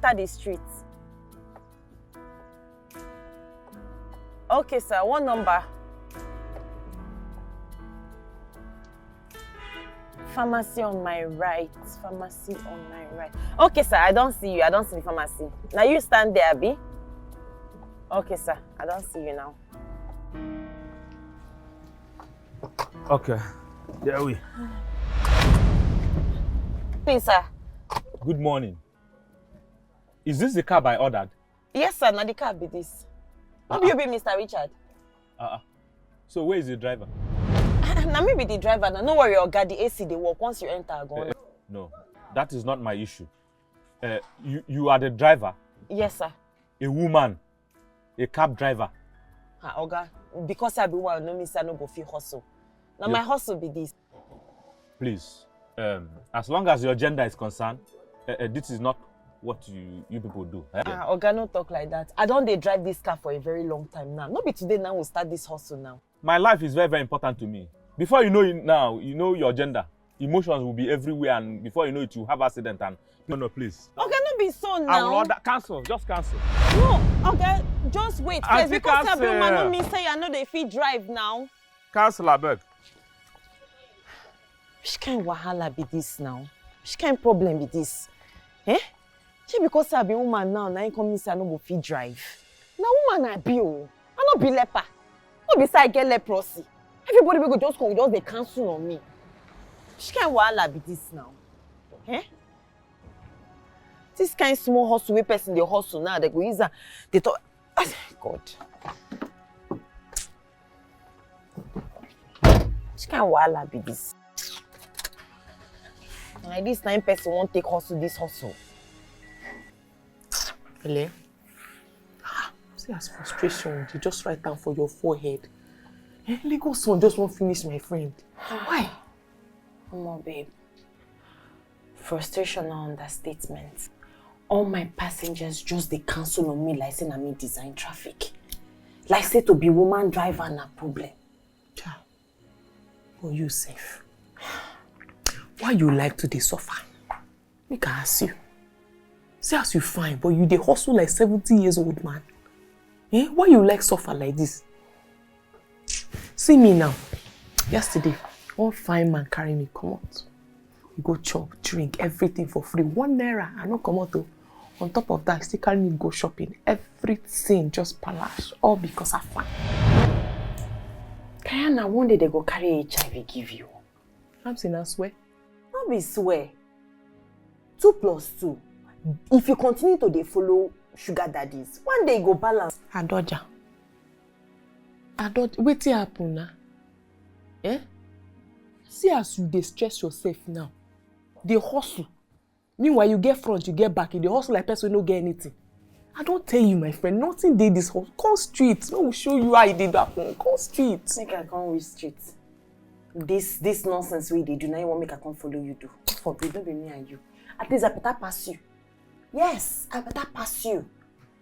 enter the street. Okay, sir. What number? Pharmacy on my right. Pharmacy on my right. Okay, sir. I don't see you. I don't see the pharmacy. Now you stand there, Abi. Okay, sir. I don't see you now. Okay. There we. Please, sir. Good morning. Is this the cab I ordered? Yes, sir. Now the cab be this. How do you be Mr. Richard? So where is the driver? Now maybe the driver. Now, no worry, Oga, the AC they work once you enter. Go No, that is not my issue. You are the driver. Yes, sir. A woman, a cab driver. Oga, because I be one, no means I no go fit hustle. Now my hustle be this. Please, as long as your gender is concerned, this is not what you people do. Oga, no talk like that. I don't dey drive this car for a very long time now. Not be today now we start this hustle now. My life is very, very important to me. Before you know it now, you know your gender. Emotions will be everywhere, and before you know it, you have accident. And no, please. Oga, no be so now. I will order cancel. Just cancel. No, Oga, just wait first. Because you be woman, no mean say I know they fit drive now. Cancel, abeg. Which kind wahala be this now? Which kind problem be this? Eh? She because I be woman now, I come in say I no go fit drive. Now woman I be oh. I no be leper. No be say I get leprosy. Everybody will just come, just they cancel on me. Which kind wahala be this now? Eh? This kind small hustle wey person dey hustle now, they go use that. They talk. God. Which kind wahala be this? Like this 9 person won't take hustle this hustle. Ele, see as frustration, you just write down for your forehead. Lagos one just won't finish, my friend. Why? Come on, babe. Frustration or understatement. All my passengers just they cancel on me like saying I design traffic. Like say to be woman driver na problem. Cha, for you safe. Why you like to dey suffer? Make I ask you. See as you fine, but you dey hustle like 70 years old man. Why you like suffer like this? See me now. Yesterday, one fine man carry me come out. We go chop, drink, everything for free. 1 naira, I no come out though. On top of that, still carry me go shopping. Everything just palash, all because of fun. Kayana, one day they go carry HIV give you. Kamsi, I swear. Not be swear. 2 + 2. If you continue to dey follow sugar daddies, one day go balance. Adoja, wetin happen now? See as you dey stress yourself now. Dey hustle. Meanwhile, you get front, you get back. You dey hustle like person no get anything. I don't tell you, my friend, nothing dey this hustle. Come street. I will show you how you did that one. Come street. Make I come with street. This nonsense wey they do, now you want make I come follow you do. Forbid, don't be me and you. At least I better pass you. Yes, I better pass you.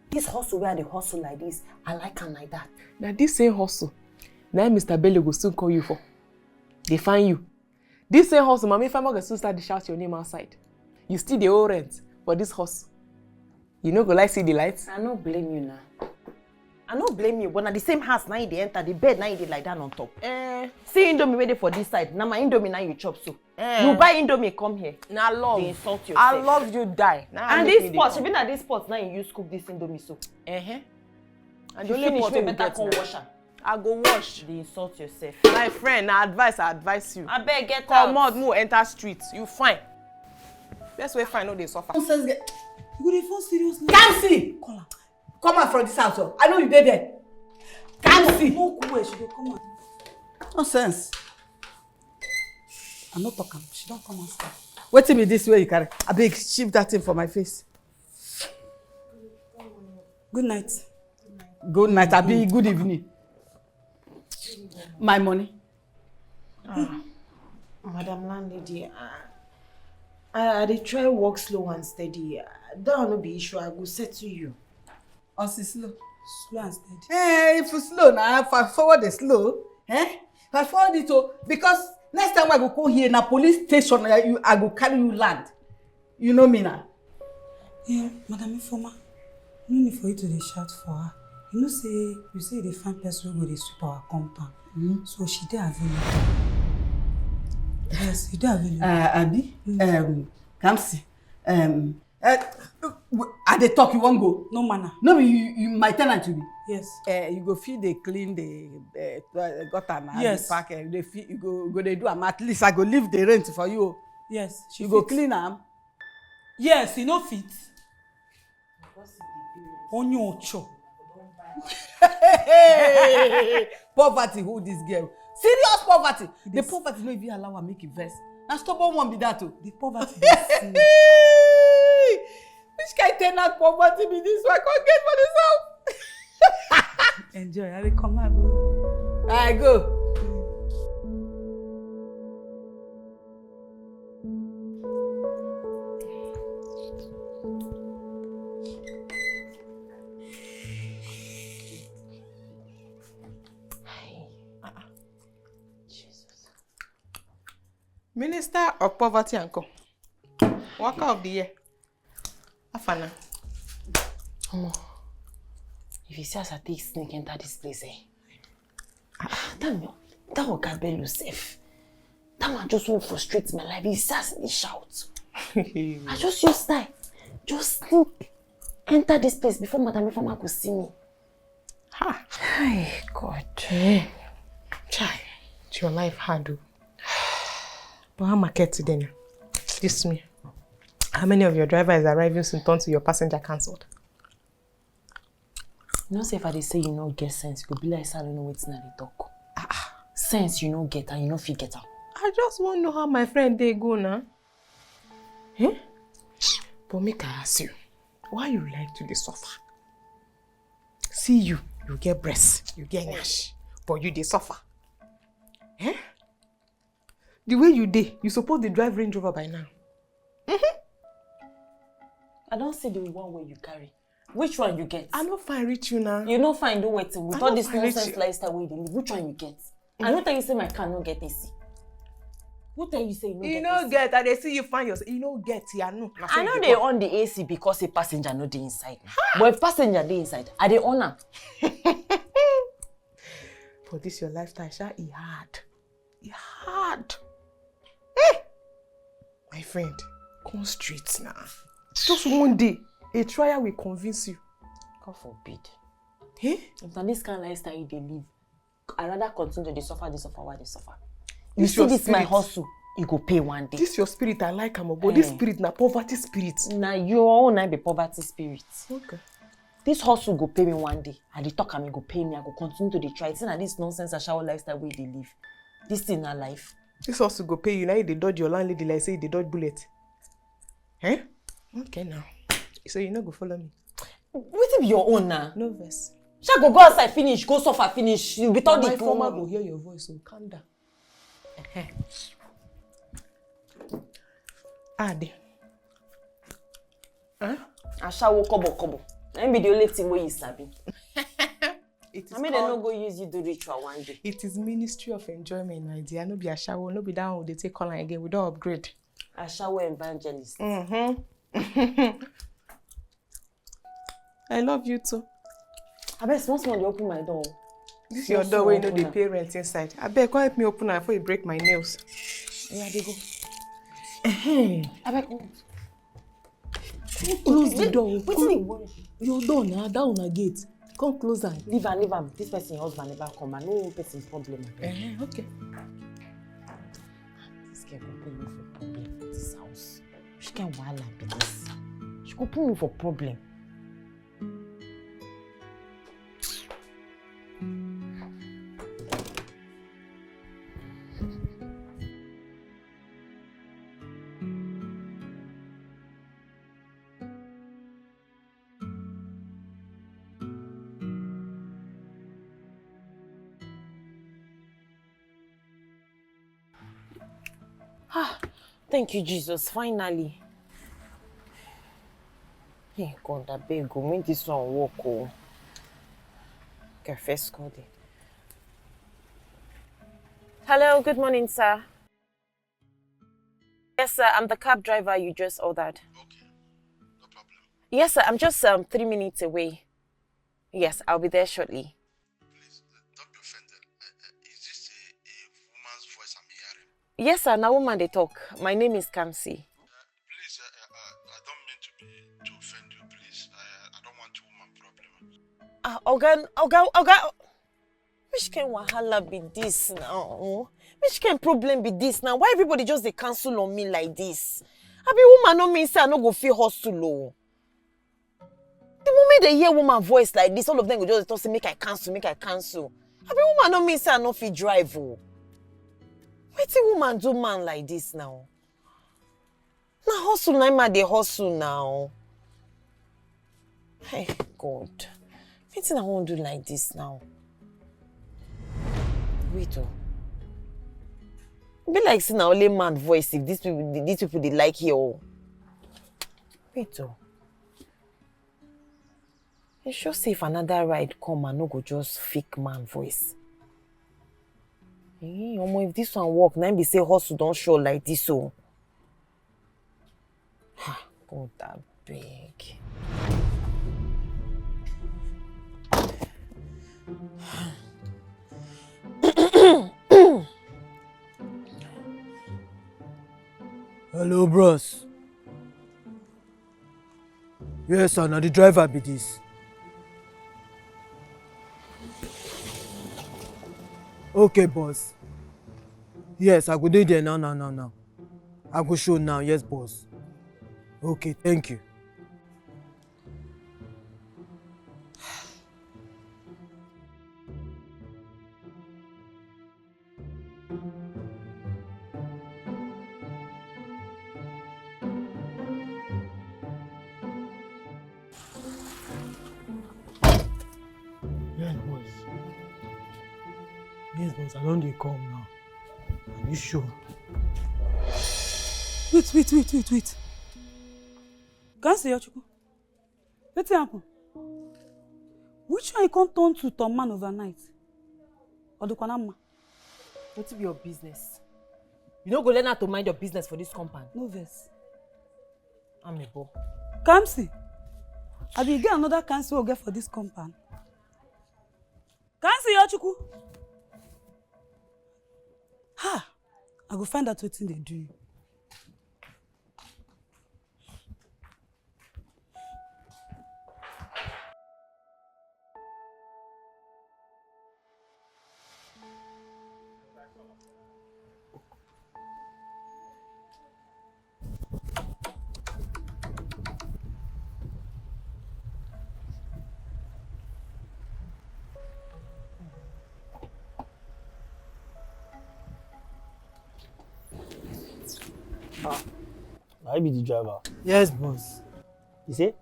This hustle where they hustle like this, I like them like that. Now this same hustle, now Mr. Bello will soon call you for. They find you. This same hustle, mommy, if I'm going to start to shout your name outside. You still the old rent for this hustle. You know go like see the lights? I no blame you now. I no blame you, but at the same house now they enter the bed now they lie down on top. See Indomie ready for this side. Now my Indomie now you chop so. You buy Indomie come here. Now love. They insult yourself. I love you die. Now and this pot, even at this pot now you use cook this Indomie so. And the only pot you better come wash am. I go wash. They insult yourself. My friend, I advise you. I beg get out. Come out, move, enter street. You fine. Best way fine, no they suffer. Nonsense, you go dey phone seriously. Kamsi! Call her. Come out from this house. I know you dey there. Kamsi! No cool way, she dey come out. Nonsense. I'm not talking. She don't come outside. Wetin be this way you carry? Abeg, shift that thing for my face. Good night. Good night. Abi, good evening. My money. Madam Landlady, I dey try work slow and steady. That will not be issue. I go settle you. Also slow and steady. Hey, if you slow now, if I forward the slow, if I forward it to, because next time I go come here na police station, I go carry you land. You know me now. Yeah, Madam Informa, no need for you to dey shout for her. You say they find person who go dey sweep our compound. So she dey available. Yes, you dey available. Abi, Kamsi, I dey talk, you won't go. No manner. No, you my tenant you be. Yes. You go feed dey clean the gutter na. Yes. Pack dey feed, you go dey do am. At least I go leave the rent for you. Yes. You go clean am. Yes, you no fit. Only ocho. Poverty hold this girl. Serious poverty. The poverty no even allow her make it vex. Na stubborn one be that too. The poverty. Which kind tenant poverty be this one? I can't get for this house. Enjoy. I will come and go. I go. Minister of Poverty and Co. Worker of the year. Afana. If you see us take sneak enter this place, that will can't be safe. That one just won't frustrate my life. He says he shout. I just use time. Just sneak enter this place before Madam Informa could see me. Ha! Hi, God. Chai, it's your life hard. But how market today now? This me. How many of your drivers arriving soon turn to your passenger cancelled? You know, say if I say you no get sense, you go be like, I don't know what's not the talk. Sense you no get and you no fit get out. I just want to know how my friend they go now. Eh? But make I ask you, why you like to suffer? See you get breasts, you get nash, but you they suffer. Eh? The way you did, you suppose to drive Range Rover by now. I don't see the one where you carry. Which one you get? I don't find rich you now. You don't find do waiting with all this nonsense lifestyle way they live. Which one you get? I don't tell you say my car no get AC. Who tell you say you no get AC? You no get, and they see you find yourself. You no get, I know. I know they on the AC because a passenger no dey inside. But if passenger dey inside, I dey on am. For this your lifestyle, it hard. It hard. My friend, come straight now. Just one day, a trial will convince you. God forbid. Eh? If this kind of lifestyle they live, I rather continue to suffer while they suffer. You see this my hustle, you go pay one day. This your spirit, I like am, but this spirit na poverty spirit. Now your own be poverty spirit. Okay. This hustle go pay me one day. And the talk am go pay me, I go continue to try. It's not this nonsense and shower lifestyle way they live. This thing na life. This also go pay you. Now they dodge your landlady like say they dodge bullet. Eh? Okay now. So you no go follow me. What be your own now? No verse. Shall go outside finish, go suffer finish. You be told my the former go hear your voice, so calm down. Ade. Huh? I shall walk kobo. Let me be the only thing where you sabi. I mean, they no go use you do ritual one day. It is Ministry of Enjoyment, my dear. No be a shower, no be down. They take online again. We don't upgrade. A shower evangelist. I love you too. I bet once more they open my door. This is your door where you know the parents inside. I bet come help me open her before you break my nails. Yeah, they go. I bet. Close the door. Your door now, down a gate. Come closer. Leave her. This person, husband, never come. I know person problem. Okay. This girl will put me for problem for this house. She can't wild like this. She could put me for problem. Thank you, Jesus. Finally. Hey, God, I beg you. Make this one work. Oh. Okay, first call it. Hello, good morning, sir. Yes, sir. I'm the cab driver you just ordered. Okay, no problem. Yes, sir. I'm just 3 minutes away. Yes, I'll be there shortly. Please, don't be offended. Is this a woman's voice I'm hearing? Yes, sir. Now woman they talk. My name is Kamsi. Please, I don't mean to offend you, please. I don't want woman problem. Oga. Which kind wahala be this now? Which kind problem be this now? Why everybody just they cancel on me like this? I be woman no mean say I no go feel hustle oh. The moment they hear woman voice like this, all of them go just talk say make I cancel. I be woman no mean say I no fit drive oh. Wetin woman do man like this now? Na hustle na man dey hustle now. Hey God, wetin I wan do like this now? Wait oh. Be like say na only man voice if these people they like here oh. Wait oh. You sure say if another ride come and no go just fake man voice. Omo, if this one work, now be say hustle don't show like this oh. God that big. Hello, bros. Yes, sir. Now the driver be this. Okay, boss. Yes, I go do there now. I go show now. Yes, boss. Okay, thank you. Yes, boss. I don't dey come now. Are you sure? Wait. Kamsi Yochukwu. Wetin happen? Which one you can't turn to Tom man overnight? Odukwanama. What be your business? You don't go learn how to mind your business for this compound. No verse. I'm a boy. Kamsi. I will get another Kamsi we'll get for this compound. Kamsi Yochukwu. Ha! I go find out what they do. I be the driver. Yes, boss. You see?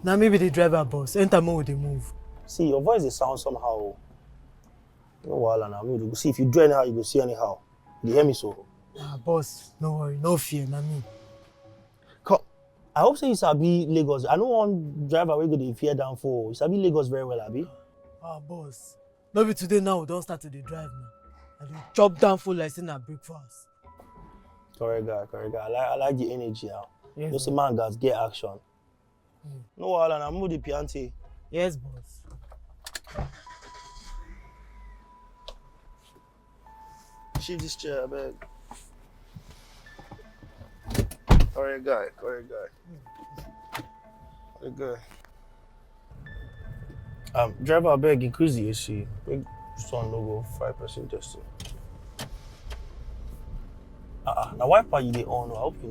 Now me be the driver, boss. Enter more with the move. See, your voice dey sound somehow. No wahala now. Me go see if you do anyhow, you go see anyhow. You hear me so? Nah, boss. No worry, no fear, na me. Come. I hope say you sabi Lagos. I know one driver wey go dey fear down for. You sabi Lagos very well, abi? Ah, boss. No be today now, we don't start to the drive now. I dey chop down full like say na breakfast. Correct guy. I like the energy now. Yes, You see, man, guys, get action. No wahala now. Move the piante. Yes, boss. Shift this chair, I beg. Correct guy. Driver, I beg, increase the AC. Make sun no go 5% testing. Now why part you dey on? I hope you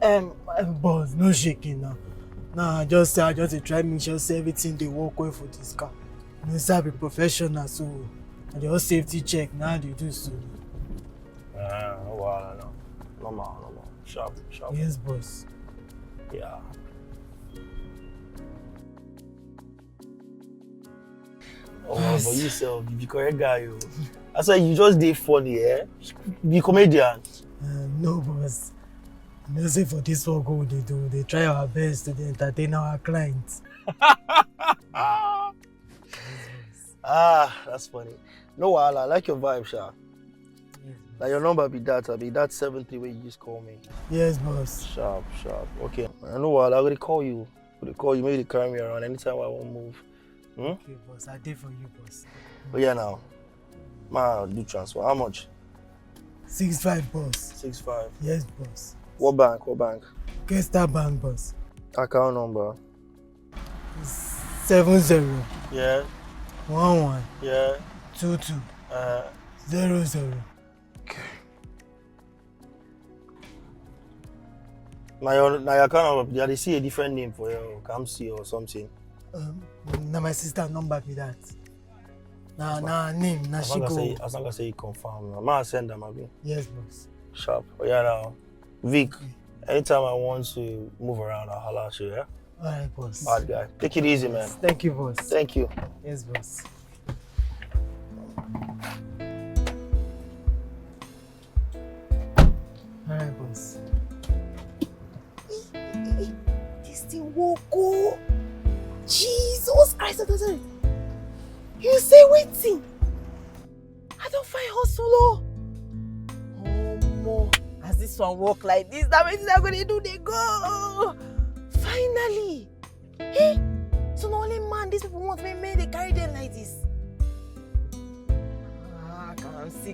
know. Boss, no shaking now. Nah, I just dey try make sure say everything dey work well for this car. You know, say I be professional, so I just safety check now they do so. No wahala now. Normal. Sharp. Yes, boss. Yeah. Oh, Yes. but you sef, you be correct guy, yo. I said you just dey funny, eh? Be comedian. No, boss. You know, say for this work what they do, they try our best to entertain our clients. That's funny. No wahala, I like your vibe, sha. Yes, Now your number be that, Abi. That 73 where you just call me. Yes, boss. Sharp. Okay. I know what, I'm gonna call you. Maybe they carry me around anytime I won't move. Okay, boss. I did for you, boss. But yeah, now. Man, do transfer. How much? 6'5", boss. 6'5". Yes, boss. What bank? Gesta Bank, boss. Account number? 70. Yeah. 11. Yeah. 22. 00. Okay. Now your account number, they see a different name for your Kamsi or something. Now my sister number be that. Nah, name, nah she go. As long as you confirm, I'm gonna send them, Abi. Yes, boss. Sharp. Oh yeah, now, Vic. Anytime I want to move around, I'll holler at you, yeah? Alright, boss. Bad guy. Take it easy, man. Thank you, boss. Thank you. Yes, boss. Alright, boss. This thing will go. Jesus Christ of Nazareth. You say waiting. I don't find hustle. Oh more. As this one walk like this, that means they're gonna do they go. Finally. Hey, so not only man, these people want me they carry them like this.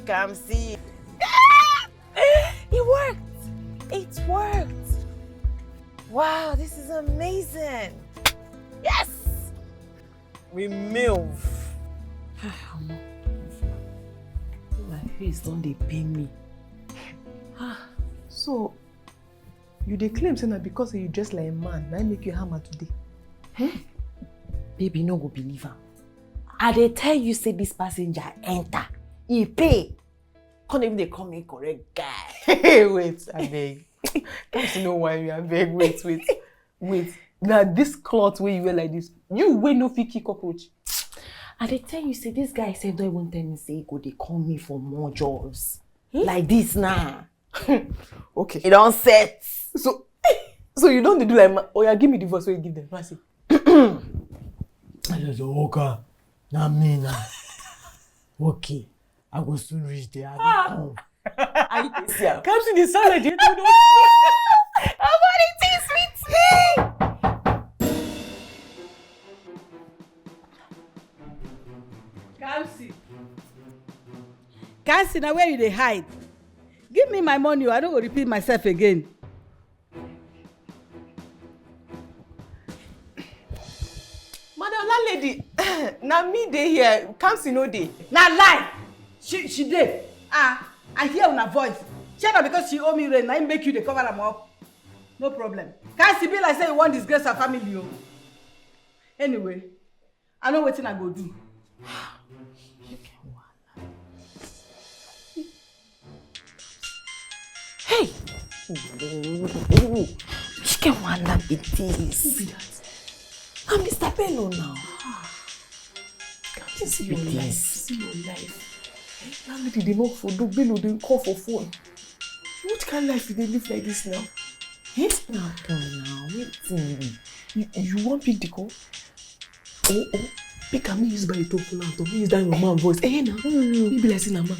Kamsi. It worked. It worked. Wow, this is amazing. Yes! We move. My face don't they pain me. So, you dey claim saying that because you dress like a man, I make you hammer today. Baby, no go believe her. I dey tell you say this passenger enter. He pay. Can't even they call me correct guy. Wait, I beg. Don't you know why we are beg? Wait. Now this cloth where you wear like this, you wear no fit kick cockroach. I dey tell you say this guy said don't even tell me say he go they call me for more jobs. Like this now. Okay. It don't set. So you don't do like oh yeah, give me the voice where you give them. I say. I just okay. Now me now. Okay. I go soon reach there. I go come. I see. Kamsi the sound like you don't know. How about it is with me? Kamsi, now where you dey hide? Give me my money, I don't go repeat myself again. Madam landlady, now me dey here. Kamsi no dey. Na lie! She dey. I hear una voice. Shut up because she owe me rent. I make you dey cover am up. No problem. Kamsi be like say you wan disgrace her family o. Anyway, I know wetin I go do. Hey! She can wanna be this. I'm Mr. Bello now. Can't you see your life? See your life. Landlady dey knock for door, Bello dey call for phone. What kind of life do they live like this now? It's not done now. Waiting. You want pick the call? Oh, pick a me use by the top phone and me use that your man voice. Now. Maybe like saying a man.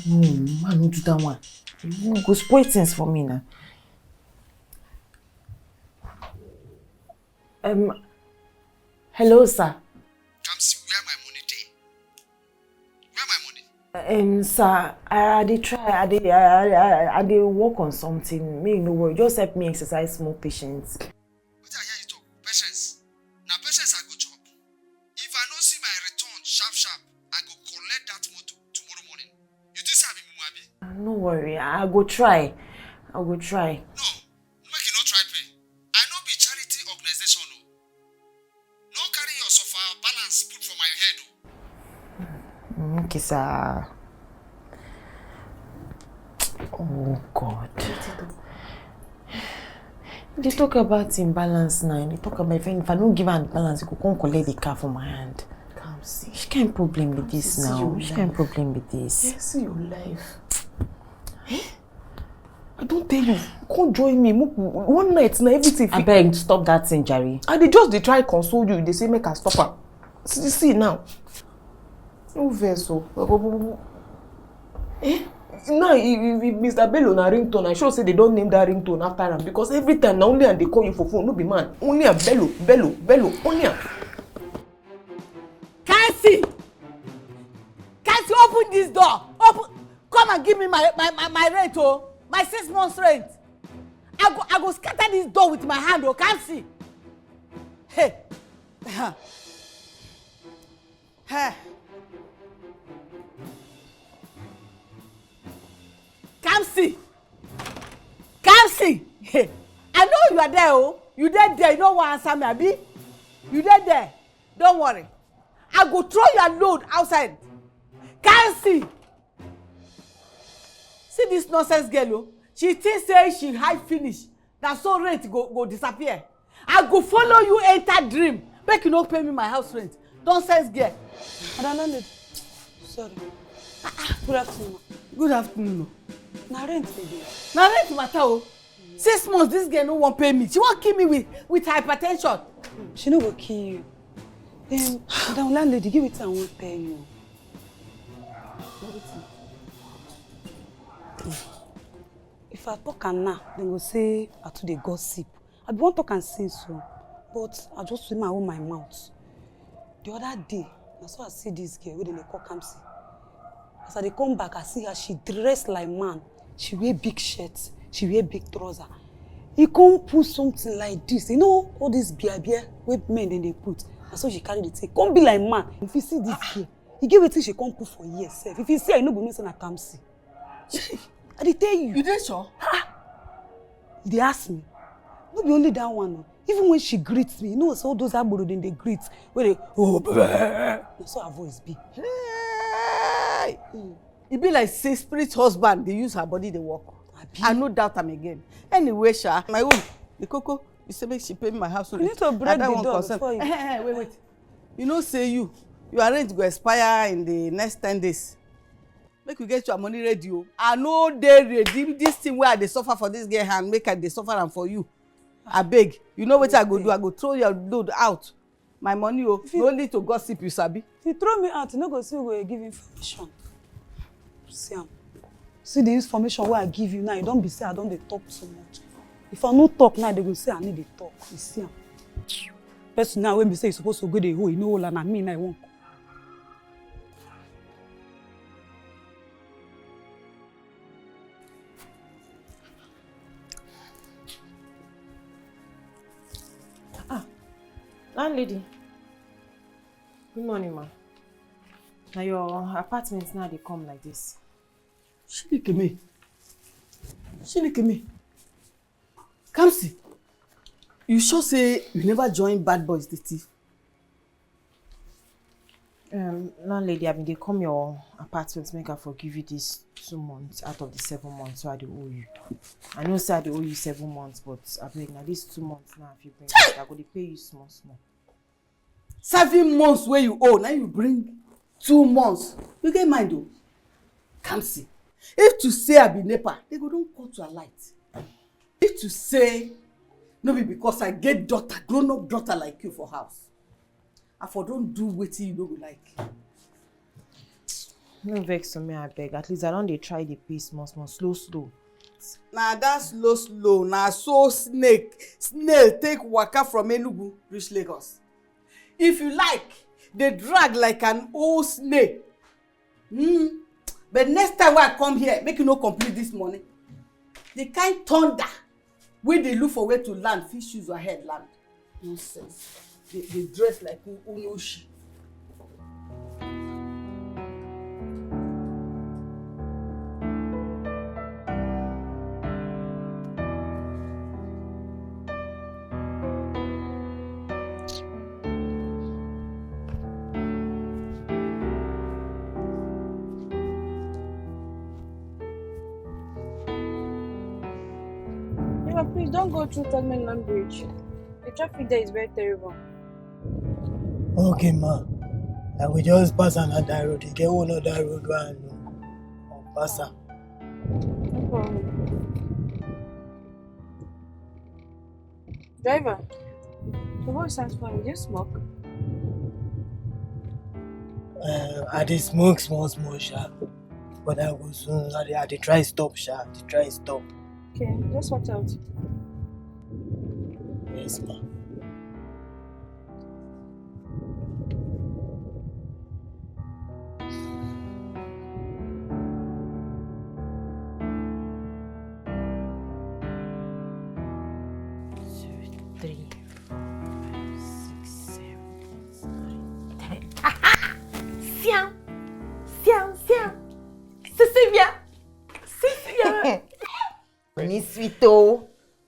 No, man, don't do that one. You go spoil things for me now. Hello, sir. Kamsi, where my money dey? Where my money? Sir, I dey try. I dey work on something. Make no worry. Just help me exercise more patience. What I hear you talk? Patience. Now patience I go chop. If I no see my return sharp, I go collect that motor tomorrow morning. You think say I be mumu abi? No worry. I go try. No, make you no try pay. I no be charity organization o. No carry your suffer balance put for my head o. Okay, sir. Oh, God. They talk about imbalance now. They talk about if I don't give her imbalance, you could come collect the car from my hand. Kamsi. She can't problem with this now. She can't problem with this. Yeah, see your life. I don't tell you. Come join me. One night now everything. I beg, stop that thing, Jerry. And they try console you. They say make her stop her. See now. No verse. Now, if Mr. Bello na ringtone, I sure say they don't name that ringtone after him because every time na only and they call you for phone, no be man. Only a Bello, only a. Kamsi! Kamsi, open this door. Open. Come and give me my rent, oh. My 6 months rent. I go scatter this door with my hand, oh, Kamsi. Hey. Hey. Kamsi! Kamsi! Hey. I know you are there, oh. You there, you don't want to answer me, abi? You there. Don't worry. I go throw your load outside. Kamsi! See this nonsense girl, oh. She thinks say she hide finish. Na so rent go disappear. I go follow you enter dream. Make you no pay me my house rent. Nonsense girl. Madam, sorry. Good afternoon. Good afternoon. Na rent dey. Na rent matter, oh. 6 months this girl no wan pay me. She wan kill me with hypertension. She no go kill you. Madam landlady, give it to her, I won't tell you. If I talk am now, they go say I too dey gossip. I be wan talk am since so, but I just swim hold my mouth. The other day, na so I see this girl wey dem dey call Kamsi. As I dey come back, I see her, she dress like man. She wear big shirt, she wear big trouser. He come put something like this, you know, all this beer wey men dem dey put. Na so she carry the thing, come be like man. If you see this girl, he get wetin she come put for here sef. If you see her, you no go know say na Kamsi. I dey tell you. You dey sure? They ask me. No be only that one. No. Even when she greets me, you know, so all those Obodo then they greet. Where they, oh, that's how her voice be. Hey! It be like say spirit husband, they use her body, they work. I no doubt am again. Anyway, Sha, my own, the cocoa, you say make she pay me my house. You need to break the door before you. Wait. You know, say your rent go expire in the next 10 days. Make you get your money ready. I know they ready. This thing where they suffer for this girl hand, make her they suffer am for you. I beg. You know what I go do? I go throw your load out. My money, no need to gossip, you sabi. If you throw me out, you no go see where you give information. See the information where I give you now. You don't be say I don't dey talk so much. If I no talk now, they go say I need to talk. You see am. Person now when me say you supposed to go the hole, you know all and me now I won't. Landlady. Good morning, ma. Now your apartment now they come like this. Shinikeme. Kamsi, you sure say you never join bad boys the thief? Landlady, I mean they come your apartment make I forgive you this 2 months out of the 7 months so I dey owe you. I know say I dey owe you 7 months, but I beg now these 2 months now if you bring it, I go dey pay you small. 7 months where you owe, now you bring 2 months. You get mind though? Kamsi, if to say I be NEPA, they go don't cut your light. If to say, no be because I get daughter, grown-up daughter like you for house, I for don't do wetin you don't like. No vex on me, I beg. At least I don't dey try the pay small, slow. Nah, that's slow. Nah, so snail take waka from Enugu reach Lagos. If you like, they drag like an old snail. But next time when I come here, make you no complete this money. The kind thunder wey dey look for where to land, fish use your head land. Nonsense. They dress like Unoshi. Please don't go through Tagman Bridge. The traffic there is very terrible. Okay, ma. I will just pass another road. You get one other road where I'll pass her. No problem. Driver, your voice sounds funny. Do you smoke? I did smoke small, sharp. But I go soon. I dey try stop, sha. Dey try stop. Okay, just watch out. Yes, ma.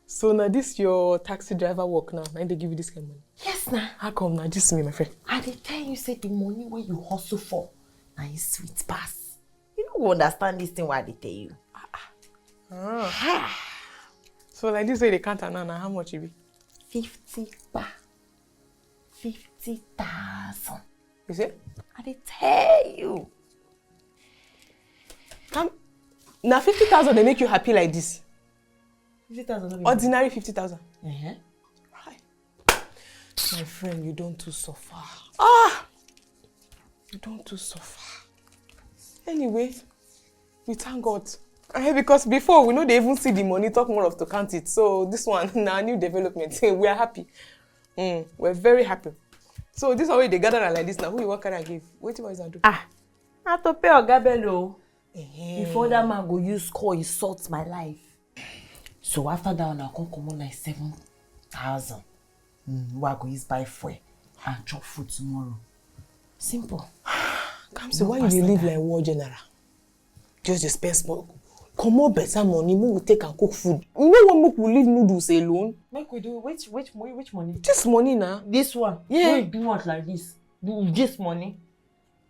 So now this your taxi driver work now. Now they give you this kind of money. Yes, na. How come now? This is me, my friend. I dey tell you, say the money where you hustle for, na is sweet pass. You don't understand this thing. Why they tell you? So like this way they count now. How much it be? 50 ba. 50,000. You see? I dey tell you. Now 50,000 they make you happy like this. 50,000. Ordinary 50,000. Uh-huh. Right. My friend, you don't too suffer. You don't too suffer. Anyway, we thank God. Because before we know they even see the money, talk more of to count it. So this one, now new development. We are happy. We're very happy. So this way they gather like this now. Who you want can I give? Wait till what is that do? I to pay Ogabelo. Before that man go use call, he sorts my life. So after that one, I come on like 7,000. We are going to buy fuel and chop food tomorrow. Simple. Kamsi, why you live like war general? Just spend small. Come on, better money. We will take and cook food. You know what make we leave noodles alone? Make we do which money? This money now. This one. Yeah. You do what like this? Do this money?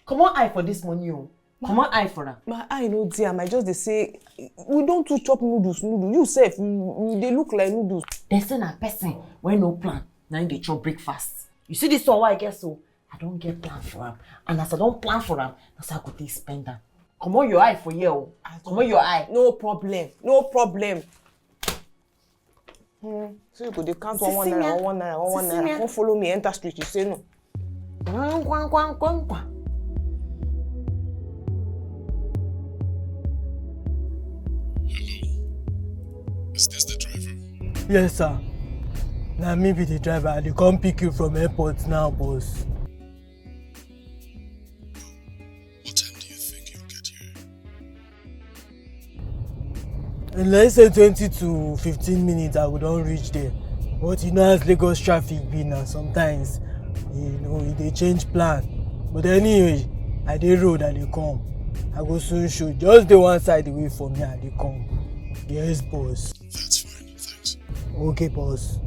Come on, eye for this money, oh. Come on, eye for that. My eye no dear. I just they say we don't too chop noodles. You self, they look like noodles. They say na person when no plan. Now they chop breakfast. You see this one? Why I guess so? I don't get plan for him, and as I don't plan for him, that's how I go take spend that. Come on, your eye for you. Come on, your eye. No problem. No problem. So you go they count one naira. Come follow me enter street. You say no. Is this the driver? Yes, sir. Now me be the driver. I dey come pick you from airport now, boss. What time do you think you'll get here? In let's say 20 to 15 minutes, I would don't reach there. But you know as Lagos traffic be now, sometimes, they change plan. But anyway, I dey road and they come. I go soon show. Just the one side away from me and they come. Yes, boss. That's fine, thanks. Okay, boss.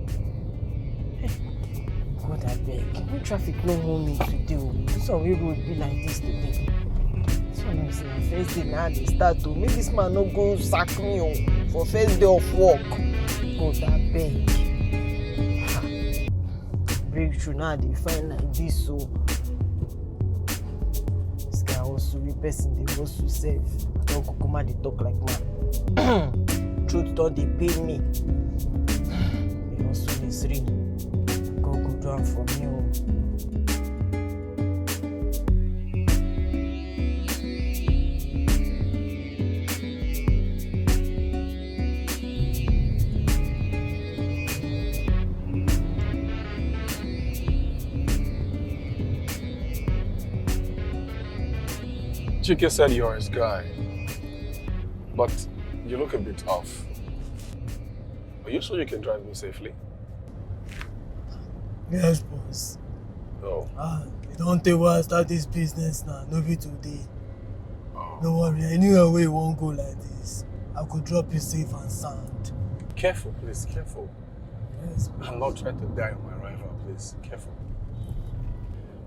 God, I beg. When traffic no hold me today, this one will be like this today. This one is my first day now. They start to make this man no go sack me for first day of work. God, I beg. Breakthrough now they find like this, so this guy also be person they also save. I don't go come and they talk like man. Truth don't they pay me. They also miss ring. Go down from you. Chike said you're his guy, but you look a bit off. Are you sure you can drive me safely? Yes, boss. No. You don't tell why I start this business now. No be today. Oh. Don't worry. Anywhere where you won't go like this, I could drop you safe and sound. Careful, please. Careful. Yes, boss. I'm not trying to die on my arrival, please. Careful.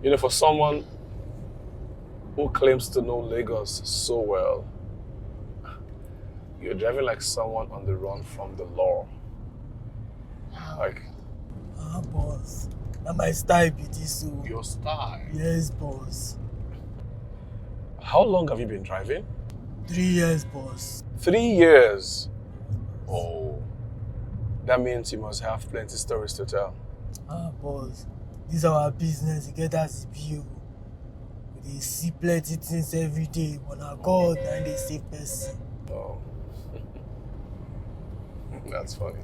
You know, for someone who claims to know Lagos so well, you're driving like someone on the run from the law. Like, Boss. Now my style be this, so. your style. Yes, boss. How long have you been driving? 3 years, boss. 3 years. Oh, that means you must have plenty stories to tell. Boss. This is our business. You get that CPU. We They see plenty things every day, but now God and they save person. Oh. That's funny.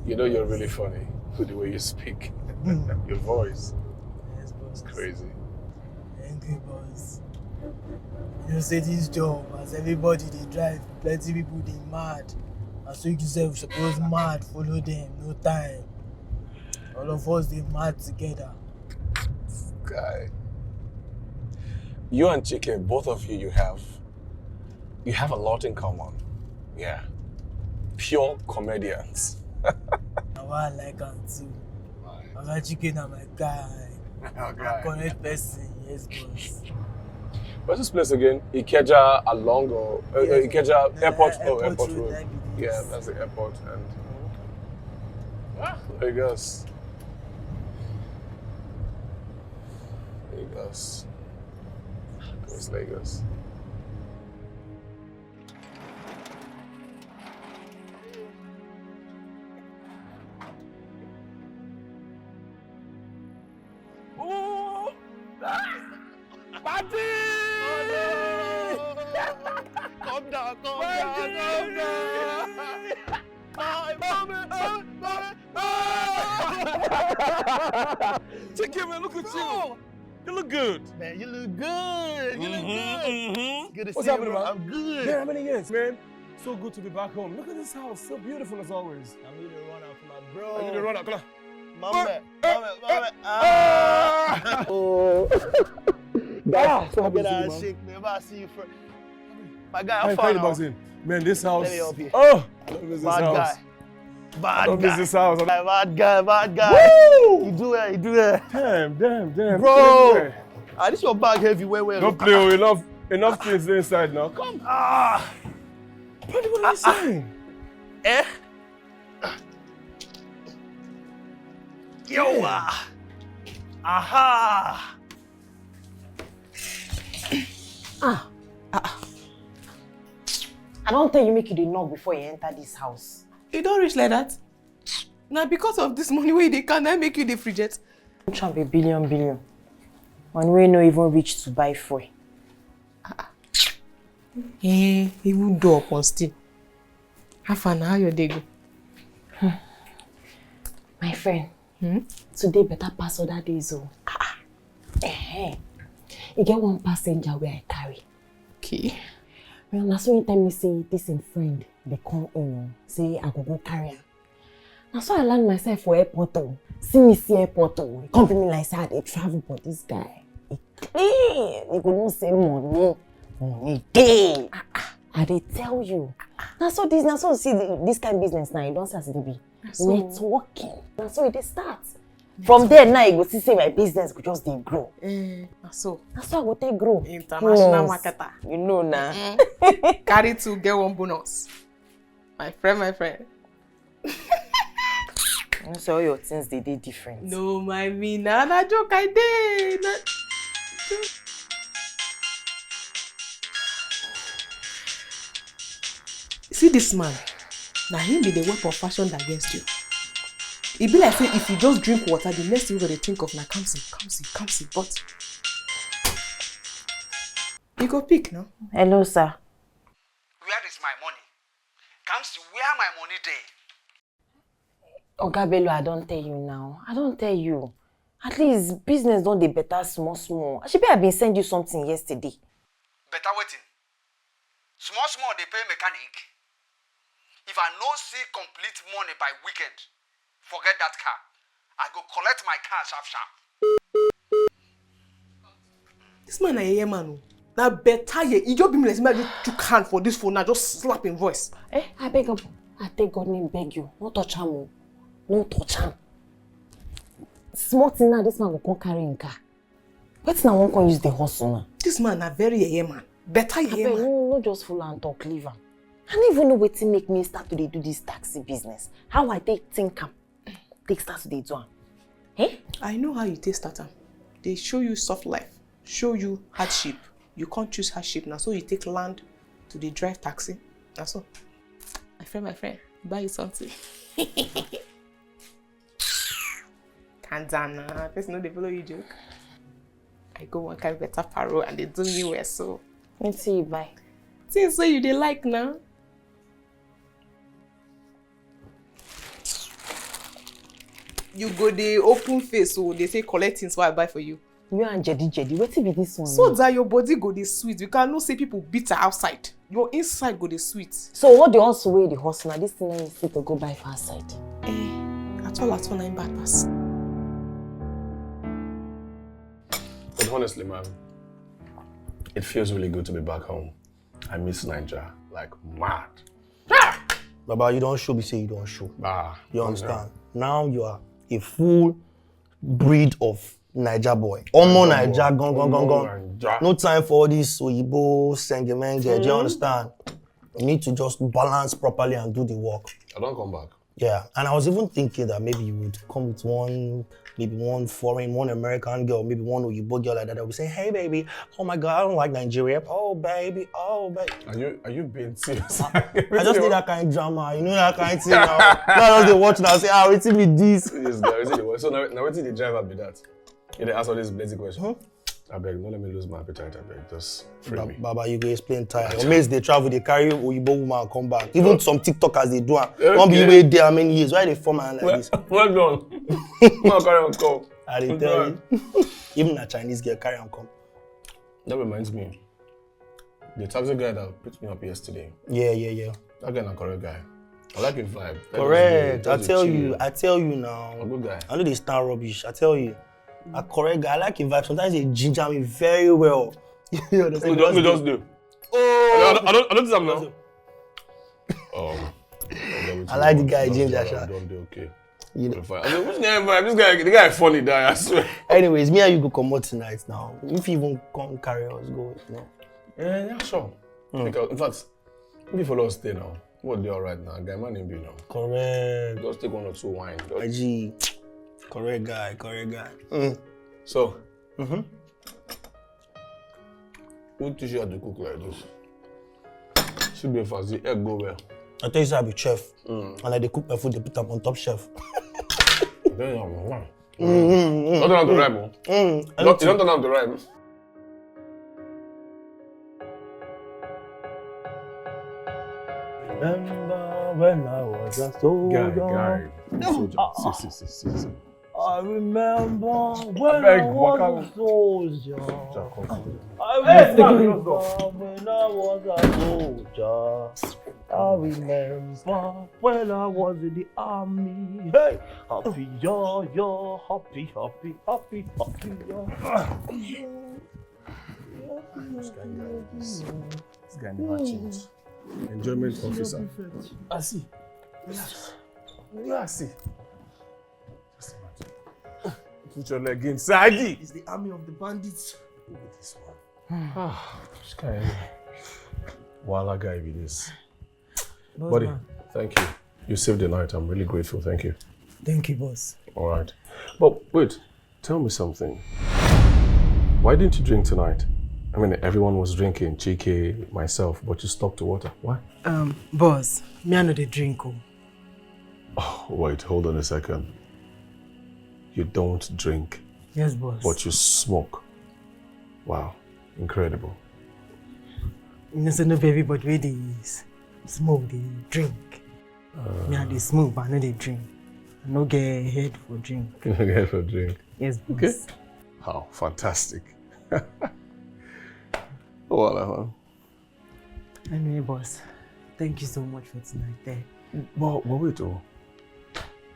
You know you're really funny with the way you speak. Your voice. Yes, boss. Crazy. Thank you, boss. You say this job, as everybody they drive, plenty people they mad. And so you yourself suppose mad, follow them, no time. All of us they mad together. Guy. You and Chike, both of you, you have a lot in common. Yeah. Pure comedians. Now I like him too. I got Chicken and my guy. Okay. Correct person, yes, boss. What's this place again? Ikeja along or Yes, Ikeja airport? airport Airport road, road. that be Yeah, this. that's the airport. And Lagos. Lagos. Where's Lagos? Oh! Party! Calm down, calm down. Chicken, man, look at you. You look good. Man, you look good. You look good. Good to What's see happening, you, bro. man? I'm good. Man, how many years, man? So good to be back home. Look at this house, so beautiful as always. I need to run out for my bro. I need to run out, come on. Mama. Oh. So happy Get to see out you, man. shake, man. If I see you first. My guy, Hey, I'm find fine the now. box in. Man, this house. Let me help you. Oh, I don't miss this Bad house. guy. I Bad don't miss guy. this house. Bad guy. Woo! You do it, you do it. Damn. Bro. This your bag heavy, where? Don't play with enough things inside now. Come. What are you saying? Eh? Yo. Aha. I don't tell you make you dey knock before you enter this house. You don't reach like that. Now because of this money where they can I make you the frigate. Don't try be billion. One way no even reach to buy fuel. He will do up on still. Have fun, how your day go? My friend, today better pass other days. Oh. You get one passenger where I carry. Okay. Well, now so you tell me say this in friend, they come in, say I go carry her. Now so I land myself for airport. See me see airport. He come to me like say I dey travel, but this guy, he clean. He go not say money dey. I dey tell you. Now so see this kind of business now. You don't say as it be networking. Now so it dey start. From there now you go see say my business go just dey grow. That's how I go take grow. International marketer. You know now. Carry two, get one bonus. My friend. So all your things they dey different. No, my me na joke I did. See this man. Now him be the weapon fashioned against you. It be like say if you just drink water, the next thing you're gonna think of na Kamsi, but you go pick now. Hello, sir. Where is my money? Kamsi, where my money dey? Oga Bello, I don't tell you now. I don't tell you. At least business don't dey better small. Shebi I been send you something yesterday. Better waiting. Small they pay mechanic. If I no see complete money by weekend, forget that car. I go collect my car sharp. This man a man. Now better ye. He just be me like me just took hand for this phone now, just slap in voice. I beg you. I take God name beg you. No touch him. No touch him. Small thing now, this man will come carry in car. What's now one can use the hustle now? This man a very a man. Better ye man. No just full and talk, leave him. I don't even know what to make me start to do this taxi business. How I think start to do it. Eh? I know how you take starter. They show you soft life, show you hardship. You can't choose hardship now, so you take land to the drive taxi. That's all. My friend, buy you something. Can't down now. First know they follow you joke. I go one kind better paro and they do me well, so. Let's see you buy. Things so you they like now. You go the open face, so they say collect things what I buy for you. You and Jedi, what be this one? So that your body go the sweet. You cannot say people bitter outside. Your inside go the sweet. So what the also way the hustle now? This thing is to go buy for outside. At all, I'm bad pass. But honestly, man, it feels really good to be back home. I miss Nigeria like mad. Baba, you don't show, we say you don't show. You understand? Yeah. Now you are a full breed of Niger boy. Omo Niger, gone. No time for all this Oyibo, Sengemenge, do you understand? You need to just balance properly and do the work. I don't come back. Yeah, and I was even thinking that maybe you would come with one foreign, one American girl, maybe one Oyibo girl like that. I would say, hey baby, oh my God, I don't like Nigeria. Oh baby. Are you being serious? I just need that kind of drama, you know that kind of thing now. Now they watch now, say, waiting with this. This guy, so now waiting the driver be that. You they ask all these basic questions. I beg, don't let me lose my appetite. I beg, just free me. Baba, you go explain time. Your mates, they travel, they carry Oyibo woman and come back. Even some TikTokers, they do it. Don't be wait there how many years. Why they form like this? Well done. No, carry on, come. I didn't tell you. Even a Chinese girl carry on come. That reminds me. The taxi guy that picked me up yesterday. Yeah. That guy is a correct guy. I like his vibe. Correct. I tell you now. A good guy. I know they stand rubbish. I tell you. A correct guy. I like his vibe. Sometimes they ginger me very well. You understand? We just do. Oh! I don't think I'm now. I like the guy ginger. Don't do okay. You know. This guy is funny, I swear. Anyways, me and you go come out tonight now. If you even come carry us, go. You know. Yeah, sure. Because, in fact, if you follow us stay now, what they all right now? Guy man be now. Correct. Just take 1 or 2 wine. Correct guy. So, who teach you how to cook like this? Should be fast. The egg go well. I tell you, say I be chef. And like they cook my food, they put them on top shelf. Don't turn out to rhyme. You don't turn out to rhyme. Remember when I was a soldier? Guy. See. I remember when I was a soldier. I remember when I was a soldier. I remember when I was in the army. Hey, happy, yeah, happy, yeah. This guy never changed. Enjoyment officer. I see. Relax. Just imagine. Put your leg inside. It's the army of the bandits. Look at this one. This guy. Wala guy be this. Buddy, thank you. You saved the night. I'm really grateful. Thank you. Thank you, boss. All right. But wait, tell me something. Why didn't you drink tonight? I mean, everyone was drinking, Chike, myself, but you stopped to water. Why? Boss, me I know the drink. Oh, wait, hold on a second. You don't drink. Yes, boss. But you smoke. Wow, incredible. You know, so no baby, but where they smoke, they drink. Me I they smoke, but I know they drink. I no get head for drink. You don't get head for drink? Yes, boss. Okay. How fantastic. Oh, well, Anyway, boss, thank you so much for tonight. But wait,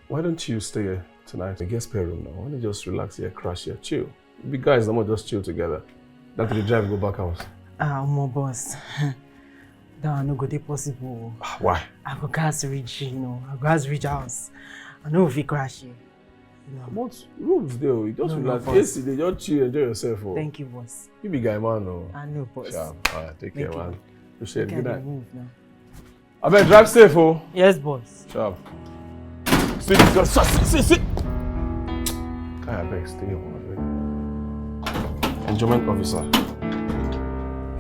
why don't you stay here tonight in the guest spare room now? Why don't you just relax here, crash here, chill? Big guys, don't just chill together. That the drive go back house. My boss. That no go dey possible. Why? I go gas reach, I go gas reach house. I know if we crash here. What rooms there? You just relax. AC, they just chill, enjoy yourself. Thank you, boss. You be guy man, no? I know, boss. Yeah. All right, take care, man. Appreciate it. Good night. Move now. I better drive safe, oh. Yes, boss. Sharp. See. Guy, I beg, stay home. Enjoyment officer.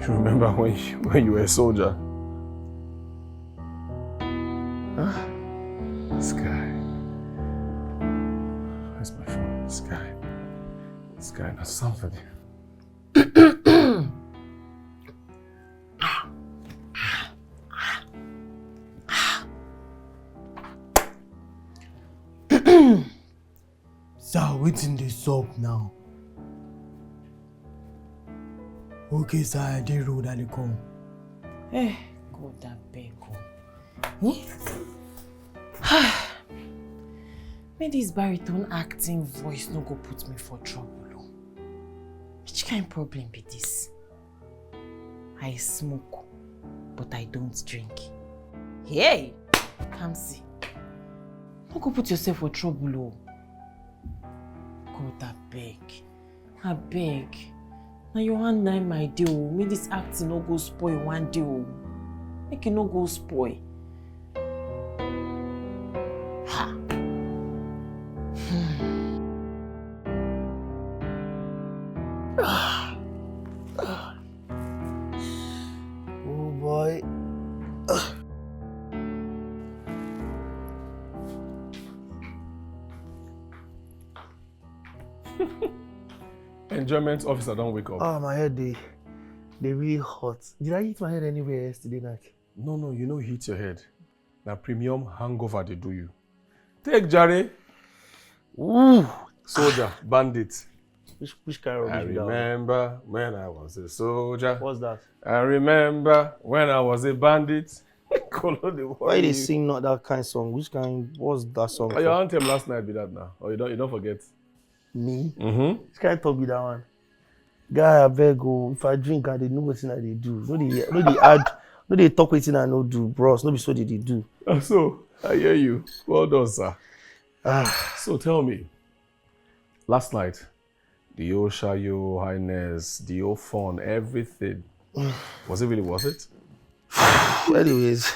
You remember when you were a soldier? Huh? This guy. Where's my phone? This guy knows something. Sir, wetin dey sup now? Okay, sir, I dey road, I dey come. Eh, God, that beg. May this baritone acting voice no go put me for trouble. Which kind of problem be this? I smoke, but I don't drink. Hey, Kamsi, don't go put yourself for trouble. God, I beg. Now your hand na my deal. May this acting no go spoil one day. Make it no go spoil. Ha. Oh boy. Enjoyment officer, don't wake up. Oh, my head, they really hot. Did I hit my head anywhere yesterday night? No, you know hit your head. Now premium hangover they do you. Take Jare. Ooh. Soldier, bandit. Which kind of I remember when I was a soldier. What's that? I remember when I was a bandit. Why they sing not that kind of song? What's that song? Oh, your anthem last night be that now. Or you don't forget. Me? Mm-hmm. Which kind of talk be that one? Guy, I beg go. If I drink, I dey know what I dey do. No, they add. No, they talk wetin I no do, bros. No be so they do. So I hear you. Well done, sir. So tell me, last night, the old Shayo, Highness, the old fun, everything, was it really worth it? Anyways,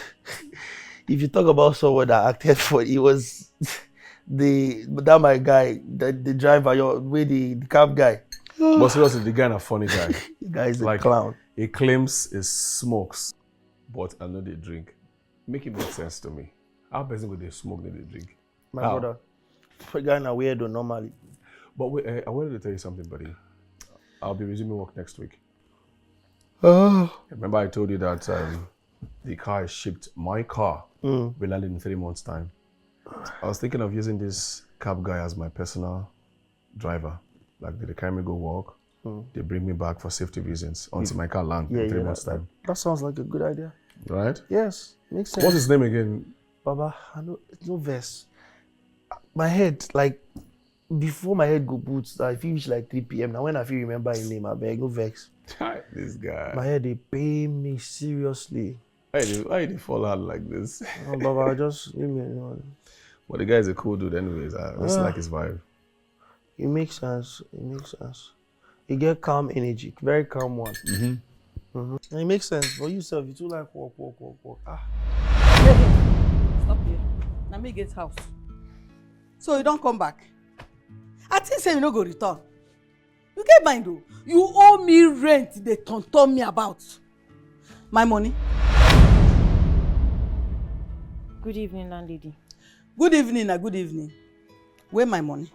if you talk about someone that acted for it was that my guy, the driver, the cab guy. But seriously, the guy is a funny guy. The guy is like, a clown. He claims he smokes, but I know they drink. Make it make sense to me. How person would they smoke than they drink? My brother, the guy na weirdo normally. But wait, I wanted to tell you something, buddy. I'll be resuming work next week. Remember I told you that the car is shipped. My car will land in 3 months' time. I was thinking of using this cab guy as my personal driver. Like they carry me go work, they bring me back for safety reasons until my car lands in 3 months' time. That sounds like a good idea. Right? Yes, makes sense. What's his name again? Baba, I know it's no verse. My head, like before my head go boots, I feel reach like 3 p.m. Now when I feel remember his name, I beg no vex. This guy. My head they pain me seriously. Why did he fall out like this? No, Baba, just leave me alone. But the guy is a cool dude anyways. I just like his vibe. It makes sense. You get calm energy, very calm one. And it makes sense. But you yourself, you too like walk. Stop here. Now me get house. So you don't come back. I think say you no go return. You get mind though. You owe me rent. They turn me about. My money. Good evening, landlady. Good evening. Where my money?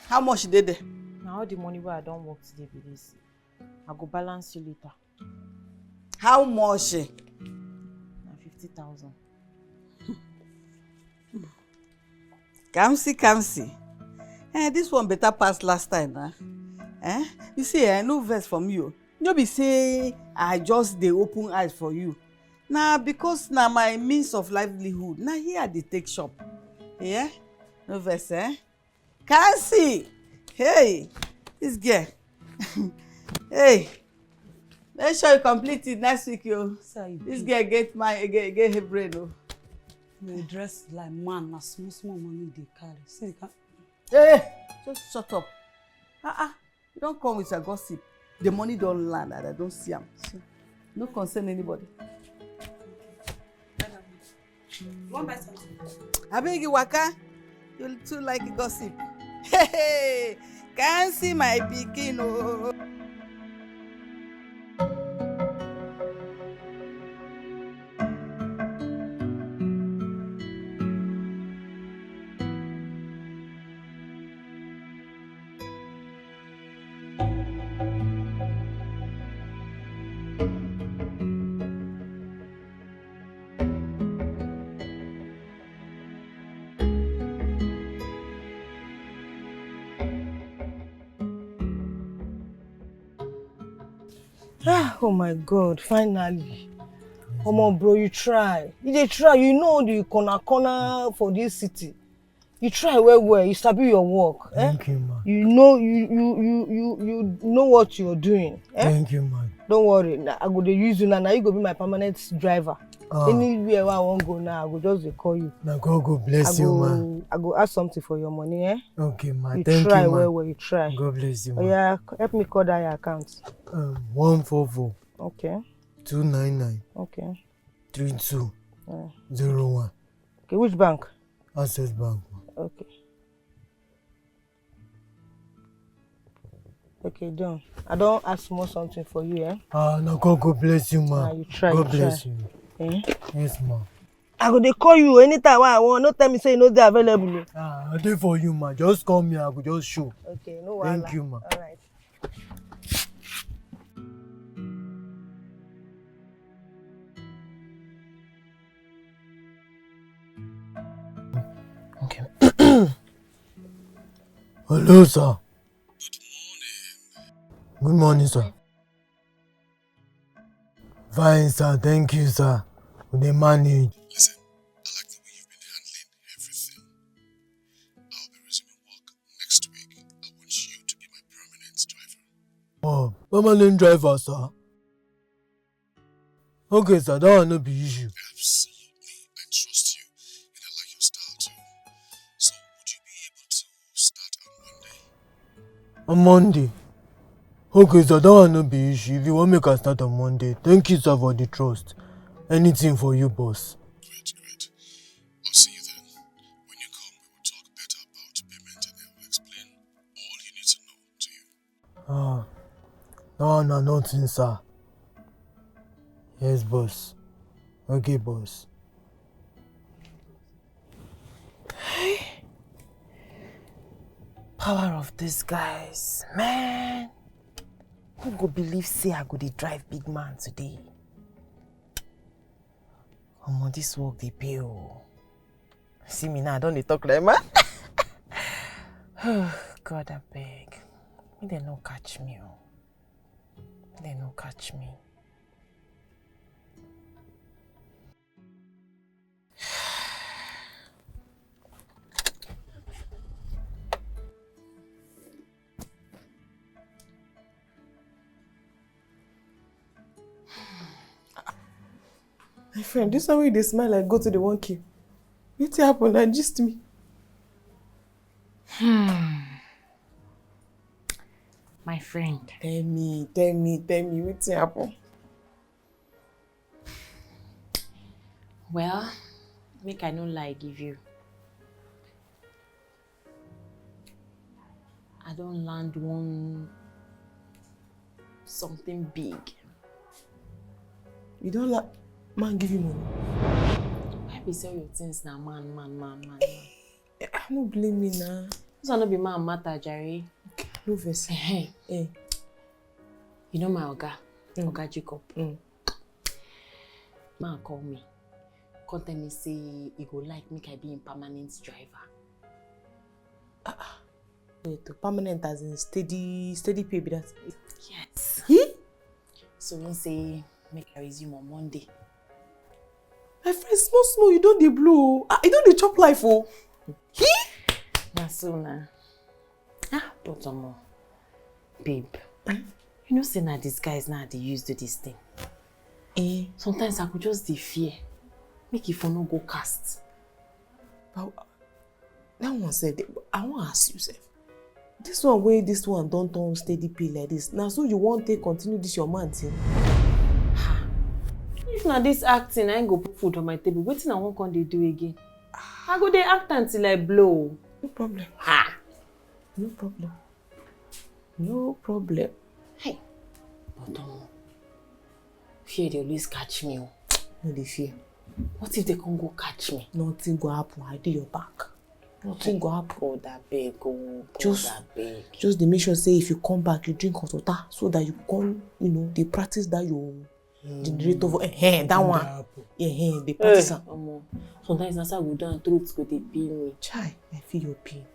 How much did they? Now all the money where I don't work today be this. I go balance you later. How much? Na 50,000. Kamsi. This one better pass last time, huh? You see, no verse from you. No be say I just dey open eyes for you. Nah, because na my means of livelihood. Now here they take shop. Yeah? No verse, Kamsi! Hey! This girl. Hey! Make sure you complete it next week, yo. This girl get her brain, oh. You dress like man, na small money they carry. See, you can... Hey! Just shut up. You don't come with your gossip. The money don't land and I don't see them. So, no concern anybody. Want buy something? I beg you, Waka. You too like gossip. Hey! Can't see my pikin, oh. Oh my God, finally. Come on, bro, you try. You try, you know the corner for this city. You try well, you sabi your work. Thank you, man. You know you know what you're doing. Thank you, man. Don't worry, I go to use you now you go be my permanent driver. Anywhere where I won't go now, I go just call you. Now God bless you, man. I go ask something for your money, eh? Okay, man. You Thank try you, man. well, you try. God bless you, man. Oh, yeah, help me call that your account. 144. Okay. 299. Okay. 3201. Okay, which bank? Access Bank. Okay. Okay, done. I don't ask more something for you, eh? No, God bless you, man. You try. God bless you. Eh? Yes, man. I go dey call you anytime I want. No tell me say you no dey available. I dey for you, man. Just call me, I go just show. Okay, no wahala. Thank you, man. All right. Okay. Hello, sir. Good morning, sir. Fine, sir. Thank you, sir. With the manage. Listen, I like the way you've been handling everything. I'll be resuming work next week. I want you to be my permanent driver. Oh, permanent driver, sir. Okay, sir. That will not be issue. Absolutely. I trust you. And I like your style too. So, would you be able to start on Monday? On Monday? Okay, sir. That will not be issue. If you want me to start on Monday. Thank you, sir, for the trust. Anything for you, boss. Great. I'll see you then. When you come, we will talk better about payment and I will explain all you need to know to you. No, nothing, sir. Yes, boss. Okay, boss. Power of these guys, man. Who go believe say I go dey drive big man today? Omo, this work dey pay oh. See me now, I don't dey talk like man. God, I beg. Make dem no catch me oh. Make dem no catch me. My friend, this one way they smile like go to the 1K. What happened? That gist me. My friend. Tell me, what happened? Well, make I no lie give you. I don't land something big. You don't like man give you money? Why be sell your things now, man? I don't blame me now. This one no be man matter, Jerry. Okay, no verse. Hey. You know my Oga, Oga Jacob. Man call me. Come tell me say he go like make I be in permanent driver. Wait, permanent as in steady pay be that? Yes. So he say make I resume on Monday. My friend, small, you don't dey blow. You don't dey chop life, oh. Na so na. But babe, you know say na these guys now they use to this thing. Sometimes I could just dey fear. Make if I no go cast. But that one said, I want to ask you, sef. This one don't turn steady pay like this. Now so you won't continue this your man thing? If na this acting, I ain't go put food on my table. Wetin I wan come dey do again? I go dey act until I blow. No problem. No problem. Hey, but fear dey always catch me. No dey fear. What if they can't go catch me? Nothing go happen. I do your back. Nothing go happen. Oh, that big. Just dey make sure say if you come back, you drink hot water so that you can, they practice that your generator voice. That one. They practice. Sometimes as I go down, throat go dey pain me. Chai, I feel your pain.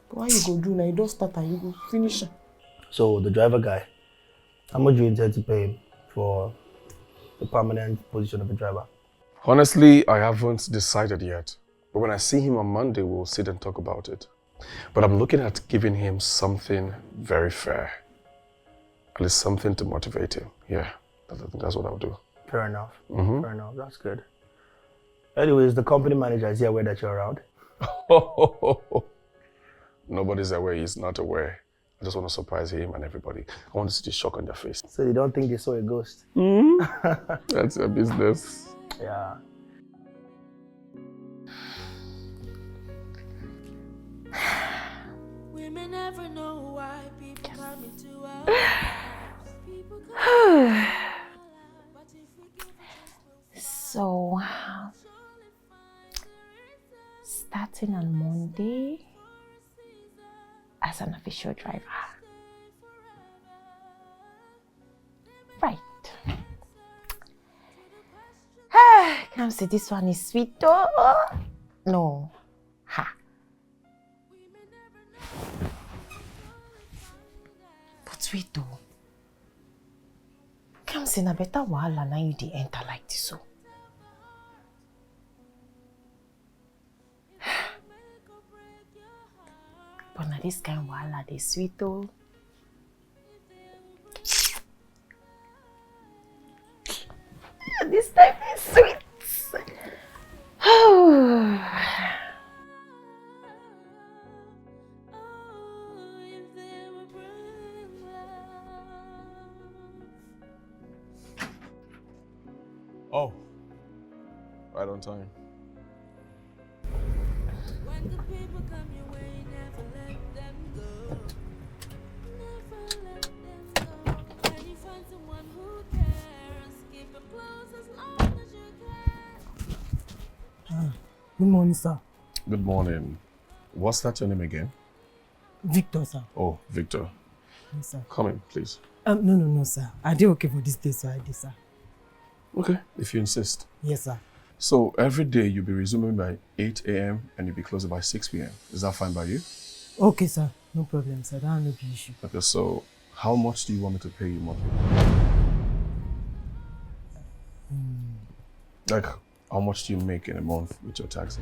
But why you go do now? You don't start and you go finish. So the driver guy, How much do you intend to pay him for the permanent position of a driver? Honestly, I haven't decided yet. But when I see him on Monday, we'll sit and talk about it. But I'm looking at giving him something very fair. At least something to motivate him. Yeah, that's what I'll do. Fair enough. Fair enough. That's good. Anyways, the company manager is here aware that you're around. Nobody's aware. He's not aware. I just want to surprise him and everybody. I want to see the shock on their face. So you don't think they saw a ghost? That's your business. Yeah. We may never know why people come into our So, starting on Monday as an official driver. Right. Kamsi, this one is sweet though. No. Ha. But wait though. Kamsi, na better wahala na you dey enter like this so. But now this kind of wahala dey sweet though. This time is sweet. Oh, right on time. When the people come your way, never let them go. Never let them go. When you find someone who cares, keep it close as long as you can. Good morning, sir. Good morning. What's that your name again? Victor, sir. Oh, Victor. Yes, sir. Come in, please. No, sir. I did okay for this day, so I did, sir. Okay, if you insist. Yes, sir. So every day you'll be resuming by 8 a.m. and you'll be closing by 6 p.m. Is that fine by you? Okay, sir. No problem, sir. That will not be an issue. Okay, so how much do you want me to pay you monthly? Like, how much do you make in a month with your taxi?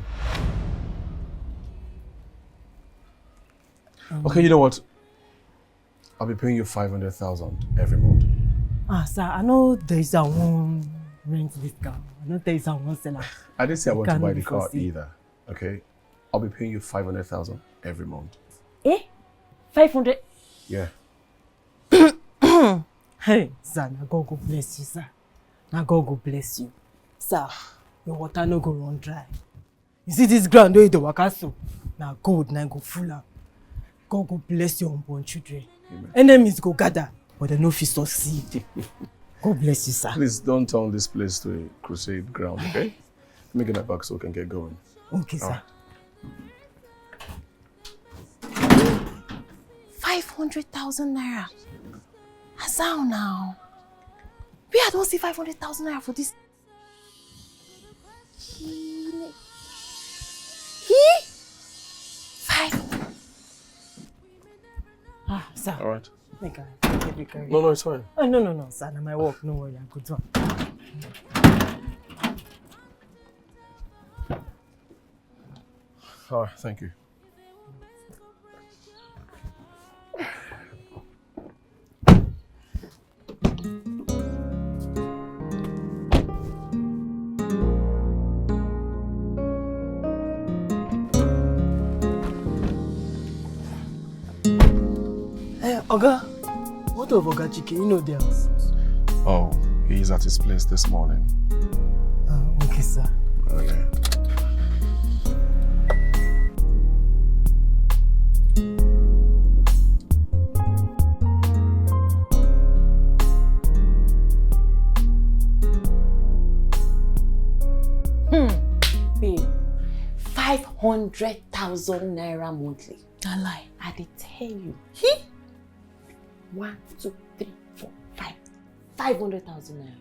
Okay, you know what? I'll be paying you 500,000 every month. Sir, I know there is a one rent this car. I know there is a one seller. I didn't say I want to buy the car foresee. either, okay? I'll be paying you 500,000 every month. 500? Yeah. Hey, sir, now God go bless you, sir. Now God go bless you. Sir, your water no go run dry. You see this ground where you waka so? Now gold now go full up. God go bless your unborn children. Amen. Enemies go gather, but they no fit succeed. God bless you, sir. Please don't turn this place to a crusade ground, okay? Let me get my back so we can get going. Okay, sir. Right. 500,000 naira. As how now? We I don't see 500,000 naira for this. He? 5? Sir. All right. Make I No, it's fine. Oh, no, sir. Now my work. No worry, I go do. All right, thank you. Oga, what of Oga Chike? You know the house. Oh, he's at his place this morning. Okay, sir. Okay. Babe, 500,000 naira monthly. I lie. I did tell you. 1, 2, 3, 4, 5. 500,000 naira.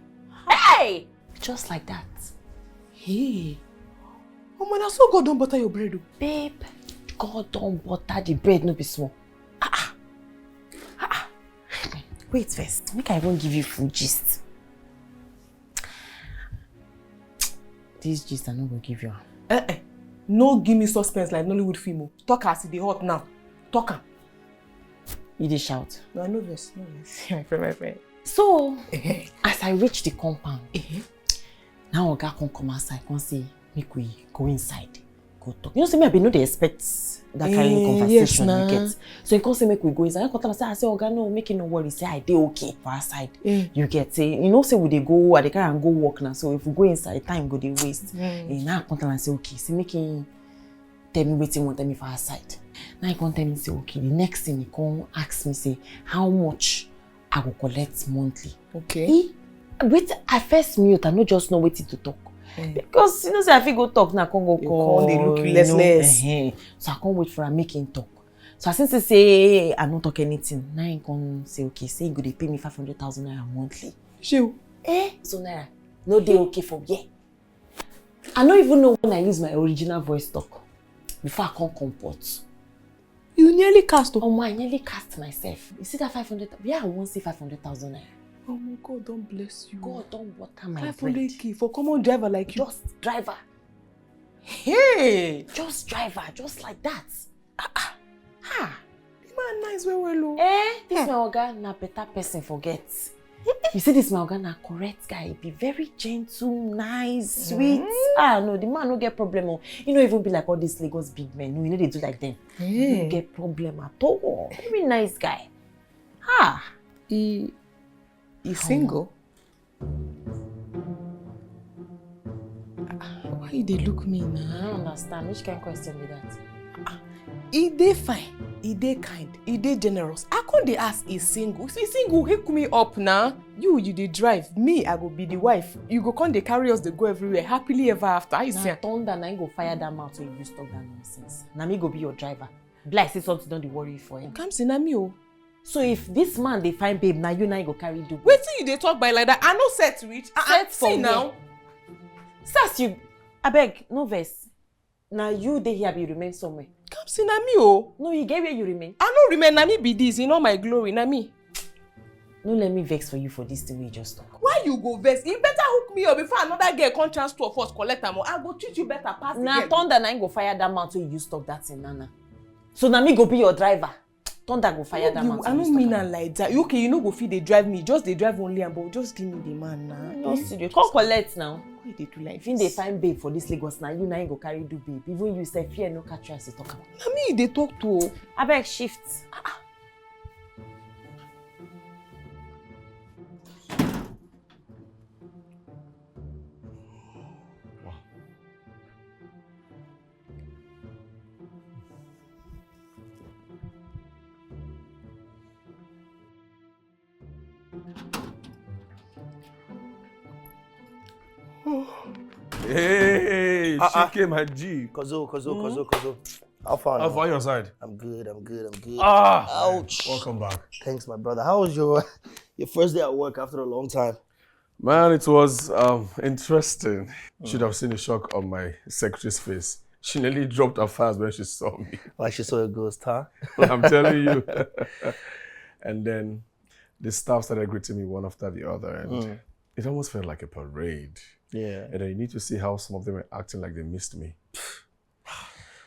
Hey! Just like that. Hey. Oh man, I saw God don't butter your bread. Babe, God don't butter the bread, no be small. wait first. Make I even give you full gist. This gist I no go give you. No give me suspense like Nollywood film. Talk as e dey hot now. Talk am. You dey shout. No, no vex, no vex. My friend. So, as I reach the compound, now Oga come outside, come say, make we go inside, go talk. You know, say me, I be no dey expect that kind of conversation we get. So he come say, make we go inside. I come tell am, say, Oga, no, make you no worry. Say, I dey okay for outside. You get, say, you know, say we dey go, I dey carry and go walk now. So if we go inside, time go dey waste. Now I come tell am, say, okay, say, make him tell me wetin he want tell me for outside. Now he come tell me, say, okay, the next thing he come ask me, say, how much I go collect monthly. Okay. Wait, I first mute, I no just know wetin to talk. Because you know, say I fit go talk now, I can't go call. They look less. So I can't wait for him make him talk. So since he say I don't talk anything, now he come say okay, say he go dey pay me 500,000 naira monthly. Sure. So naira, no dey okay for yeah. I don't even know when I use my original voice talk before I come comport. You nearly cast. I nearly cast myself. You see that 500? Yeah, I won't see 500,000 naira. Oh my God, don't bless you. God don't water my 500K for common driver like you. Just driver. Hey! Just driver, just like that. The man nice well. This my Oga na better person forget. You see this my Oga na correct guy. He be very gentle, nice, sweet. No, the man no get problem. You know, even be like all these Lagos big men. No, you know they do like them. He no get problem at all. Very nice guy. He's single? Why they look me now? I don't understand. Which kind of question be that? He dey fine, he dey kind, he dey generous. I can't dey ask he's single. He's single, hook me up now. You dey drive. Me, I go be the wife. You go come dey carry us, they go everywhere. Happily ever after. I say, thunder, now you go fire that mouth so you stop that nonsense. Now me go be your driver. Like say something don't dey worry you for him. Kamsi na me oh. So if this man they find babe, now you go carry do. Wait till you they talk by like that. I no set to it. Set for see now. Sass you, I beg, no verse. Now you they here be remain somewhere. Kamsi na me oh. No, you get where you remain. I no remain. Na me be this. You know my glory. Na me. No let me vex for you for this thing we just talk. Why you go vex? You better hook me up before another girl come chance to us collect am. I go treat you better pass the girl. Thunder na go fire that mouth so you stop that thing, Nana. So na me go be your driver. Thunder go fire that man. I don't mean that like that. Okay, you know go feed they drive me. Just they drive only but just give me the man now. No serious. Come collect now. Why they do like if they find babe for this Lagos now, you now go carry do babe. Even you say fear no catch you as you talk about. Na me they talk to. I beg shift. Hey, Chike, my G. Kozo. How far? How far your side? I'm good. Ouch. Welcome back. Thanks, my brother. How was your first day at work after a long time? Man, it was interesting. Should have seen the shock on my secretary's face. She nearly dropped her fast when she saw me. Like she saw a ghost, huh? I'm telling you. And then the staff started greeting me one after the other, and it almost felt like a parade. Yeah. And then you need to see how some of them were acting like they missed me.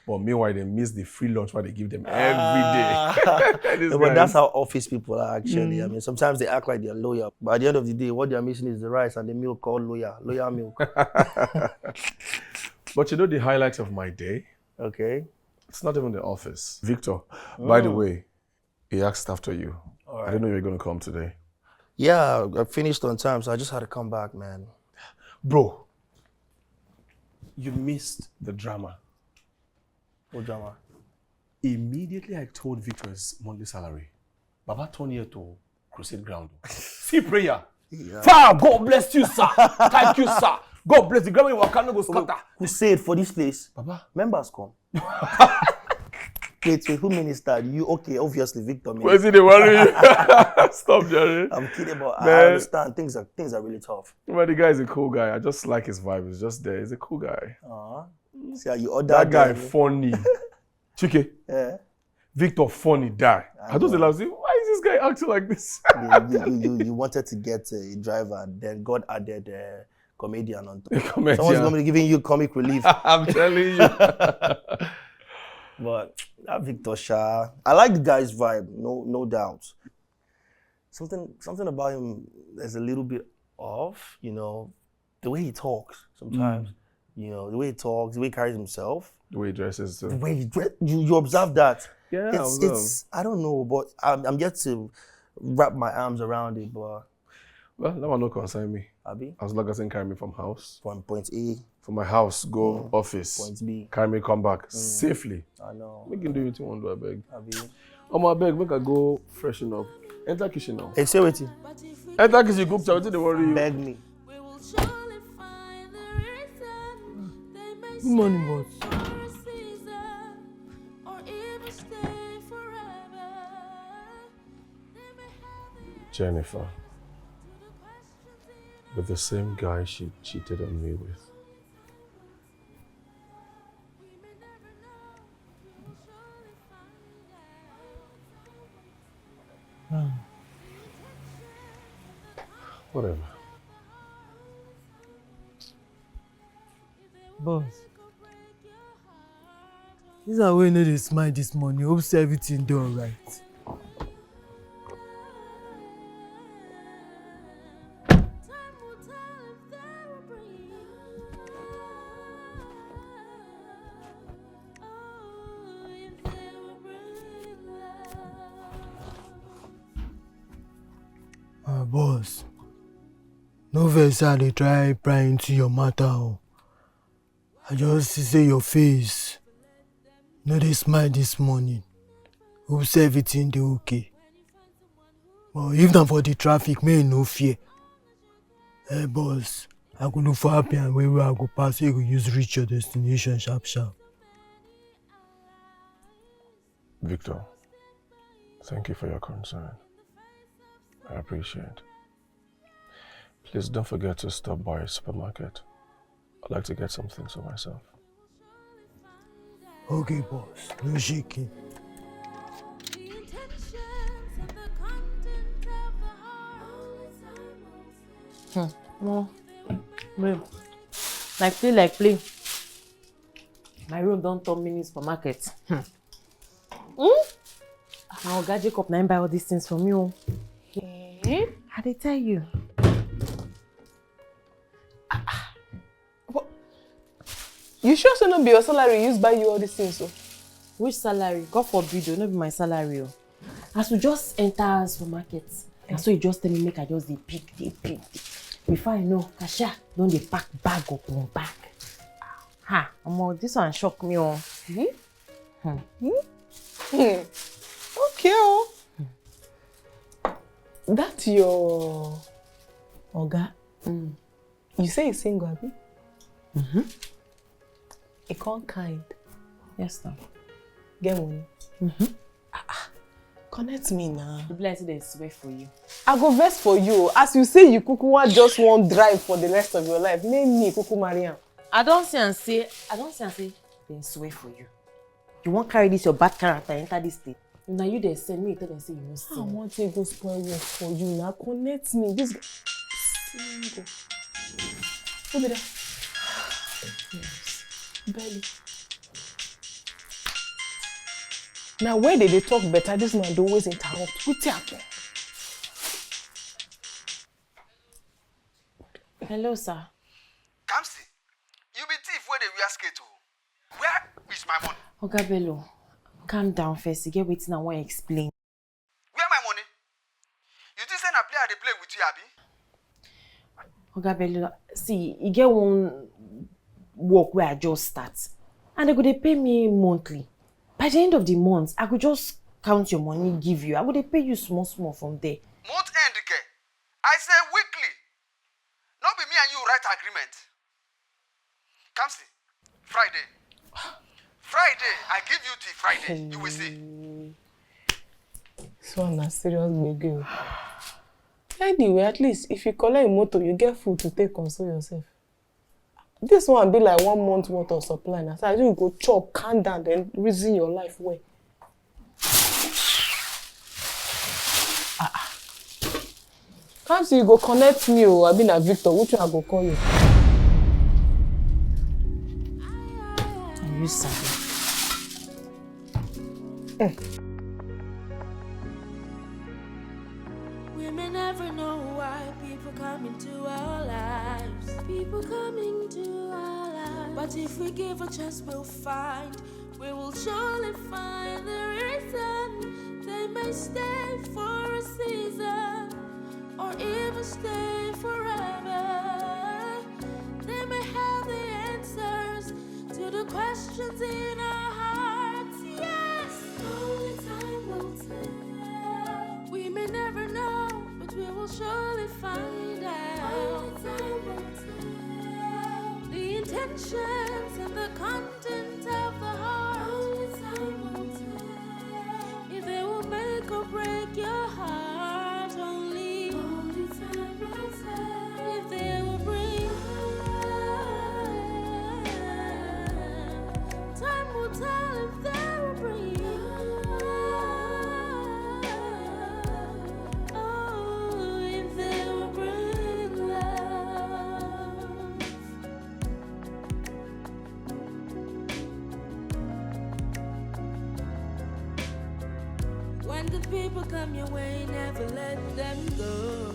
But meanwhile, they miss the free lunch what they give them every day. But that's how office people are actually. I mean, sometimes they act like they're loyal. But at the end of the day, what they're missing is the rice and the milk called loyal milk. But you know the highlights of my day? Okay. It's not even the office. Victor, by the way, he asked after you. Right. I didn't know you were going to come today. Yeah, I finished on time, so I just had to come back, man. Bro, you missed the drama. What drama? Immediately I told Victor his monthly salary. Baba turned here to crusade ground. See prayer. Yeah. Father, God bless you, sir. Thank you, sir. God bless the grandma. You cannot go scatter. Crusade for this place. Baba. Members come. Wait, who ministered? You okay? Obviously, Victor. Where's it? They worry you? Stop, Jerry. I'm kidding, but I understand things are really tough. But the guy is a cool guy. I just like his vibe. He's just there. He's a cool guy. See how you order that guy funny. Chike. Yeah. Victor funny die. I don't say, why is this guy acting like this? You wanted to get a driver, and then God added a comedian on top. Comedian. Someone's going to be giving you comic relief. I'm telling you. But that Victor Shah, I like the guy's vibe, no doubt. Something about him is a little bit off, you know, the way he talks sometimes. You know, the way he talks, the way he carries himself. The way he dresses too. The way he dresses, you observe that. Yeah, it's I don't know, but I'm yet to wrap my arms around it, but... Well, that one no concern me. Abi? As long as I carry me from house. From point A. From my house, go office. Point B. Carry me, come back safely. I know. We can do it in one do, I beg. Abi? I beg, make I go freshen up. Enter kitchen now. Hey, say what you. Enter kitchen, cook something, they worry you. Beg me. Good morning, boss. Jennifer. With the same guy she cheated on me with. Whatever. Boss. This is how we know they smile this morning. Hope say everything do alright. Boss. No vex how they try pry into your matter. Oh. I just see your face. No, they smile this morning. Hope say everything dey okay. But if not for the traffic, may no fear. Hey boss, I go look for happy and where I go pass, you go use reach your destination sharp. Victor, thank you for your concern. I appreciate it. Please don't forget to stop by a supermarket. I'd like to get some things for myself. Okay, boss. No shaking. No. Babe. Like play. My room don't turn mini supermarket. Now Oga Jacob na buy all these things from you. I dey tell you. You sure say no be your salary used buy you all these things? So? Which salary? God forbid, no be my salary. As we just enter supermarket, and so you just tell me make I just dey pick. Before I know, cashier don dey pack bag upon bag. This one shock me. Okay. That's your Oga. You say he's single, abi? He can't kind. Yes, now. Get money. Connect me now. The blessing they swear for you. I go vex for you. As you say, you kuku just one drive for the rest of your life. Make me kuku Mariam. I don't see and say, they swear for you. You won't carry this your bad character enter this state. Now you they send me, tell them say you must see. I want to go spoil work for you now. Connect me. This guy. Single. Who be that? Yes. Belly. Now where did they talk better? This man don't always interrupt. What's happening? Hello, sir. Kamsi, you be thief where they wear skate to. Where is my money? Oga Bello, calm down first. You get waiting I want to explain. Where my money? You think say na play they play with you, abi? Oga Bello, see, you get one work where I just start. And they pay me monthly. By the end of the month, I could just count your money, give you. I would pay you small from there. Month end, okay? I say weekly. Not be me and you write agreement. Kamsi, Friday. Friday, I give you till Friday. You will see. So I'm a serious big girl. Anyway, at least if you collect a motor, you get food to take console yourself. This one be like 1 month worth of supply. Now, so I think you go chop, calm down, then reason your life well. Kamsi, you go connect me or I been a Victor. Which one I go call you? You sabi. We may never know why people come into our lives. People come into our lives. But if we give a chance, we'll find. We will surely find the reason. They may stay for a season or even stay forever. They may have the answers to the questions in our hearts. Yes, only time will tell. We may never know, but we will surely find out. Only time will tell. The intentions and the content of the heart. Only time will tell. If they will make or break your heart, only time will tell. If they will bring, time will tell if they will bring. Oh, if they will bring love. When good people come your way, never let them go.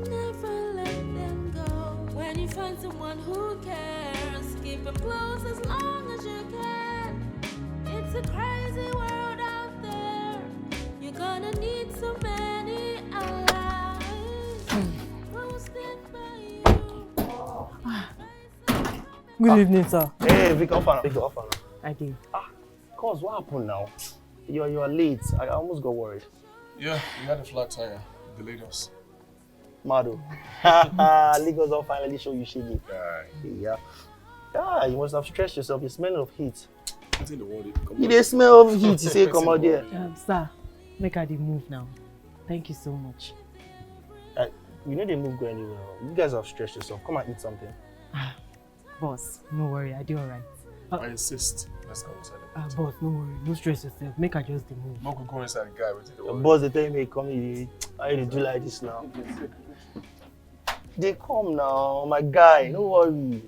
Never let them go. When you find someone who cares, keep them close as long as you can. It's a crazy world out there. You're gonna need so many allies. Who will stand by you? Good evening, sir. Hey, Vic, off. I did. Cause what happened now? You are late. I almost got worried. Yeah, we had a flat tire. Delayed us. Mado. Lagos will finally show you shiggy. Yeah. Yeah, you must have stressed yourself. You're smelling of heat. What's in the world? You dey smell of heat. You say come out there. Sir, make I dey move now. Thank you so much. You know they move go anywhere. You guys have stressed yourself. Come and eat something. Boss, no worry, I do alright. I insist. Let's go inside. Boss, no worry, no stress yourself. Make I just dey move. Mom could go inside the guy with the Your boss they tell me come here. Why you do like this now? They come now, my guy. No worry.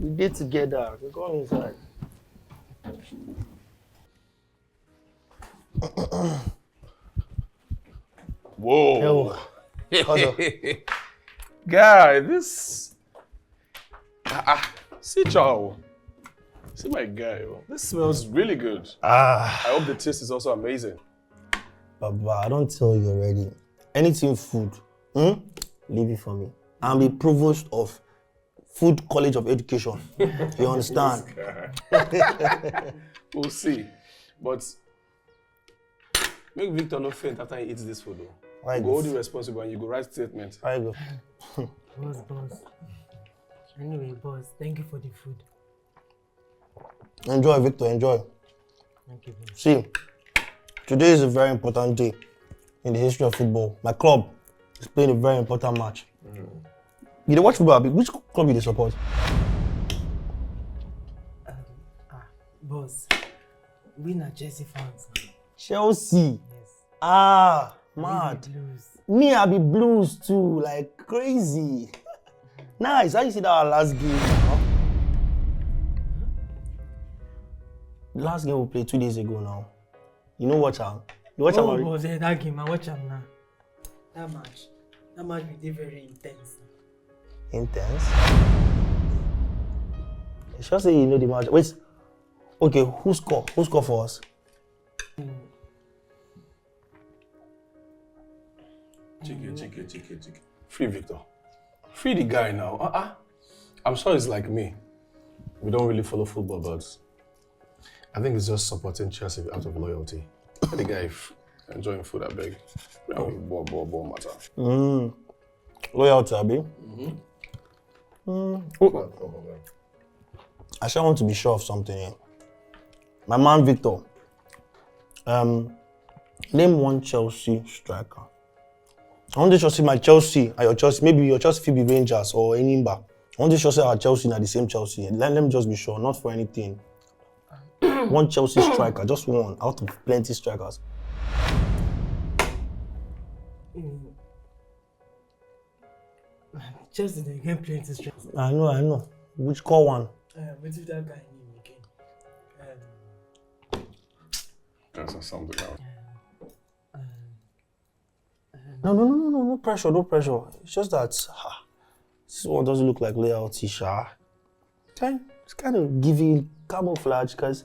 We did together. We come inside. Whoa. Hey, Guy, this. See, Chow. See my guy. This smells really good. I hope the taste is also amazing. Baba, I don't tell you already. Anything food, leave it for me. I'm the provost of Food College of Education. You understand? We'll see. But make Victor not faint after he eats this food though. Why go hold you responsible and you go write statement. I go. Boss. Anyway, boss, thank you for the food. Enjoy, Victor, enjoy. Thank you, boss. See, today is a very important day in the history of football. My club is playing a very important match. You dey watch football, which club you dey support? Boss, we na Chelsea fans. Chelsea. Yes. Mad. Blues. Me, I be Blues too, like crazy. Nice. How you see that our last game? Huh? The last game we played 2 days ago now. You know what, Am? You watch Oh, boss, that game, I watch him now. That match will be very intense. Intense? You sure say you know the match? Wait. Okay, who score? Who score for us? Chicken. Free Victor. Free the guy now. I'm sure he's like me. We don't really follow football, but I think it's just supporting Chelsea out of loyalty. Let the guy enjoying food, I beg. Ball matter. Loyalty, Abi? I sure want to be sure of something here. My man Victor. Name one Chelsea striker. I want to just see my Chelsea and your Chelsea. Maybe your Chelsea will be Rangers or Enimba. I want to just say our Chelsea are the same Chelsea. Let me just be sure, not for anything. One Chelsea striker, just one out of plenty strikers. Chelsea, they get plenty stress. I know. Which call one? What if that guy name again? That's something else. No pressure, no pressure. It's just that this one doesn't look like loyalty, Sha. It's kind of giving camouflage, because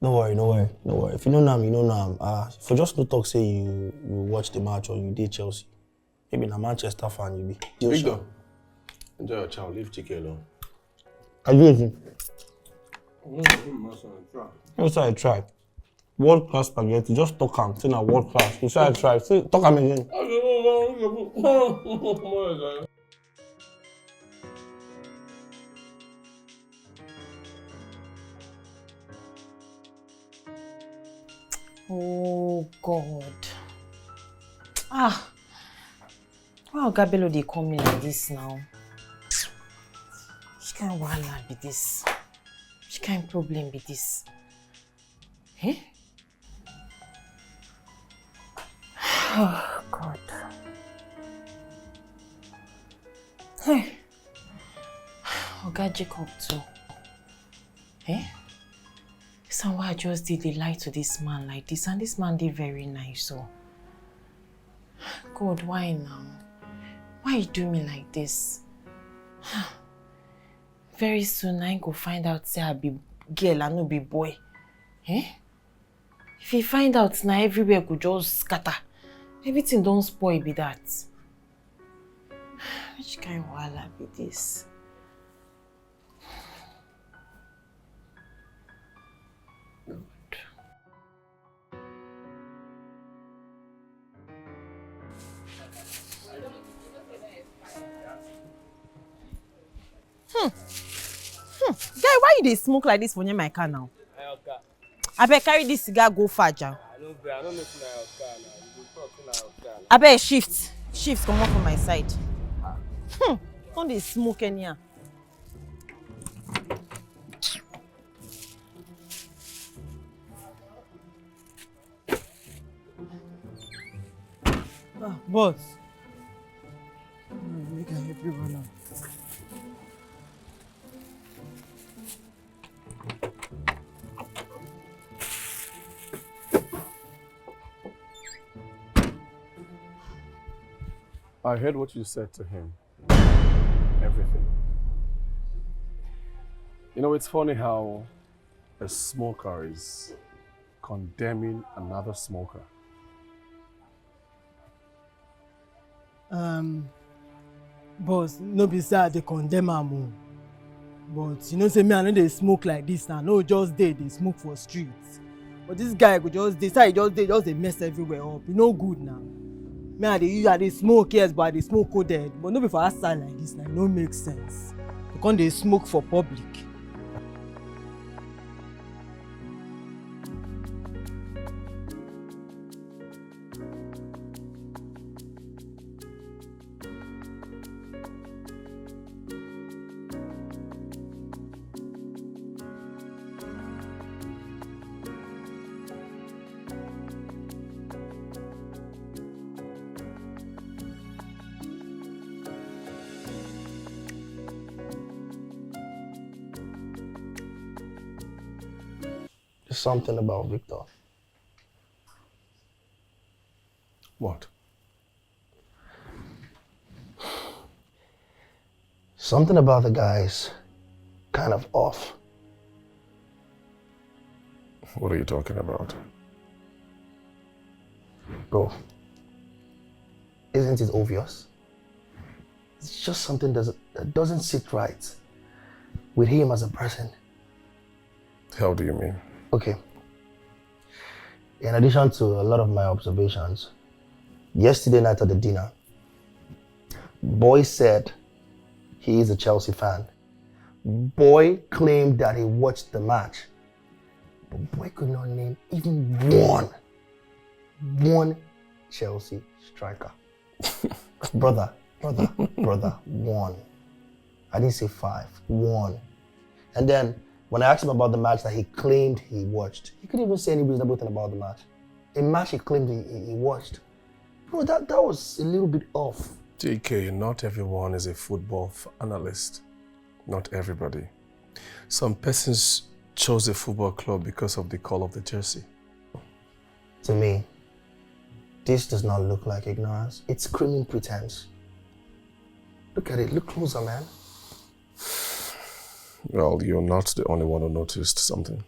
no worry. If you know Nam, you know Nam. For just no talk, say you watch the match or you did Chelsea. Maybe na Manchester fan you be. Victor, enjoy your child. Leave Chike alone. I do it. You say I try. World class spaghetti. Just talk am. Say na world class. You say I try. Say talk am again. Oh God. Why Oga Bello dey call me like this now? Which kind of wahala be this? Which kind of problem be this? Eh? Oh God. Hey. Oga Jacob too. Eh? This is why I just did the lie to this man like this, and this man did very nice, so. God, why now? Why you do me like this? Very soon I go find out say I be girl and no be boy. Eh? If you find out now, everywhere go just scatter. Everything don't spoil be that. Which kind of wahala be this? Guy, why you dey smoke like this for near my car now? Abeg carry this cigar go far, Jam. I don't know if na your car now. You go talk na your car. Abeg shift comot from my side. Don't dey smoke anyhow. Boss. Make I help you run now. I heard what you said to him. Everything. You know, it's funny how a smoker is condemning another smoker. Boss, no be say I dey condemn am o. But you know say me I no dey smoke like this now. No just dey smoke for streets. But this guy go just dey say just dey mess everywhere up. E no good now. Me I dey smoke, yes, but I dey smoke coded. But no be for outside like this now. No make sense. You can't dey smoke for public. There's something about Victor. What? Something about the guy's kind of off. What are you talking about? Bro, isn't it obvious? It's just something that doesn't sit right with him as a person. How do you mean? Okay. In addition to a lot of my observations, yesterday night at the dinner, Boy said he is a Chelsea fan. Boy claimed that he watched the match, but Boy could not name even one Chelsea striker. brother, one. I didn't say 5, 1. And then when I asked him about the match that he claimed he watched, he couldn't even say any reasonable thing about the match. A match he claimed he watched. Bro, that was a little bit off. JK, not everyone is a football analyst. Not everybody. Some persons chose a football club because of the color of the jersey. To me, this does not look like ignorance. It's screaming pretense. Look at it. Look closer, man. Well, you're not the only one who noticed something.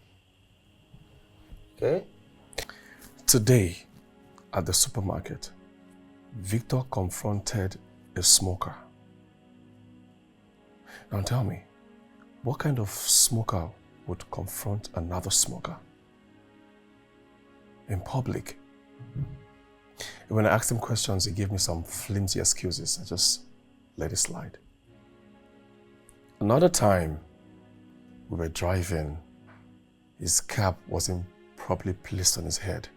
Okay. Today, at the supermarket, Victor confronted a smoker. Now tell me, what kind of smoker would confront another smoker? In public. When I asked him questions, he gave me some flimsy excuses. I just let it slide. Another time, we were driving. His cap wasn't properly placed on his head.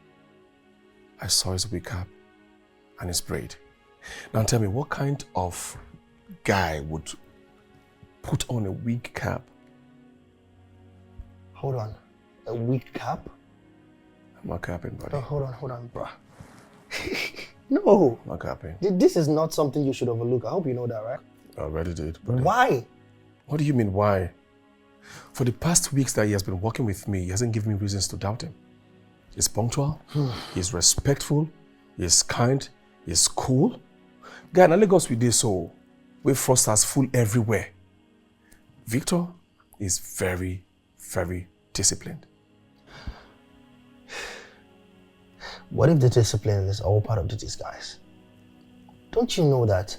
I saw his wig cap and his braid. Now tell me, what kind of guy would put on a wig cap? Hold on. A wig cap? I'm not capping, buddy. Oh, hold on, bruh. No. I'm not capping. This is not something you should overlook. I hope you know that, right? I already did. Buddy. Why? What do you mean, why? For the past weeks that he has been working with me, he hasn't given me reasons to doubt him. He's punctual, he's respectful, he's kind, he's cool. Guy, in Lagos we did so. We frosters full everywhere. Victor is very, very disciplined. What if the discipline is all part of the disguise? Don't you know that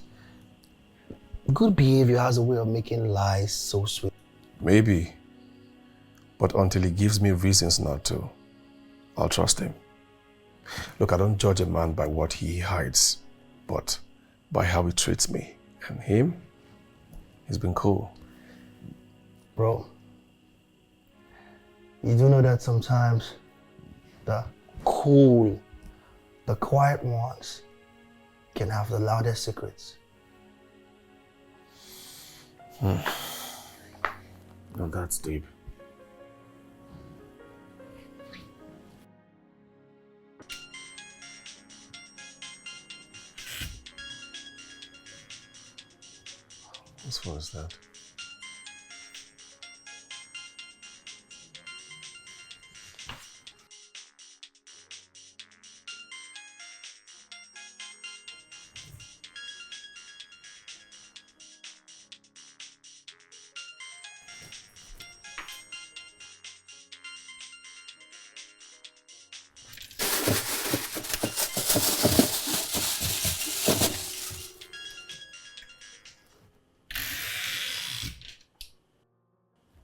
good behavior has a way of making lies so sweet? Maybe. But until he gives me reasons not to, I'll trust him. Look, I don't judge a man by what he hides, but by how he treats me. And him, he's been cool. Bro, you do know that sometimes the cool, the quiet ones can have the loudest secrets. Now that's deep. Whose phone is that?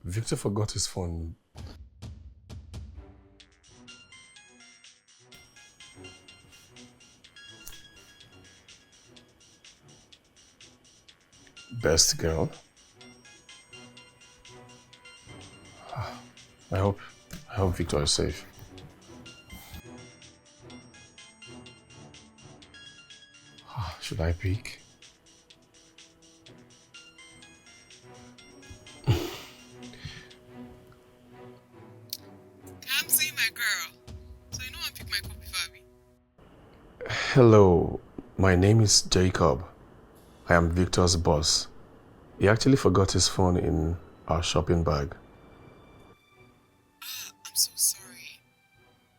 Victor forgot his phone. Best girl. I hope Victor is safe. Should I peek? Kamsi, my girl. So you know I pick my cup before me. Hello, my name is Jacob. I am Victor's boss. He actually forgot his phone in our shopping bag. I'm so sorry.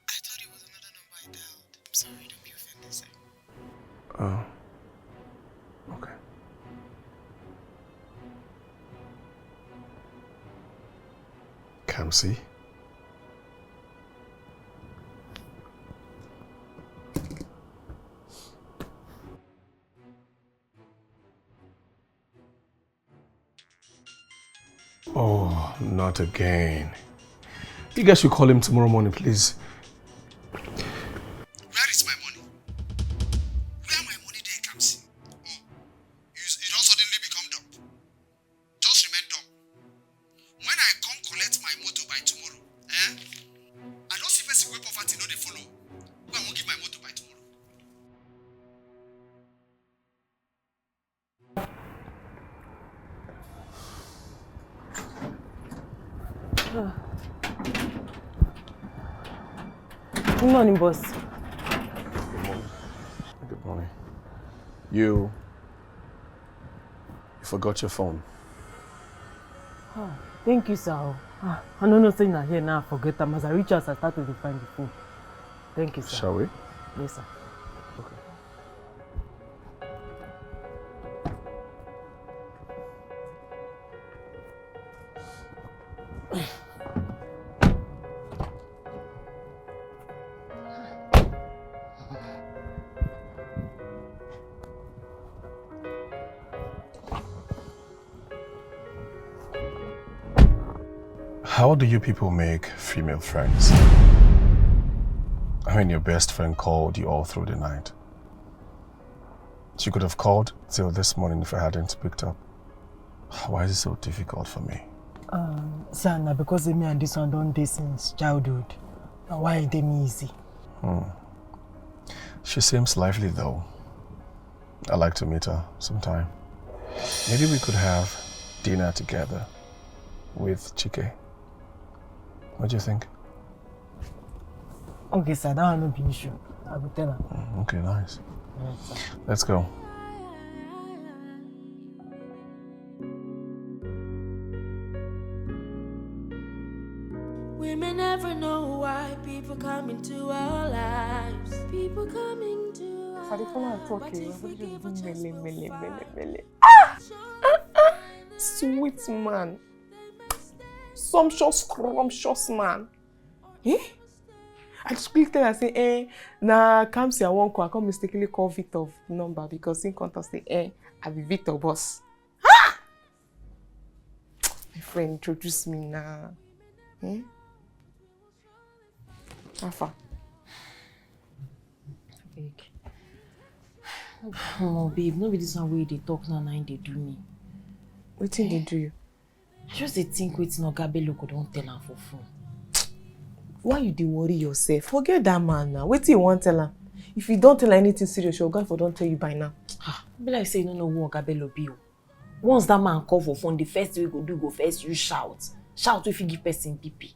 I thought it was another number I dialed. I'm sorry, don't be offended, sir. Oh. Okay. Kamsi? Oh, not again. You guys should call him tomorrow morning, please. Where is my money? Where my money there, Kamsi? Oh, you don't suddenly become dumb. Just remain dumb. When I come collect my motor by tomorrow, I don't see person wey poverty no dey follow. Who I won't give my motor by tomorrow. Good morning, boss. Good morning. You You forgot your phone. Ah, thank you, sir. I don't know saying that here now. I forget them. As I reach out, I started to find the phone. Thank you, sir. Shall we? Yes, sir. Okay. How do you people make female friends? I mean, your best friend called you all through the night. She could have called till this morning if I hadn't picked up. Why is it so difficult for me? Sir, now because me and this one don't date since childhood. Why ain't them easy? She seems lively though. I'd like to meet her sometime. Maybe we could have dinner together with Chike. What do you think? Okay, sir, that will not be an issue. I will tell her. Okay, nice. Yes, sir. Let's go. We may never know why people come into our lives. People coming to our lives. But if we give a chance, we'll find. Sweet man. Sumptuous, scrumptious man. Eh? I just clicked and I say, nah, Kamsi, I won't call. I can't mistakenly call Victor's number because in contact say, I be Victor boss. Ah! My friend introduced me now. Alpha. Big. Oh, babe, no be this one way they talk now, they do me. What thing they do you? I just think waiting Oga Bello could don't tell her for phone. Why you dey worry yourself? Forget that man now. What you want tell him? If you don't tell her anything serious, your guy for don't tell you by now. Be like say you don't know who Oga Bello be. Once that man call for phone, the first thing we go first you shout. Shout if you give person PP.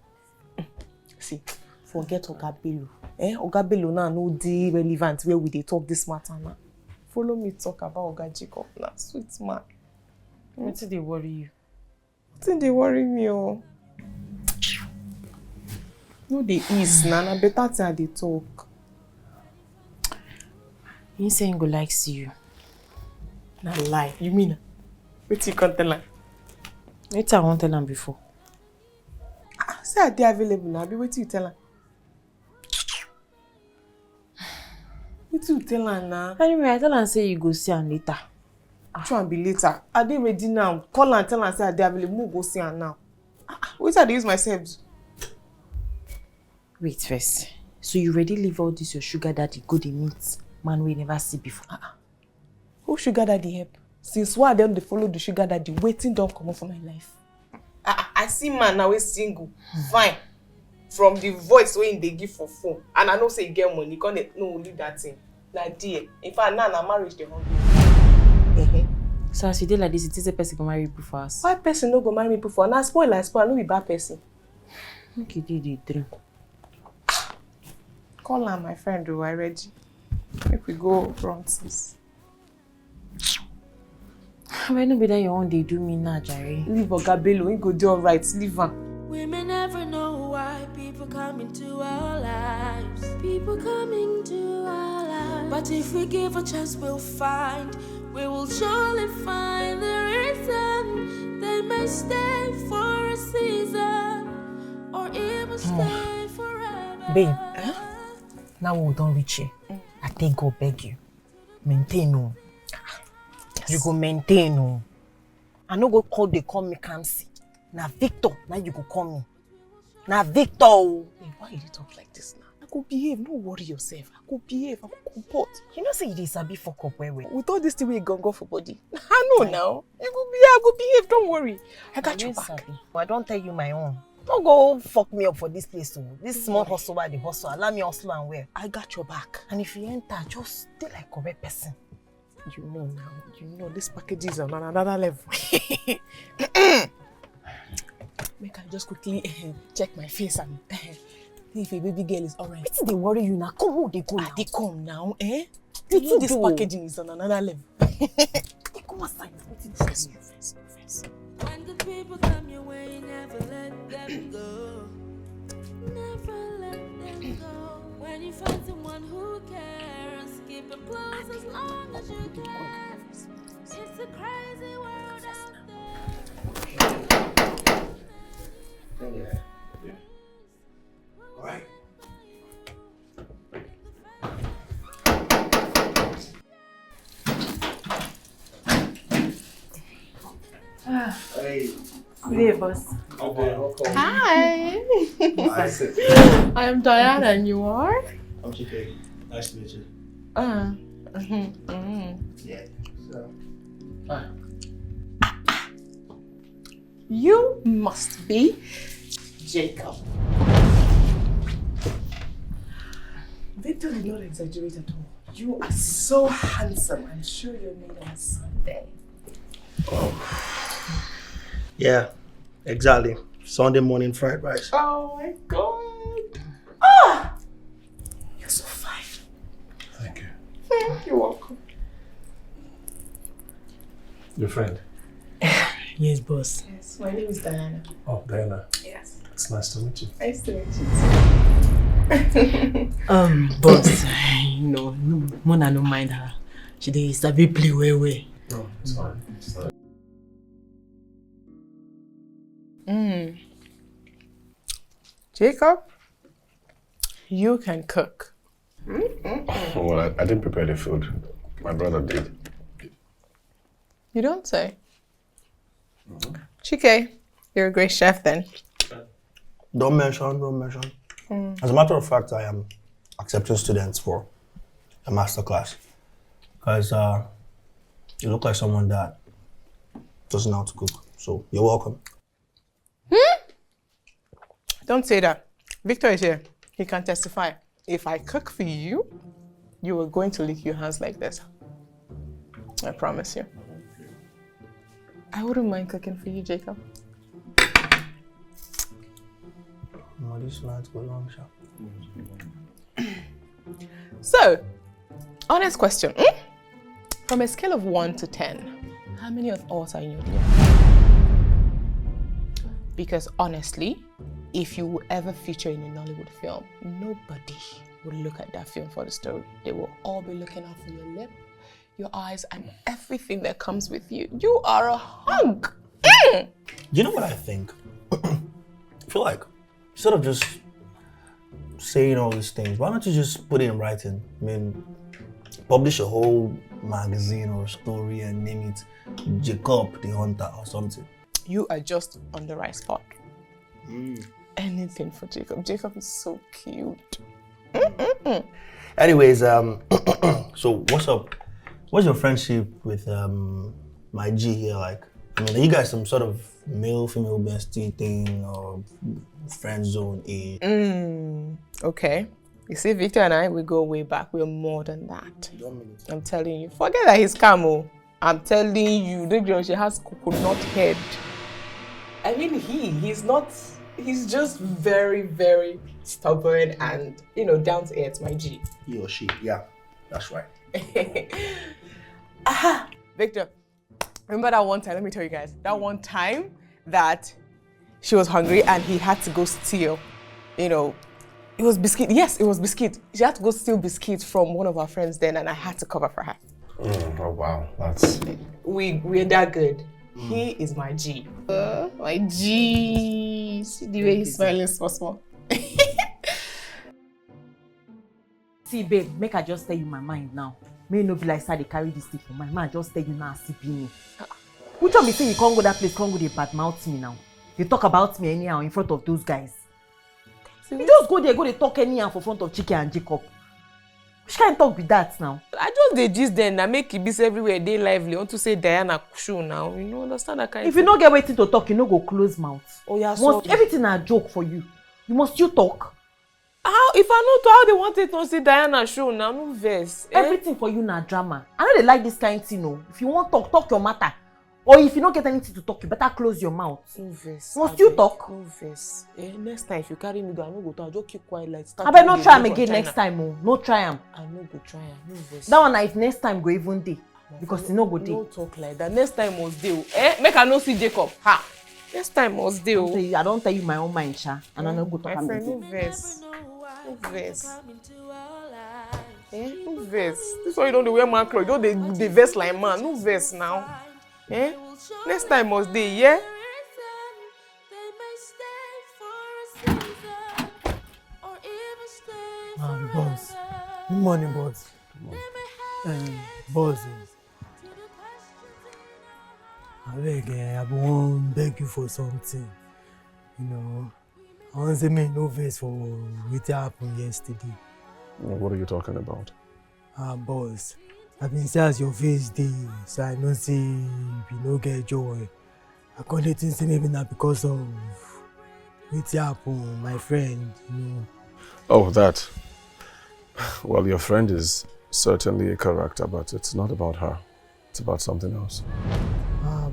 See, forget Oga Bello. Oga Bello now no dey relevant where we dey talk this matter now. Follow me talk about Oga Jacob now. Sweet man. What did they worry you? What they worry me oh? No, they is na better thing they talk. You saying go like see you? Na lie. You mean? What you can't tell her? What I won't tell them before. Say I dey available now. Be waiting you tell her. What you tell her now? Anyway, I tell her say you go see her later. Try and be later. Are they ready now? Call her and tell her say I dey available. Move go see her now. Wait till I use myself. Wait first. So you already leave all this your sugar daddy go dey meet man we never see before? Who sugar daddy help? Since why they don't follow the sugar daddy, waiting don't come up for my life. I see man now is single, fine. From the voice when they give for phone, and I know say get money, can't no leave that thing. Like dear, in fact now na marriage they hungry. So as you did like this, it is a person go marry you first. Why person no go marry me before? Now spoil, no be bad person. Okay, did dream. Call her, my friend. Do I ready? If we go run this. Why no be that you want they do me now, Jerry? Leave Oga Bello, we go do alright. Leave her. We may never know why people come into our lives. People coming to our lives. But if we give a chance, we'll find. We will surely find the reason. They may stay for a season or even stay forever. Babe, now we don't reach here. I think go beg you. Maintain no. Yes. You go maintain no. I no go call me Kamsi. Now Victor, now you go call me. Now Victor. Hey, why you talk like this now? I go behave, no worry yourself. I go behave, I go comport. You know say you dey sabi fuck up where. With all this thing we go for body. I know now. You go behave, I go behave, don't worry. I got your back. Sabi. But I don't tell you my own. Don't go fuck me up for this place too. This small hustle by the hustle. Allow me hustle and wear. I got your back. And if you enter, just stay like a correct person. You know now. You know this package is on another level. Make I just quickly check my face and if a baby girl is alright. What they worry you now? Come on, they go now. They come now, eh? You know this packaging is on another level. Come aside. When good people come your way, never let them go. Never let them go. When you find someone who cares, keep them close as long as you can. It's a crazy world out there. All right. Hey. Good day, boss. Hi. I am Diana, and you are? I'm TK. Nice to meet you. Yeah. So. You must be Jacob. Victor did not exaggerate at all. You are so handsome. I'm sure you're made on Sunday. Yeah, exactly. Sunday morning fried rice. Oh my God. Ah! You're so fine. Thank you. You're welcome. Your friend? Yes, boss. Yes, my name is Diana. Oh, Diana. Yes. It's nice to meet you. Nice to meet you. Boss, no, Mona no mind her. She dey sabi play well. No, it's fine. It's fine. Jacob, you can cook. Well, I didn't prepare the food. My brother did. You don't say. Chike, you're a great chef then. Don't mention. As a matter of fact, I am accepting students for a master class. Because you look like someone that doesn't know how to cook. So you're welcome. Don't say that. Victor is here. He can testify. If I cook for you, you are going to lick your hands like this. I promise you. I wouldn't mind cooking for you, Jacob. No, this night go long, sha. So, honest question. From a scale of 1 to 10, how many of us are in your life? Because honestly, if you will ever feature in a Nollywood film, nobody will look at that film for the story. They will all be looking out for your lip, your eyes, and everything that comes with you. You are a hunk. You know what I think? I feel like instead of just saying all these things, why don't you just put it in writing? I mean, publish a whole magazine or a story and name it Jacob the Hunter or something. You are just on the right spot. Anything for Jacob. Jacob is so cute. Anyways, so what's up? What's your friendship with my G here like? I mean, are you guys some sort of male-female bestie thing or friend zone age? Okay. You see, Victor and I, we go way back. We're more than that. I'm telling you. Forget that he's camo. I'm telling you, the girl, she has coconut head. I mean, he's not, he's just very, very stubborn and, you know, down to earth, my G. He or she, yeah, that's right. Aha! Victor, remember that one time, let me tell you guys, that one time that she was hungry and he had to go steal, you know, it was biscuit. Yes, it was biscuit. She had to go steal biscuits from one of our friends then and I had to cover for her. Oh, wow. That's... We're that good. He is my G. My G. See the way he's smiling so small. See, babe, make I just tell you my mind now. May no be like say they carry this thing for my mind. Just tell you now, CP me. Which one be say you can't go that place, can't go they badmouth me now? You talk about me anyhow in front of those guys. You just go there, go they talk anyhow for front of Chike and Jacob. Which kind of talk with that now? I just dey gist then and make Ibis everywhere dey lively. Want to say Diana show now. You know, understand that kind of If you don't get waiting to talk, you no go close mouth. Oh yeah, so everything a joke for you. You must you talk. How if I know to how they wanted to say Diana show now, no verse. Everything for you na drama. I know they like this kind of thing, no. If you want talk, talk your matter. Or if you don't get anything to talk, you better close your mouth. No verse. Must you talk? No verse. Next time if you carry me down, I no go talk. I just keep quiet like I better not try am again next time, oh. No try am. I no go try am. No verse. That one na if next time go even day. because you no go dey. No talk like that. Next time must dey. Make I no see Jacob. Ha! Next time must dey. I don't tell you my own mind, Sha, and I no go talk am My friend, again. no vex. No vex. No vex. This one you don't wear man clothes. You don't dey vex like man. No vex now. Next time must dey, yeah? Boss. Good morning, boss. Boss. I beg you for something. You know, I want to say me no face for what happened yesterday. What are you talking about? Boss. I've been saying as your face day, so I know say you no get joy. I can't let you say maybe not because of what happened, my friend, you know. Oh, that. Well, your friend is certainly a character, but it's not about her. It's about something else.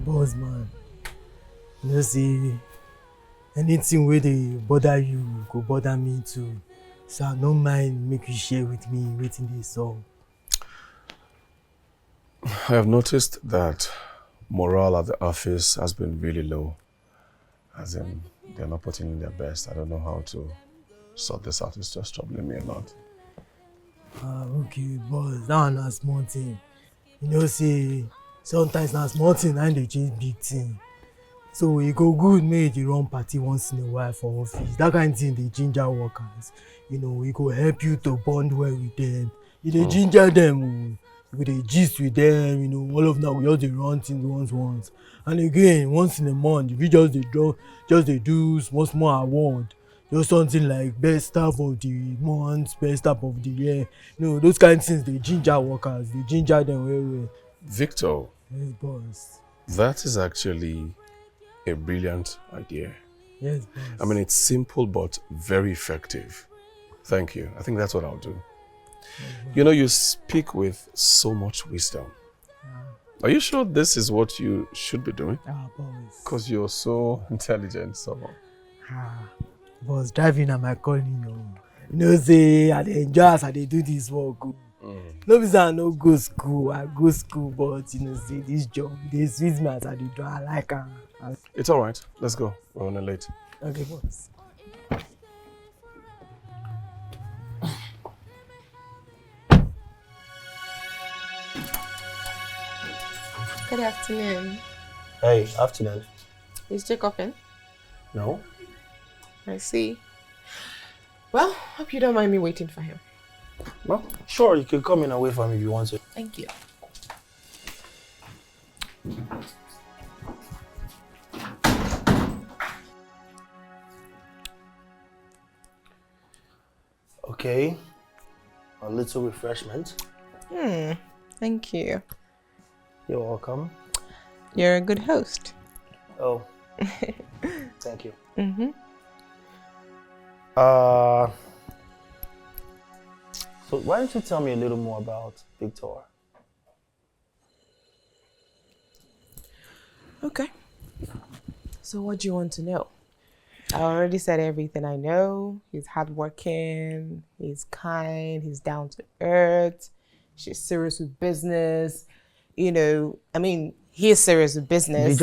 Boss, man. You know, see, anything where they bother you, go bother me too. So I don't mind make you share with me waiting this song. I have noticed that morale at the office has been really low. As in, they're not putting in their best. I don't know how to sort this out. It's just troubling me a lot. Okay, boss, that one a small thing. You know, see, sometimes na small thing and they change big thing. So it go good make you run party once in a while for office. That kind of thing they ginger workers. You know, it go help you to bond well with them. You dey ginger them, you dey gist with them, you know, all of now we just dey run things once. And again, once in a month, we just dey do small award. Just something like best staff of the month, best staff of the year. You know, those kind of things they ginger workers, they ginger them well. Victor. Yes, boss. That is actually a brilliant idea. Yes, boss. I mean, it's simple but very effective. Thank you. I think that's what I'll do. You know, you speak with so much wisdom. Are you sure this is what you should be doing? Boss. Because you're so intelligent, so. Boss, driving at my calling, you know, say I dey enjoy as I dey do this work. No be say I no go school, I go school, but you know, see this job, dey sweet me as I dey do. I like am. It's all right. Let's go. We're running late. Okay, boss. Good afternoon. Hey, afternoon. Is Jacob in? No. I see. Well, hope you don't mind me waiting for him. Well, sure, you can come in and wait for me if you want to. Thank you. Okay. A little refreshment. Thank you. You're welcome. You're a good host. Oh. Thank you. So why don't you tell me a little more about Victor? Okay. So what do you want to know? I already said everything I know. He's hardworking, he's kind, he's down to earth, she's serious with business. You know, I mean, he is serious with business.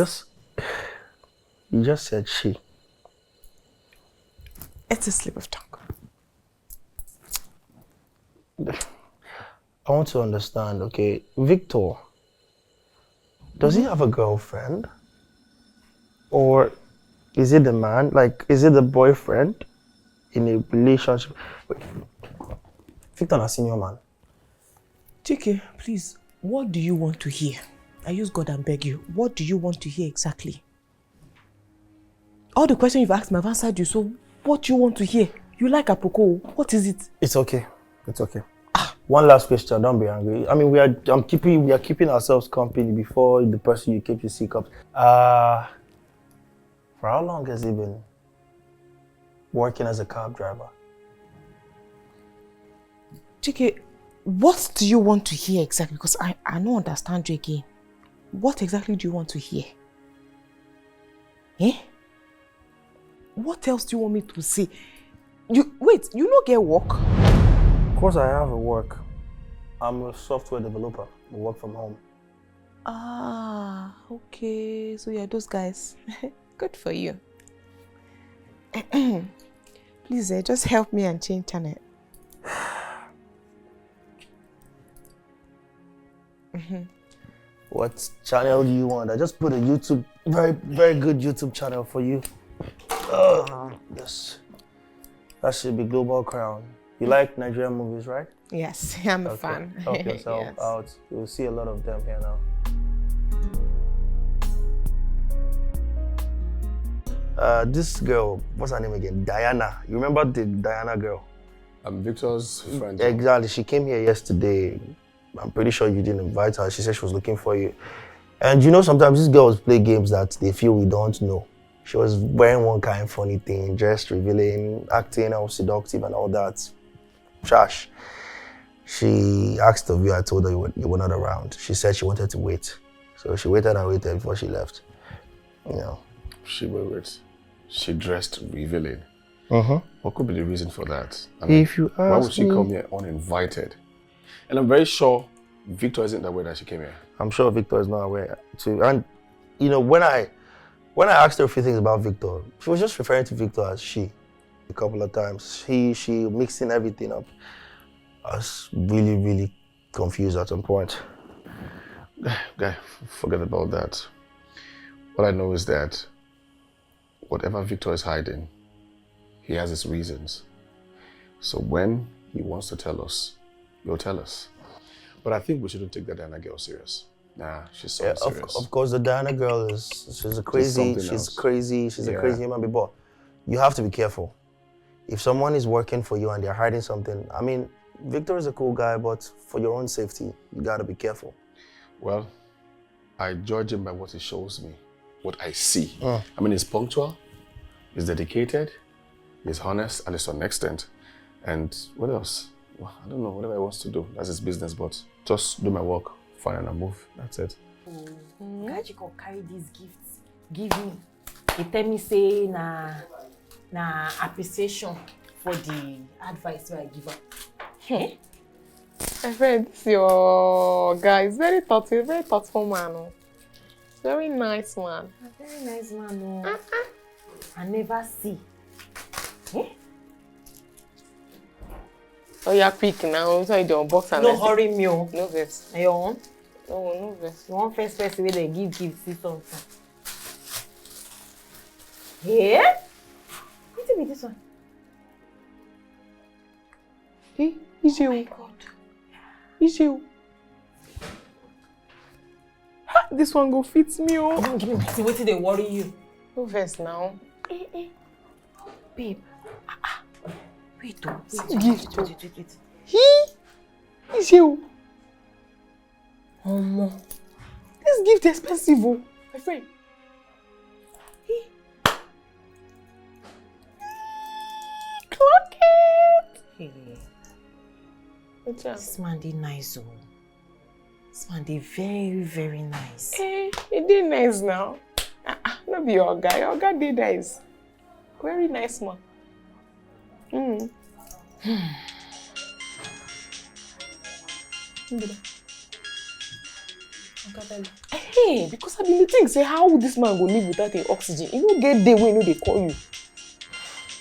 You just said she. It's a slip of tongue. I want to understand, okay, Victor, does he have a girlfriend? Or is it the man? Like, is it the boyfriend in a relationship? Wait. Victor, a senior man. Chike, please, what do you want to hear? I use God and beg you. What do you want to hear exactly? All the questions you've asked me, I've answered you. So, what do you want to hear? You like Apoko? What is it? It's okay. It's okay. One last question. Don't be angry. I mean, we are keeping ourselves company before the person you keep to seek up. For how long has he been working as a cab driver? Chike, what do you want to hear exactly? Because I don't understand you again. What exactly do you want to hear? What else do you want me to say? Wait, you don't get work? Of course I have a work. I'm a software developer. I work from home. Ah, okay. So yeah, those guys. Good for you. Please, just help me and change channel. What channel do you want? I just put a YouTube, very good YouTube channel for you. That should be Global Crown. You like Nigerian movies, right? Yes, I'm a fan. Help yourself Yes. out. You'll see a lot of them here now. This girl, what's her name again? Diana. You remember the Diana girl? I'm Victor's friend. Exactly. She came here yesterday. I'm pretty sure you didn't invite her. She said she was looking for you. And you know, sometimes these girls play games that they feel we don't know. She was wearing one kind of funny thing, just revealing, acting all seductive and all that. Trash. She asked of you, I told her you were not around. She said she wanted to wait. So she waited and waited before she left. You know. She dressed revealing. What could be the reason for that? I mean, if you ask why would she me, come here uninvited? And I'm very sure Victor isn't aware that she came here. I'm sure Victor is not aware too. And you know, when I asked her a few things about Victor, she was just referring to Victor as she a couple of times. She mixing everything up. I was really confused at some point. Guy, forget about that. What I know is that whatever Victor is hiding, he has his reasons. So when he wants to tell us, he'll tell us. But I think we shouldn't take that Diana girl serious. Nah, she's so serious. Of course, the Diana girl she's a crazy human being. But you have to be careful. If someone is working for you and they're hiding something, I mean, Victor is a cool guy, but for your own safety, you gotta be careful. Well, I judge him by what he shows me, what I see. I mean, he's punctual, he's dedicated, he's honest, at least to an extent. And what else? Well, I don't know, whatever he wants to do, that's his business, but just do my work, fine, and I move. That's it. Gaji go carry these gifts, give me. He tell me say na appreciation for the advice that I give her. My friend, this your guy is very thoughtful man. Oh. Very nice man. A very nice man. Oh. I never see. Oh, you're quick now. So you don't unbox and no hurry me. Oh. No vex. You want? No vex. You want first where they give see something. Yeah? What be this one? Hey, is you? Oh my God. Is you? This one go fit me. Oh. Don't give me my tea. What did they worry you? No vex now. Babe. Wait, wait. He is you. This gift is expensive, oh. My friend. Clock it. Hey. This man dey nice, oh. This man dey very nice. Hey, he did nice now. No be your guy. Your guy did nice. Very nice man. Hey, because I been think say how would this man go live without the oxygen? He no get day when they call you.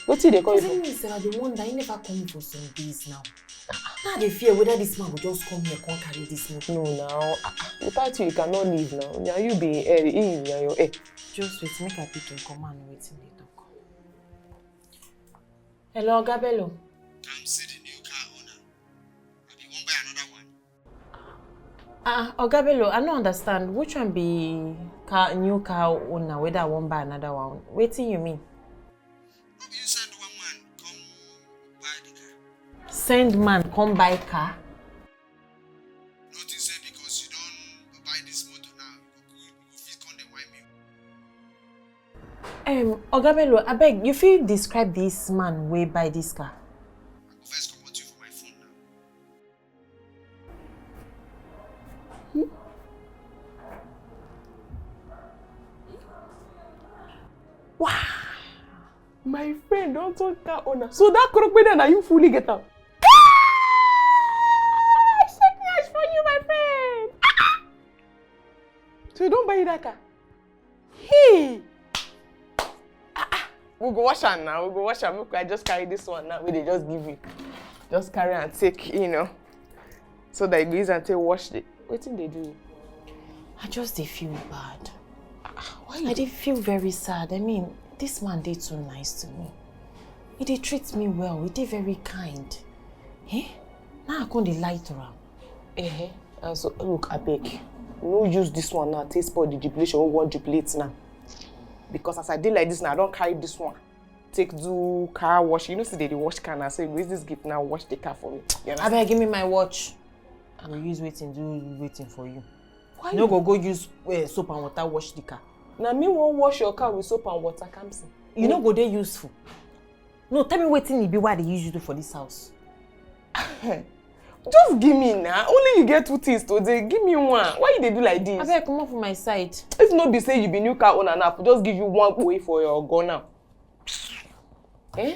What did they call you? Doesn't mean say the one that he never come for some days now. Now they fear whether this man will just come here and carry this milk. No, now without you cannot live now. Now you be in your head. Just wait, make a pick and come and wait till they talk. Hello, Gabello. Kamsi, the new car owner. Have you won't buy another one? Ogabello, I don't understand. Which one be new car owner, whether I won't buy another one? Waiting you mean? Have you send one man come buy the car? Send man come buy car? Notice say because you don't buy this motor now, you fit come dey whine me. Ogabello, I beg, you feel describe this man way buy this car? I go first come out you for my phone now. Wow. My friend, don't talk car owner. So that crocodile now you fully get out. Shake for you, my friend. carry that car? Hey! We'll go wash her now. We'll go wash her. Look, I just carry this one now. They just give you. Just carry and take, you know. So that you go and take wash it. What did they do? I just dey feel bad. Why? I dey feel very sad. I mean, this man dey too nice to me. He dey treat me well. He dey very kind. Eh? Now I can't dey lie to am. So look, I beg. No use this one now. Take spoil the jubilation. We want jubilate now. Because as I did like this now, I don't carry this one. Take do car wash. You know, see they wash car now. So use this gift now. Wash the car for me. I beg, give me my watch. I will use waiting for you. Why? No go use soap and water wash the car. Now me won't wash your car with soap and water, Kamsi. You no go dey useful. No, tell me wetin e be why they use you do for this house. Just give me now. Only you get 2 things today. Give me one. Why you dey do like this? I beg, come off from my side. If no be say you be new car owner now, just give you one way for your gun now. Eh?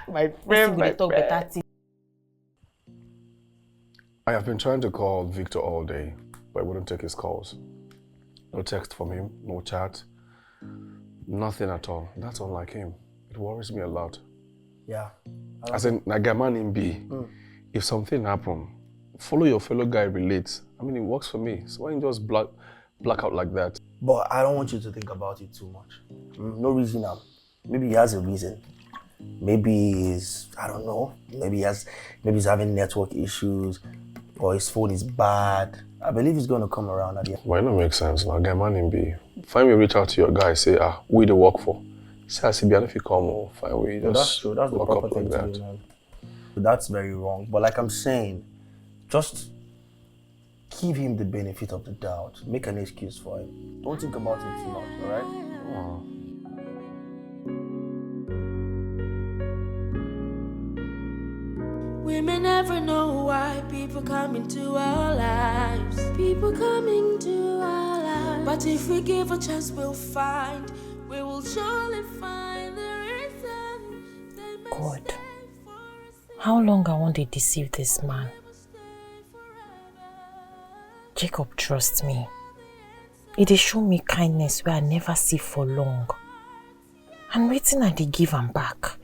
My friend, my friend. I have been trying to call Victor all day, but I wouldn't take his calls. No text from him, no chat, nothing at all. That's unlike him. It worries me a lot. Yeah. As in, like a man in B, if something happen, follow your fellow guy relates. I mean, it works for me. So why don't you just black out like that? But I don't want you to think about it too much. No reason now. Maybe he has a reason. Maybe he's, I don't know. Maybe he's having network issues, or his phone is bad. I believe he's going to come around at the end. Why not make sense now? Guy man in B. Find me, reach out to your guy, say, we the work for. Say, I see, if you come, or find we just that's true. That's the proper thing like to do, man. That's very wrong. But like I'm saying, just give him the benefit of the doubt. Make an excuse for him. Don't think about it too much, all right? We may never know why people come into our lives. People come into our lives. But if we give a chance, we'll find. We will surely find the reason. God, how long I want to deceive this man? Jacob trusts me. He dey show me kindness where I never see for long. And waiting I dey give am back.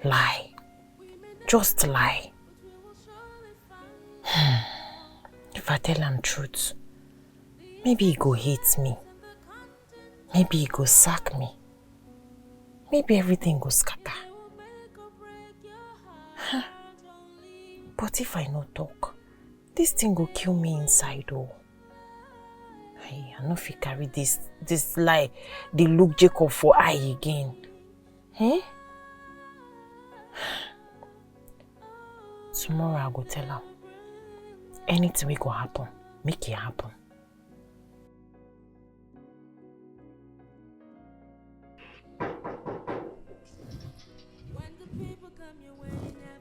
Lie. Just lie. If I tell him truth, maybe he go hate me. Maybe he go sack me. Maybe everything go scatter. But if I no talk, this thing go kill me inside. Oh, I no fit carry this lie. They look Jacob for eye again. Eh? Tomorrow I go tell him. Anything will go happen, make it happen.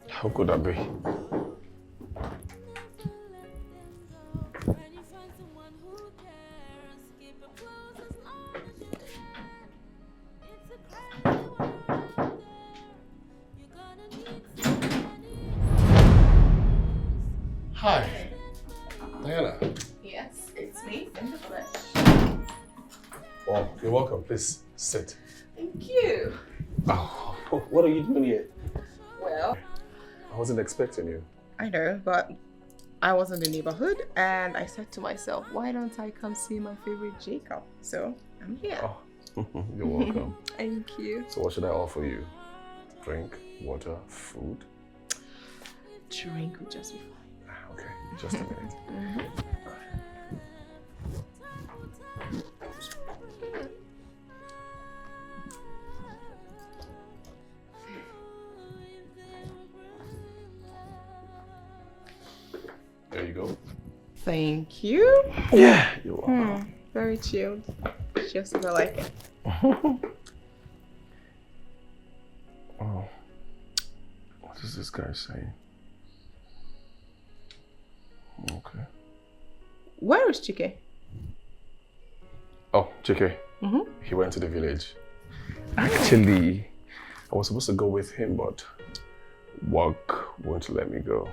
How could that be? Hi, Diana. Yes, it's me in the flesh. Oh, you're welcome. Please sit. Thank you. Oh, what are you doing here? Well, I wasn't expecting you. I know, but I was in the neighborhood and I said to myself, why don't I come see my favorite Jacob? So I'm here. Oh, you're welcome. Thank you. So what should I offer you? Drink, water, food? Drink would just be fine. Okay, just a minute. There you go. Thank you. Yeah, you're welcome. Very chilled. Just as I like it. Oh, what is this guy saying? Okay. Where is Chike? Oh, Chike. He went to the village. Actually, I was supposed to go with him, but work won't let me go.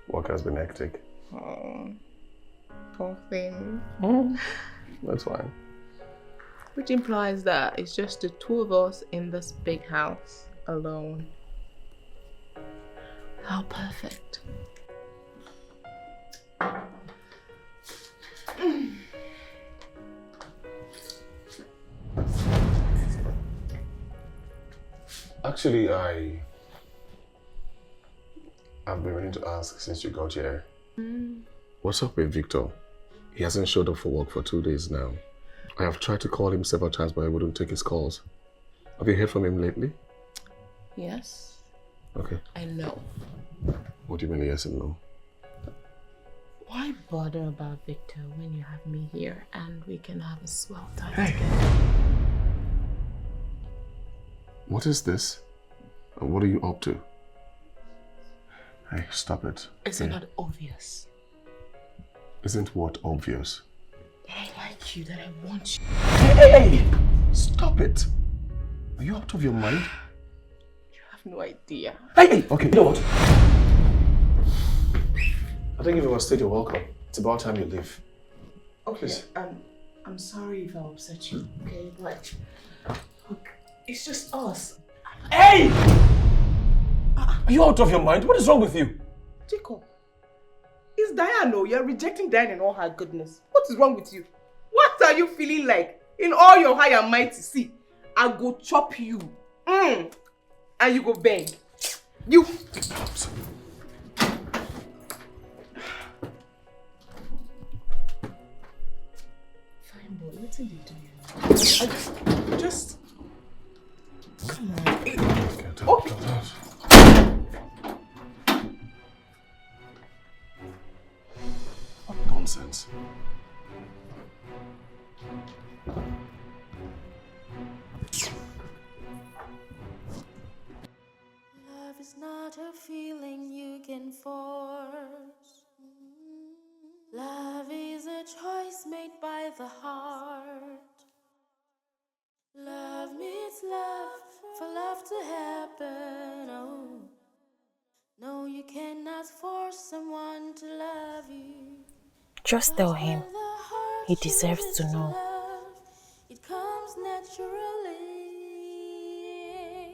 Work has been hectic. Oh, poor thing. That's fine. Which implies that it's just the two of us in this big house alone. How perfect. Actually, I've been meaning to ask since you got here. What's up with Victor? He hasn't showed up for work for 2 days now. I have tried to call him several times, but he wouldn't take his calls. Have you heard from him lately? Yes. Okay. I know. What do you mean yes and no? Why bother about Victor when you have me here and we can have a swell time Hey. together? What is this? And what are you up to? Hey, stop it. Is it not obvious? Isn't what obvious? That I like you, that I want you. Hey! Stop it! Are you out of your mind? You have no idea. Hey! Okay, you know what? I think if you want to stay, you're welcome. It's about time you leave. Okay, Please. I'm sorry if I upset you, okay? But look, it's just us. Hey! Are you out of your mind? What is wrong with you? Jacob, it's Diane, no? You're rejecting Diane and all her goodness. What is wrong with you? What are you feeling like? In all your high and mighty, see, I go chop you. And you go bang. You. Fine boy, what did you do? I just... Come on. Okay. What nonsense. Love is not a feeling you can force. Love is a choice made by the heart. Love meets love for love to happen. Oh, no, you cannot force someone to love you. Just tell him. He deserves to know. It comes naturally.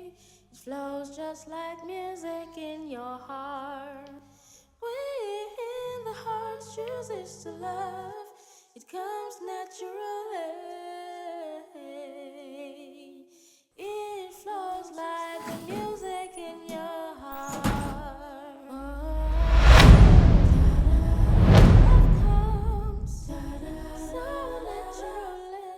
It flows just like music in your heart. When the heart chooses to love, it comes naturally. It flows like the music in your heart. Love comes so naturally.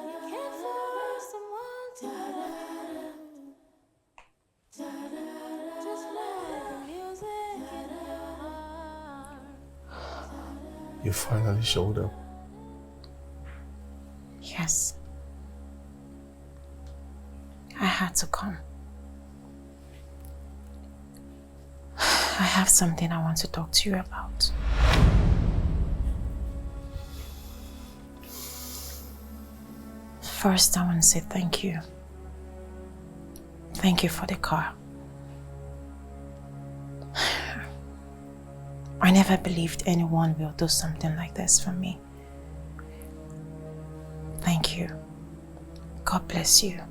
You can't force someone to love. Just like the music in your heart. You finally showed up. Yes. I had to come. I have something I want to talk to you about. First, I want to say thank you. Thank you for the car. I never believed anyone will do something like this for me. Thank you. God bless you.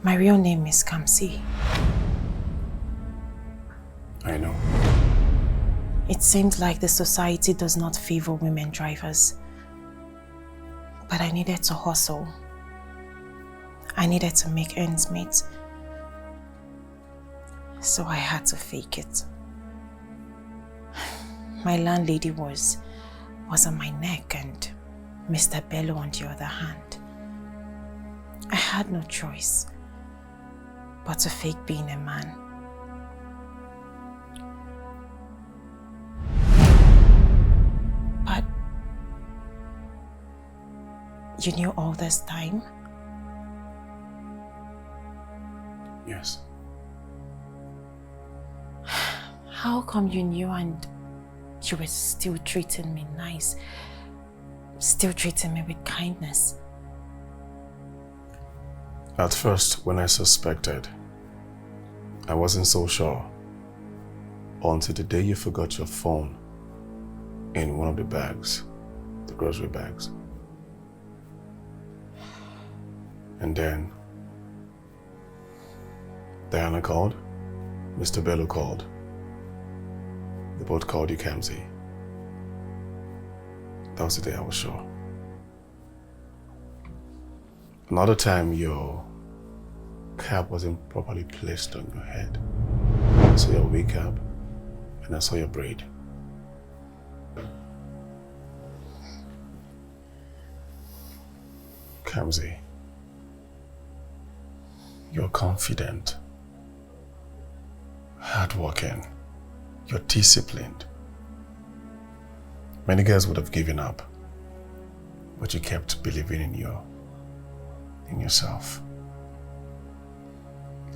My real name is Kamsi. I know. It seemed like the society does not favor women drivers. But I needed to hustle. I needed to make ends meet. So I had to fake it. My landlady was on my neck and Mr. Bello on the other hand. I had no choice but to fake being a man. But you knew all this time? Yes. How come you knew and you were still treating me nice? Still treating me with kindness? At first, when I suspected, I wasn't so sure until the day you forgot your phone in one of the bags, the grocery bags. And then Diana called, Mr. Bello called. They both called you Kamsi. That was the day I was sure. Another time your cap wasn't properly placed on your head. I saw your wig cap and I saw your braid. Kamsi, you're confident, hardworking, you're disciplined. Many girls would have given up, but you kept believing in yourself.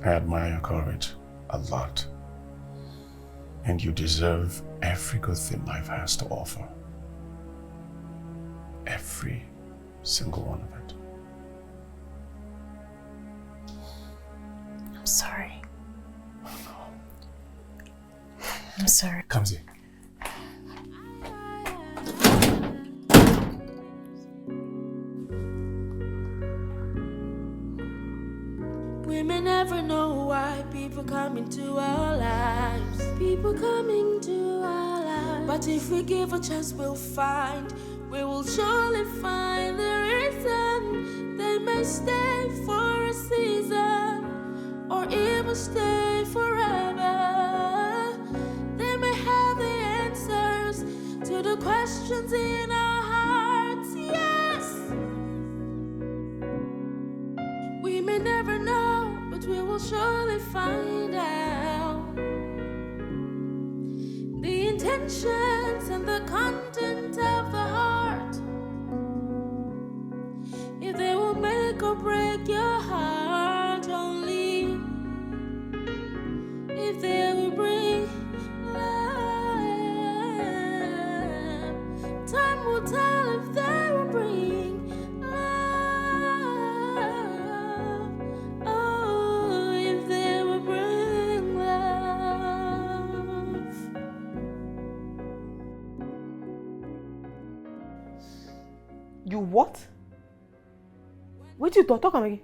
I admire your courage a lot. And you deserve every good thing life has to offer. Every single one of it. I'm sorry. I'm sorry. Kamsi. We may never know why people come into our lives. People come into our lives. But if we give a chance, we'll find. We will surely find the reason. They may stay for a season, or even stay forever. They may have the answers to the questions in our hearts. Yes. We may never know, but we will surely find out the intentions and the content of the heart. If they will make or break your heart, only if they will bring love. Time will tell if they will bring love. Oh, if they will bring love. You what? Wait till talk again.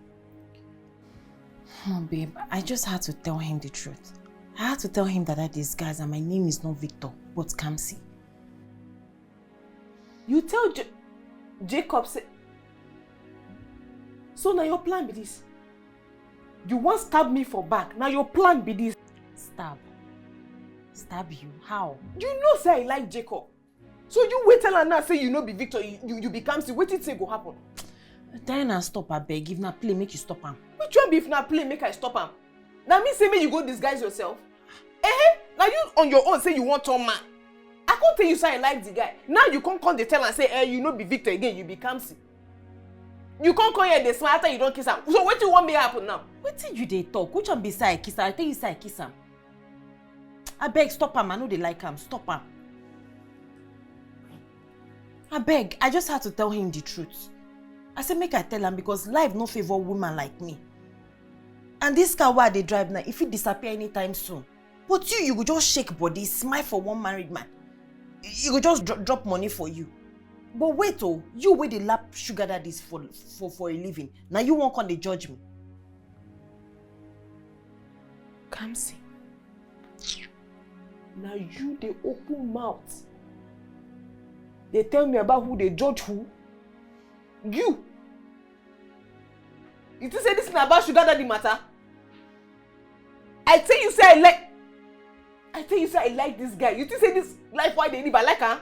No, babe, I just had to tell him the truth. I had to tell him that I disguised and my name is not Victor, but Kamsi. You tell Jacob say. So now your plan be this. You want stab me for back. Now your plan be this. Stab? Stab you? How? You know say I like Jacob. So you wait till now say you know be Victor, you be Kamsi. What it say go happen? Diana, stop, I beg. If not play, make you stop him. Which one be if not play, make I stop him? Now me say me you go disguise yourself. Now you on your own say you want Tom man. I can't tell you say I like the guy. Now you can't come the tell and say, you know be Victor again, you be Kamsi. You can't come here the smile after you don't kiss him. So what do you want me to happen now? What did you they talk? Which one be say I kiss her? I tell you say I kiss him. I beg, stop him. I know they like him. Stop him. I beg, I just had to tell him the truth. I said make I tell him because life no favor women like me. And this car where they drive now, if it disappear anytime soon. But you go just shake body, smile for one married man. You go just drop money for you. But wait oh, you wait the lap sugar daddies for a living. Now you won't come they judge me. Kamsi. Now you they open mouth. They tell me about who they judge who. You think say this is about sugar daddy matter? I tell you say I like this guy. You think say this life why they live I like her?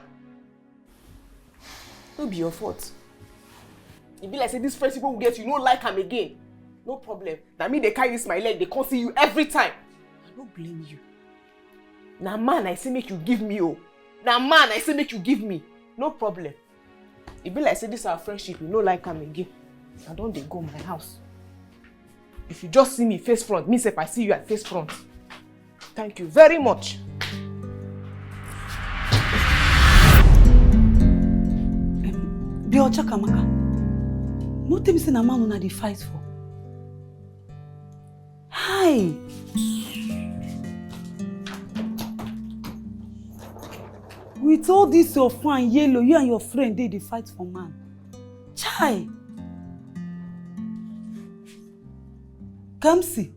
Don't be your fault. It be like say this first people will get you no like him again. No problem. That mean they carry this my leg, they come see you every time. I don't blame you. Now man I say make you give me oh. Now man I say make you give me. No problem. It be like say this our friendship, you no like him again. I don't they go my house. If you just see me face front, me say if I see you at face front. Thank you very much. Biocha Kamaka. No tell me say na man una dey fight for. Chai! With all this your fine yellow, you and your friend dey fight for man. Chai! Kamsi,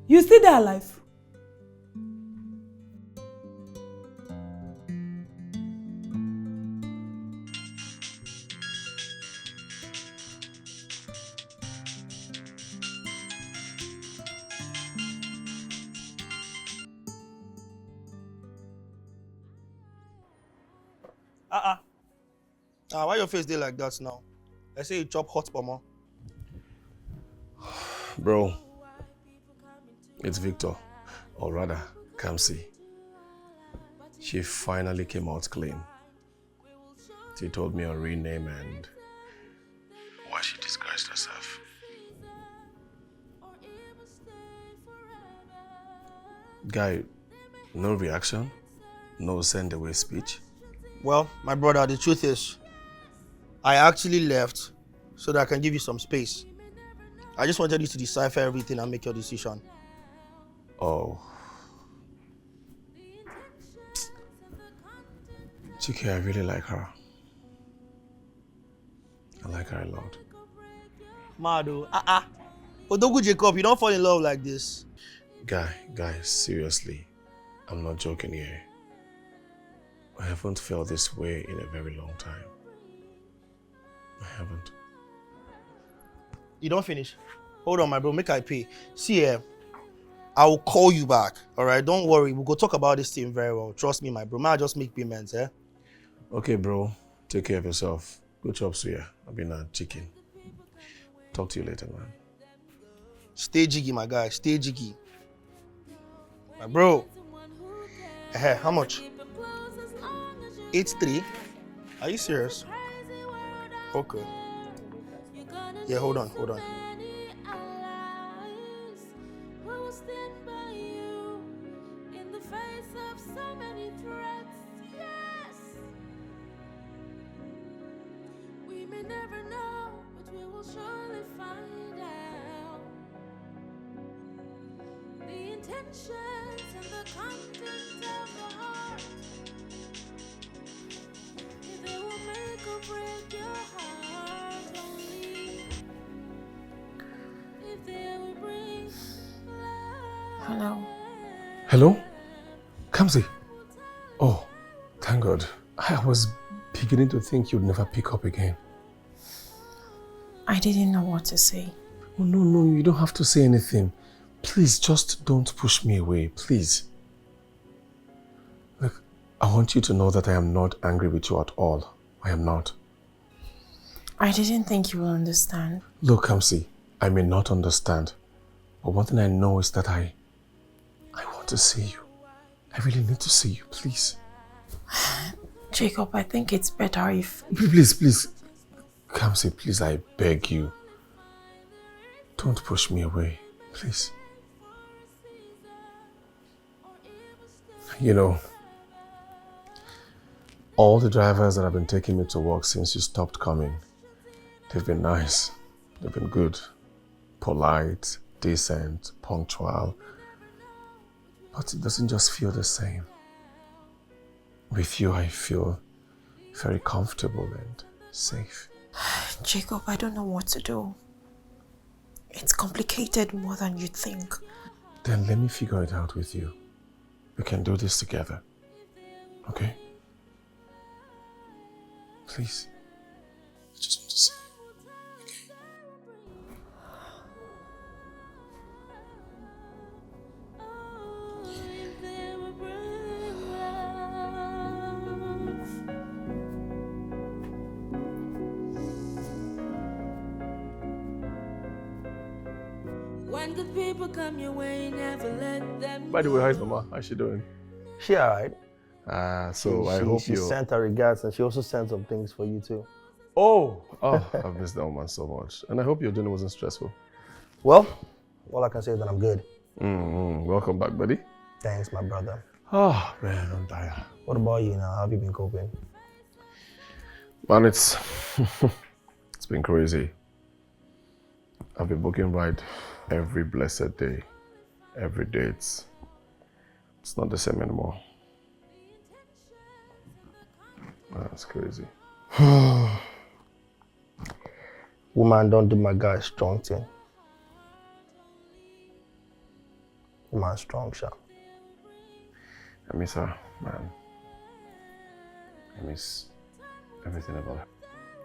you still dey alive? Why your face dey like that now? I say you chop hot pomo. Bro, it's Victor, or rather, Kamsi. She finally came out clean. She told me her real name and why she disguised herself. Guy, no reaction? No send away speech? Well, my brother, the truth is, I actually left so that I can give you some space. I just wanted you to decipher everything and make your decision. Oh. Chike, I really like her. I like her a lot. Mado, Odogu Jacob, you don't fall in love like this. Guy, seriously, I'm not joking here. I haven't felt this way in a very long time. I haven't. You don't finish? Hold on, my bro, make I pay. See here, I will call you back, all right? Don't worry, we'll go talk about this thing very well. Trust me, my bro. May I just make payments, eh? Okay, bro. Take care of yourself. Good job, Suya. I've been chicken. Talk to you later, man. Stay jiggy, my guy. Stay jiggy. My bro. How much? 83? Are you serious? Okay. Yeah, hold on. Hello? Kamsi? Oh, thank God. I was beginning to think you'd never pick up again. I didn't know what to say. Oh, no, you don't have to say anything. Please, just don't push me away, please. Look, I want you to know that I am not angry with you at all. I am not. I didn't think you will understand. Look, Kamsi, I may not understand, but one thing I know is that I want to see you. I really need to see you, please. Jacob, I think it's better if... Please. Kamsi, please, I beg you. Don't push me away, please. You know, all the drivers that have been taking me to work since you stopped coming, they've been nice, they've been good, polite, decent, punctual, but it doesn't just feel the same. With you, I feel very comfortable and safe. Jacob, I don't know what to do. It's complicated more than you think. Then let me figure it out with you. We can do this together. Okay? Please. I just want to see you. Okay? When good people come your way, never let them. By the way, how's Mama? How's she doing? She alright. I hope she sent her regards and she also sent some things for you too. Oh, I've missed that woman so much. And I hope your dinner wasn't stressful. Well, all I can say is that I'm good. Welcome back, buddy. Thanks, my brother. Oh, man, I'm tired. What about you now? How have you been coping? Man, it's been crazy. I've been booking ride every blessed day. Every day it's not the same anymore. That's crazy. Woman, don't do my guy strong thing. Woman strong, sha. I miss her, man. I miss everything about her.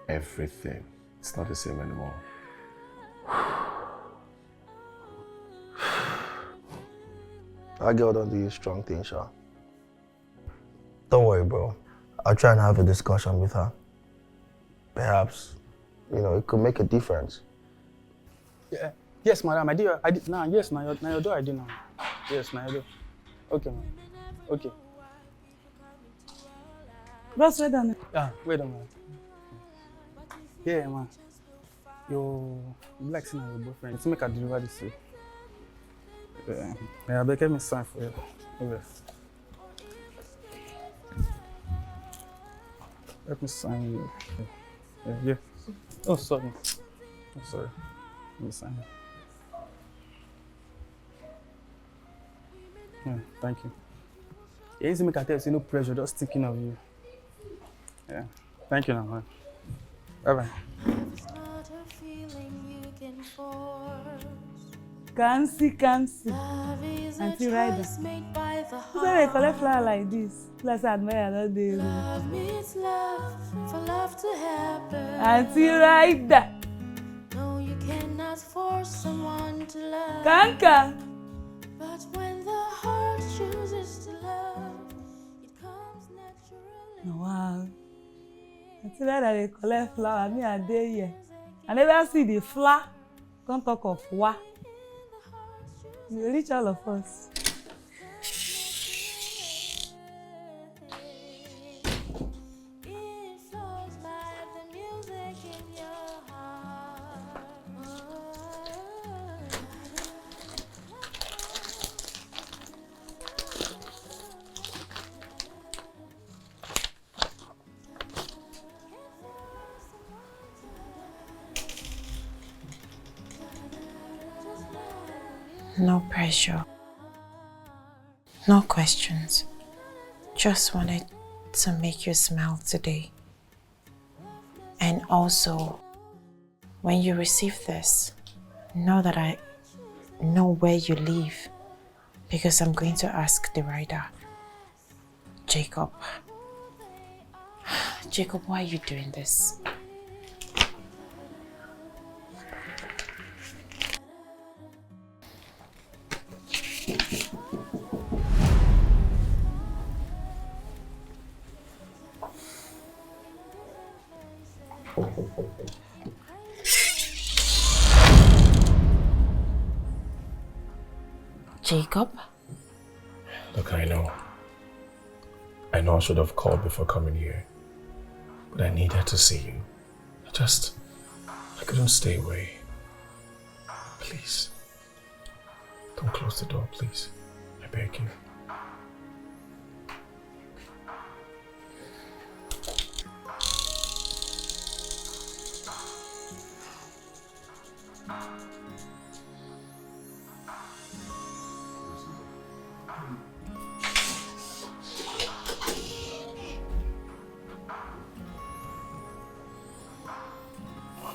Everything. It's not the same anymore. That girl don't do strong thing, sha. Don't worry, bro. I'll try and have a discussion with her. Perhaps, it could make a difference. Yeah. Yes, madam, I did. Nah, yes, now your door I did now. Yes, now your door. Okay, man. Okay. Bros, wait on it. Yeah, wait a minute. Yeah, man. Your black son and your boyfriend. Let's make a deliver this way. Yeah, I beg me sign for you. Yes. Let me sign you. Yeah. Oh, sorry. I'm sorry. Let me sign it. Yeah, thank you. Yeah, easy make a tell you, no pressure, just thinking of you. Yeah. Thank you now, man. Bye-bye. Kamsi. Auntie Rider. Who say they collect flower like this? Plus I admire that day. Love means love, for love to happen. Auntie Rider. No, you cannot force someone to love. Kanka. But when the heart chooses to love, it comes naturally. Wow. Auntie Rider they collect flower. Me a day here. I never see the flower. Can't talk of what. You reach all of us. No pressure. No questions. Just wanted to make you smile today. And also, when you receive this, know that I know where you live, because I'm going to ask the rider. Jacob. Jacob, why are you doing this? Jacob? Look, I know I should have called before coming here, but I needed to see you. I couldn't stay away. Please, don't close the door, please. I beg you.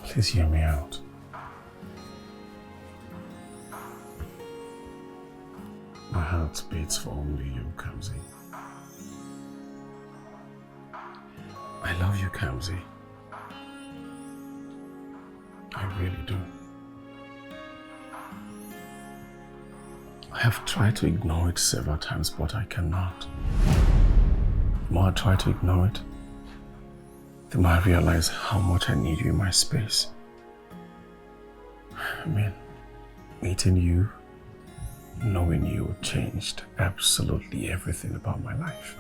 Please hear me out. My heart beats for only you, Kamsi. I love you, Kamsi. I really do. I have tried to ignore it several times, but I cannot. The more I try to ignore it, the more I realize how much I need you in my space. I mean, meeting you, knowing you changed absolutely everything about my life.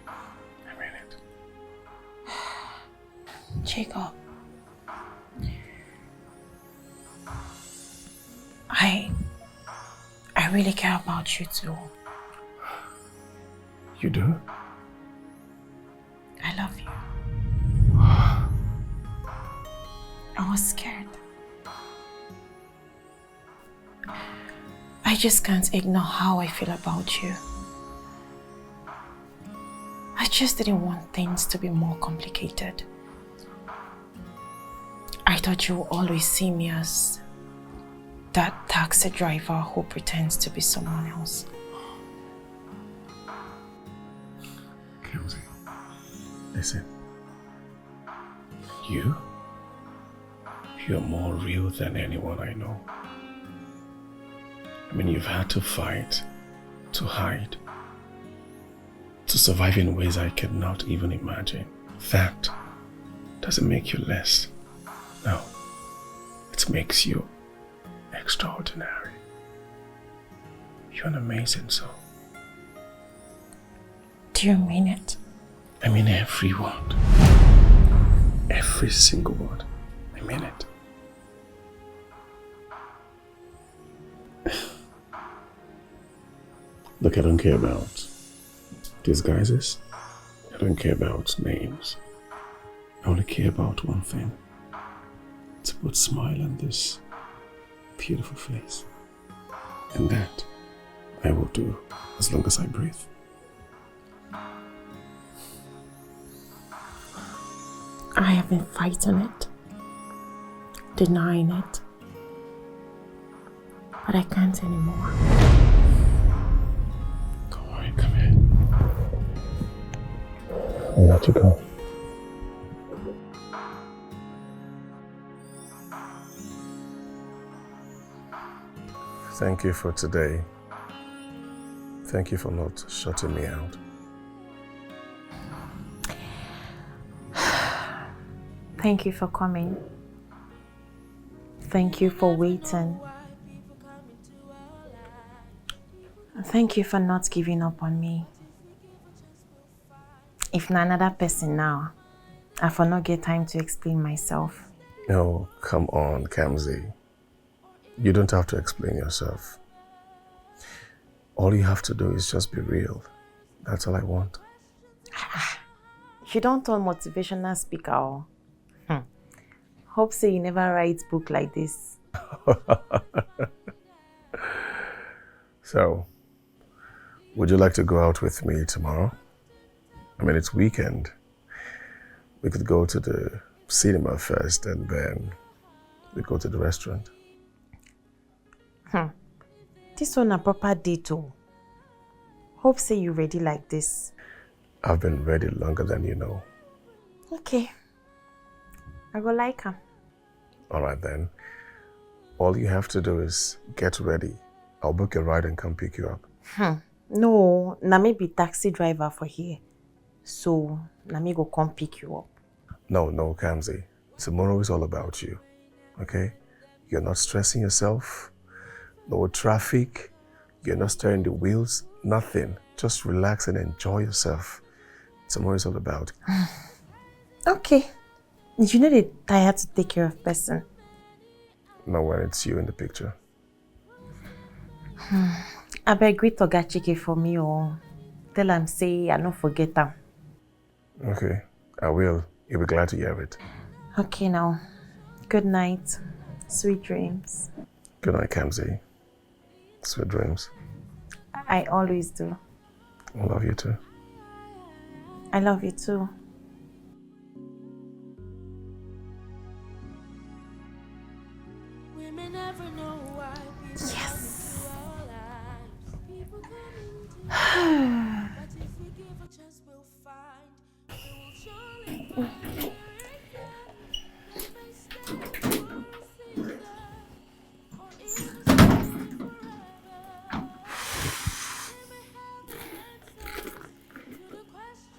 I mean it. Jacob, I really care about you too. You do? I love you. I was scared. I just can't ignore how I feel about you. I just didn't want things to be more complicated. I thought you would always see me as that taxi driver who pretends to be someone else. Kamsi, listen. You're more real than anyone I know. I mean, you've had to fight, to hide, to survive in ways I cannot even imagine. That doesn't make you less. No, it makes you extraordinary. You're an amazing soul. Do you mean it? I mean every word. Every single word. I mean it. Look, I don't care about disguises. I don't care about names. I only care about one thing. To put a smile on this beautiful face. And that I will do as long as I breathe. I have been fighting it, denying it, but I can't anymore. Don't worry, come here. I'll let you go. Thank you for today. Thank you for not shutting me out. Thank you for coming. Thank you for waiting. Thank you for not giving up on me. If not another person now, I for not get time to explain myself. No, come on, Kamsi. You don't have to explain yourself. All you have to do is just be real. That's all I want. You don't turn motivational speaker. Hope so you never write book like this. So, would you like to go out with me tomorrow? I mean, it's weekend. We could go to the cinema first and then we go to the restaurant. This one a proper date. Hope say you ready like this. I've been ready longer than you know. Okay. I go like her. All right then. All you have to do is get ready. I'll book a ride and come pick you up. No, na me be taxi driver for here. So, na me go come pick you up. No, Kamsi. Tomorrow is all about you. Okay? You're not stressing yourself. No traffic. You're not steering the wheels. Nothing. Just relax and enjoy yourself. Tomorrow is all about. Okay. You know they tired to take care of person. Not when it's you in the picture. I beg greet Oga Chike for me or tell him say I don't forget him. Okay, I will. You'll be glad to hear it. Okay now. Good night. Sweet dreams. Good night, Kamsi. Sweet dreams. I always do. I love you too. I love you too. Yes.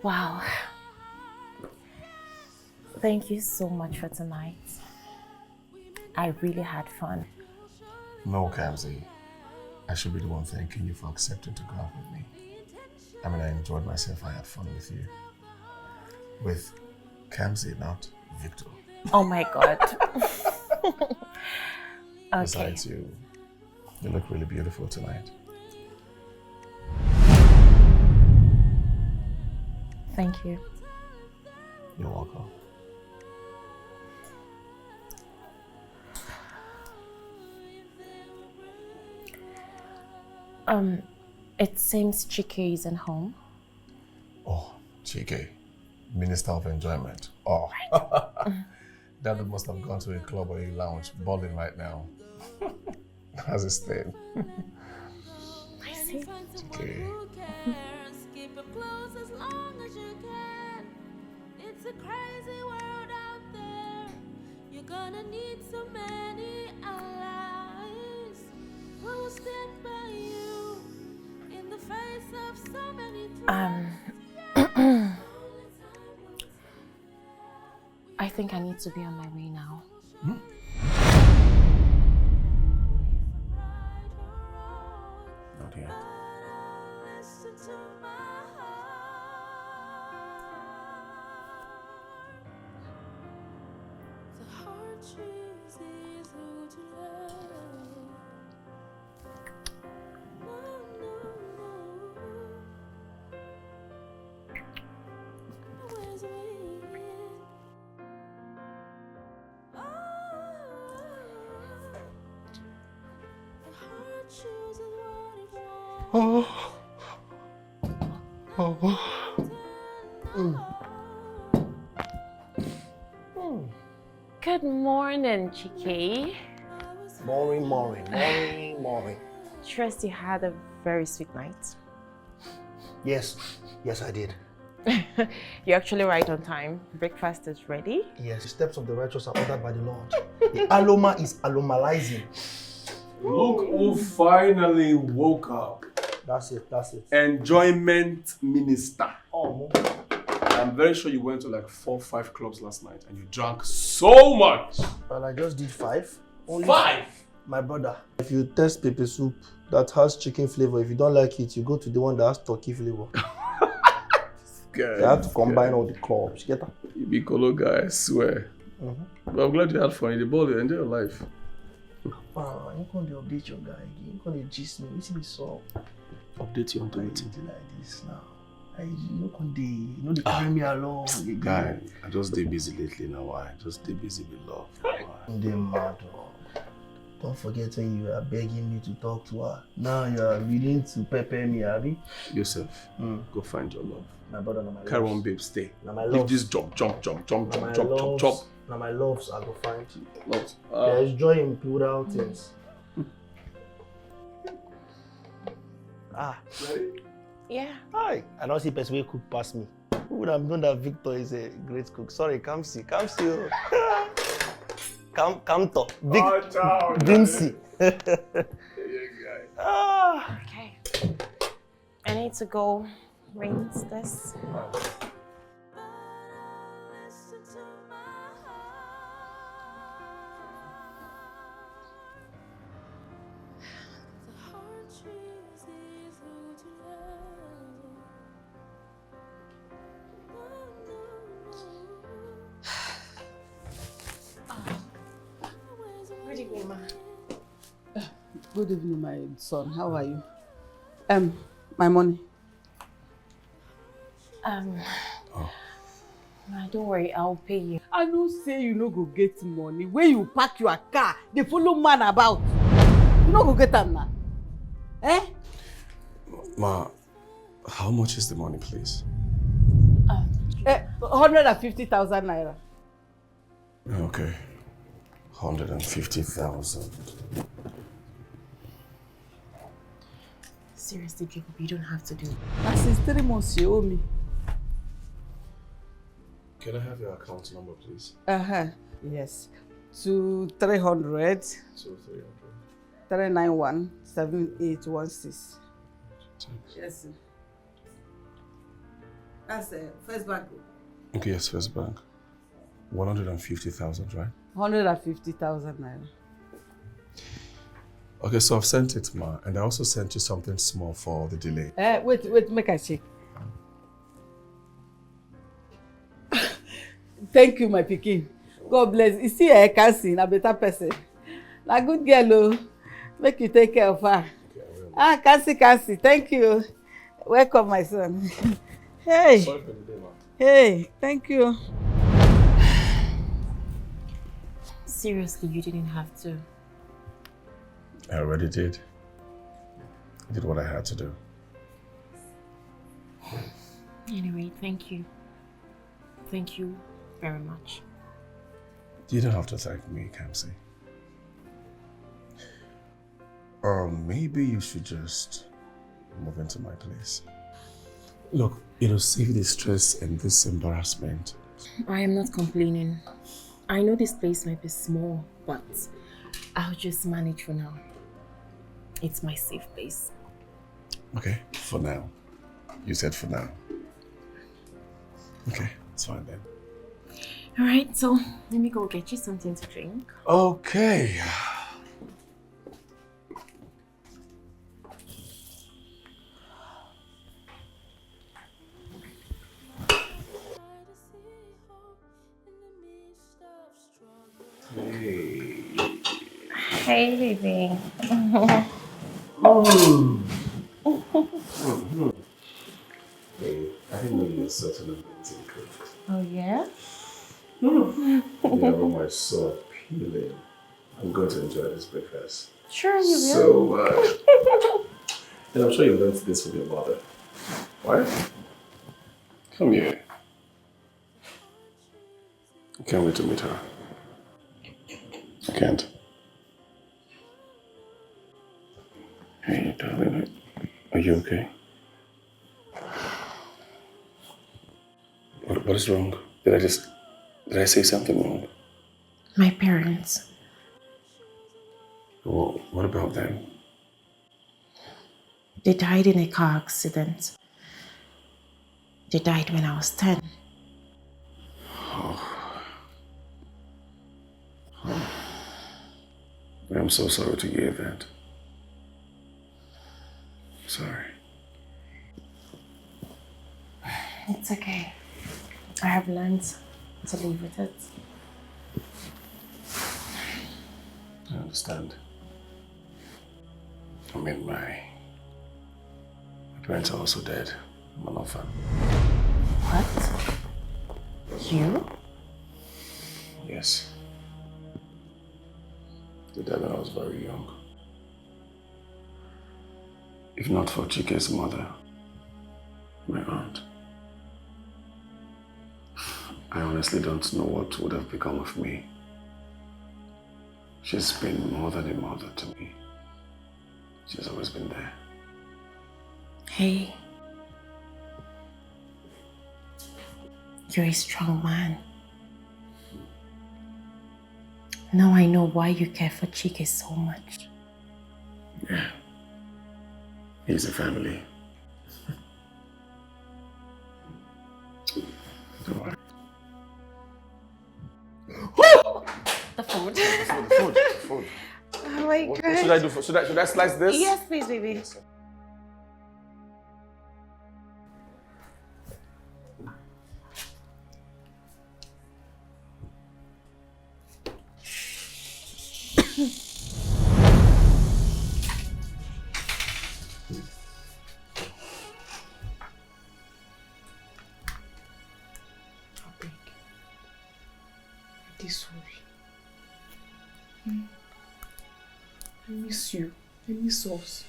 Wow. Thank you so much for tonight. I really had fun. No, Kamsi. I should be the one thanking you for accepting to go out with me. I mean, I enjoyed myself. I had fun with you. With Kamsi, not Victor. Oh my God. Okay. Besides, you look really beautiful tonight. Thank you. You're welcome. It seems Chike isn't home. Oh, Chike, Minister of Enjoyment. Oh, Dad must have gone to a club or a lounge, balling right now. How's it staying? I see. Chike. Keep it close as long as you can. It's a crazy world out there. You're gonna need so many allies who will stand by you in the face of so many threats. I think I need to be on my way now. Not yet. Listen to my heart. The heart chooses who to love. No, no, no. Where's the wind? The heart chooses what it wants. Good morning, Chike. Morning. Trust you had a very sweet night. Yes, I did. You're actually right on time. Breakfast is ready. Yes, the steps of the righteous are ordered by the Lord. The Aloma is alomalizing. Look who finally woke up. That's it. Enjoyment Minister. Oh, I'm very sure you went to like 4 or 5 clubs last night and you drank so much. well, I just did 5. Only 5? My brother. If you test pepper soup that has chicken flavor, if you don't like it, you go to the one that has turkey flavor. Good. You have to combine all the clubs. Get that? You be colo guy, I swear. But I'm glad you had fun in the ball. You enjoy your life. Wow, you can't update your guy again. You can't gist me. You see me so. Update you on anything. Like this now. You know they carry me along. Guy, I just stay busy lately now. I just stay busy with love. They mad. Don't forget when you are begging me to talk to her. Now you are willing to pepper me, Abby. Yourself, go find your love. My brother, now my loves. Carry on, babe, stay. Now my Leave loves. this jump. Now my loves, I go find. Loves. There is joy in plural things. Ready? Yeah. Hi. I don't see person who cook past me. Who would have known that Victor is a great cook? Sorry, Kamsi. Kamto. Dimsi. Okay. I need to go rinse this. Listen to my heart. The heart chooses who to love. Good evening, ma. Good evening, my son. How are you? My money. Don't worry, I'll pay you. I no say you no go get money. When you park your car, they follow man about. You no go get am now. Eh? Ma, how much is the money, please? 150,000 naira. Okay. 150,000. Seriously, Jacob, you don't have to do it. And since 3 months you owe me. Can I have your account number, please? Yes. To 300 300. 391 7816. Yes, sir. That's First Bank. Okay, yes, First Bank. 150,000, right? 150,000 naira. Okay, so I've sent it, ma, and I also sent you something small for the delay. Wait, make I check. Thank you, my pikin. God bless. You see, Kamsi, a better person. Na good girl, oh. Make you take care of her. Kamsi, thank you. Welcome, my son. Hey. Sorry for the day, ma. Hey, thank you. Seriously, you didn't have to. I already did. I did what I had to do. Anyway, thank you. Thank you very much. You don't have to thank me, Kamsi. Or maybe you should just move into my place. Look, it'll save the stress and this embarrassment. I am not complaining. I know this place might be small, but I'll just manage for now. It's my safe place. Okay, for now. You said for now. Okay, it's fine then. Alright, so let me go get you something to drink. Okay. Hey, baby. Hey, I didn't know you were such an amazing cook. Oh, yeah? The aroma is so appealing. I'm going to enjoy this breakfast. Sure, you will. So much. And I'm sure you learned this from your mother. What? Come here. I can't wait to meet her. I can't. Hey, darling, are you okay? What is wrong? Did I say something wrong? My parents. Well, what about them? They died in a car accident. They died when I was 10. I'm so sorry to hear that. Sorry. It's okay. I have learned to live with it. I understand. I mean, my parents are also dead. I'm an orphan. What? You? Yes. They died when I was very young. If not for Chike's mother, my aunt, I honestly don't know what would have become of me. She's been more than a mother to me. She's always been there. Hey. You're a strong man. Now I know why you care for Chike so much. Yeah. He's a family. Don't worry. The food. The food. Oh my What God. should I do? Should I slice this? Yes, please, baby. This way. I miss you. I miss us.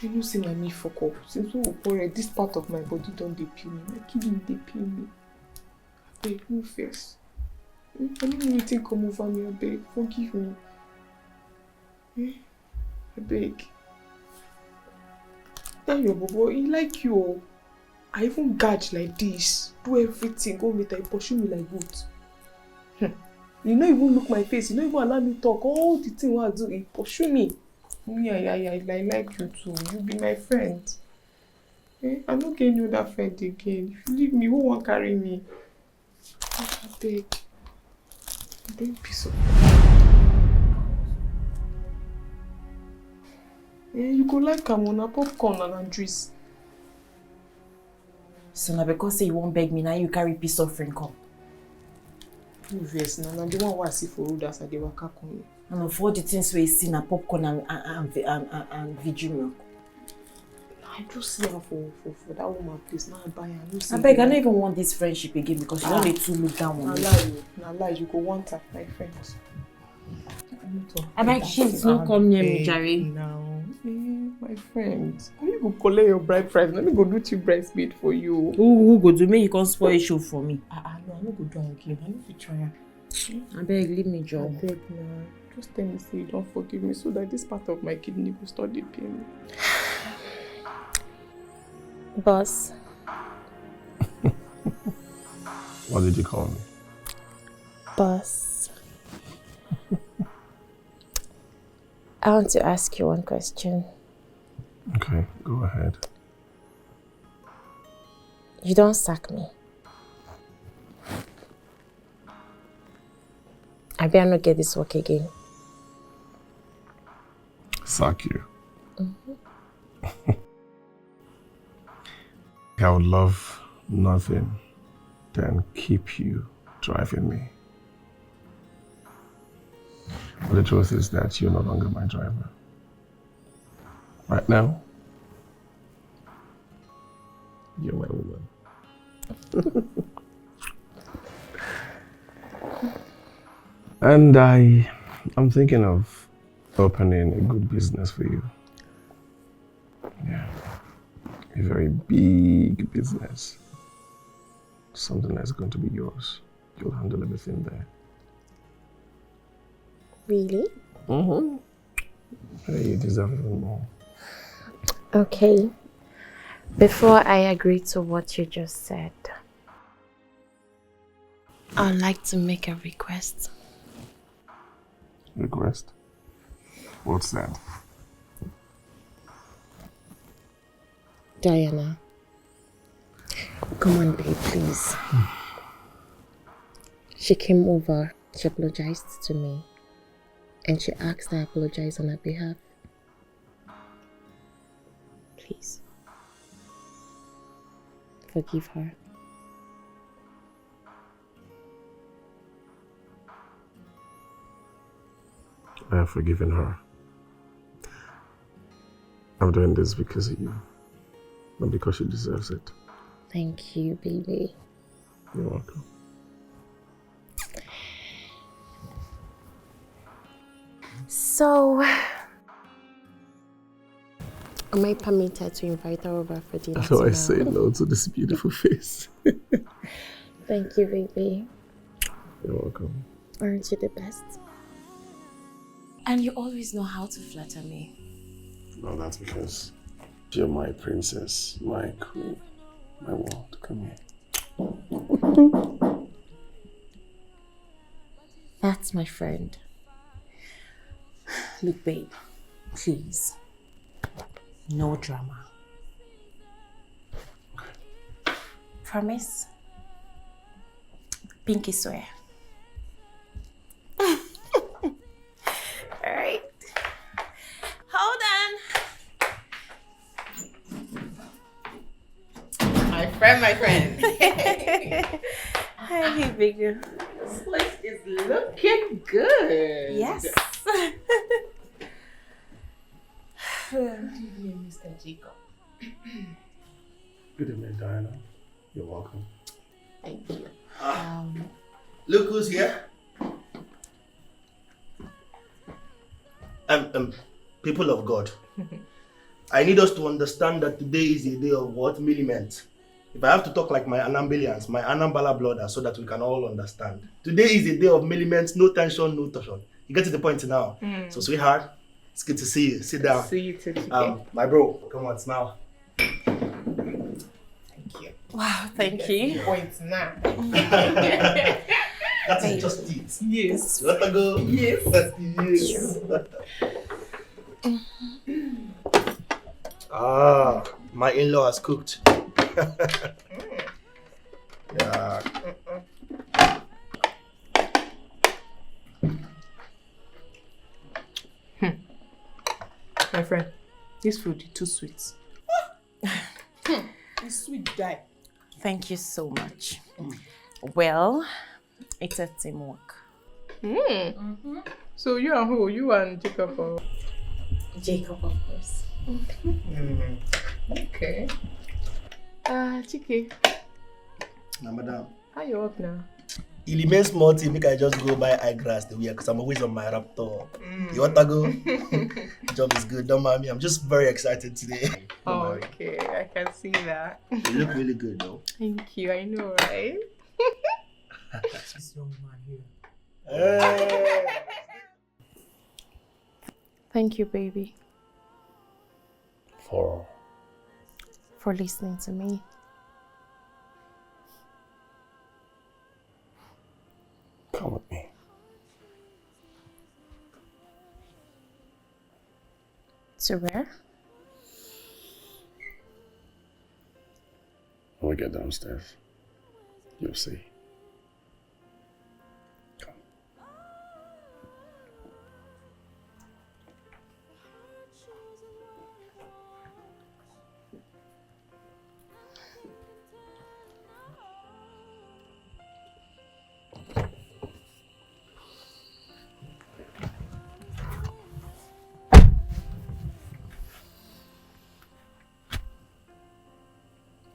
I know say me fuck up. Since we were this part of my body don't dey pain me. My kidney dey pain me. Abeg, no vex. I don't know wetin come over me. Abeg, forgive me. Abeg. Tell your bobo, he like you. Oh. I even gouge like this. Do everything. Go meet her. Pursue me like goat. You don't even look my face. You don't even allow me talk. All the things I do, he pursue me. Me, I like you too. You be my friend. I'm not getting you that friend again. If you leave me, who won't carry me? I beg. Bring peace of you go like Kamona, popcorn and juice. So now because say you won't beg me, now you carry peace offering come. Yes, now the one I see for road as I dey waka come. And of all the things we see na popcorn and Viju milk. I just see her for that woman place. Now I buy her. I beg, I don't even want this friendship again because you don't need to look down on me. Now lie, you go want her, my friends. I beg, she's not come near me, Jerry. No. My friend, you go collect your bride price. Let me go do two bridesmaid for you. Who go do? Make you come spoil a show for me. No, I no go do am again. I no fit try am. I beg, leave me job. I beg na. Just tell me say you don't forgive me so that this part of my kidney will start dey pain me. Boss. What did you call me? Boss. I want to ask you one question. Okay, go ahead. You don't sack me. I better not get this work again. Sack you. I would love nothing than keep you driving me. But the truth is that you're no longer my driver. Right now, you're my woman. And I'm thinking of opening a good business for you. Yeah. A very big business. Something that's going to be yours. You'll handle everything there. Really? Mm-hmm. Hey, you deserve even more. Okay. Before I agree to what you just said, I'd like to make a request. Request? What's that? Diana, come on, babe, please. She came over, she apologized to me, and she asked I apologize on her behalf. Please. Forgive her. I have forgiven her. I'm doing this because of you, not because she deserves it. Thank you, baby. You're welcome. So, am I permitted to invite her over for dinner? How do I say no to this beautiful face? Thank you, baby. You're welcome. Aren't you the best? And you always know how to flatter me. No, that's because you're my princess, my queen, my world. Come here. That's my friend. Look, babe, please. No drama. Promise? Pinky swear. Alright. Hold on. My friend. Hi, big girl. This place is looking good. Yes. Good evening, Mr. Jacob. Good evening, Diana. You're welcome. Thank you. Look who's here. People of God, I need us to understand that today is a day of what Millie meant. If I have to talk like my Anambilians, my Anambala blooders, so that we can all understand. Today is a day of milliments, no tension, no torsion. You get to the point now. So, sweetheart, it's good to see you. Sit down. See you too. My bro, come on, smile. Thank you. Wow, thank you. Points now. That is just it. Yes. You want to go? Yes. Yes. My in-law has cooked. Yeah. My friend, this food is too sweet. It's sweet, die. Thank you so much. Well, it's a teamwork. So you and who? You and Jacob? Or... Jacob, of course. Okay. Chiki. Now, madam. How you up now? It remains small thing, make I just go buy eye grass the way because I'm always on my laptop. You want to go? job is good. Don't mind me. I'm just very excited today. Okay, I can see that. You look really good, though. Thank you. I know, right? This young man here. Hey. Thank you, baby, For listening to me. come with me. To where? When we get downstairs, you'll see.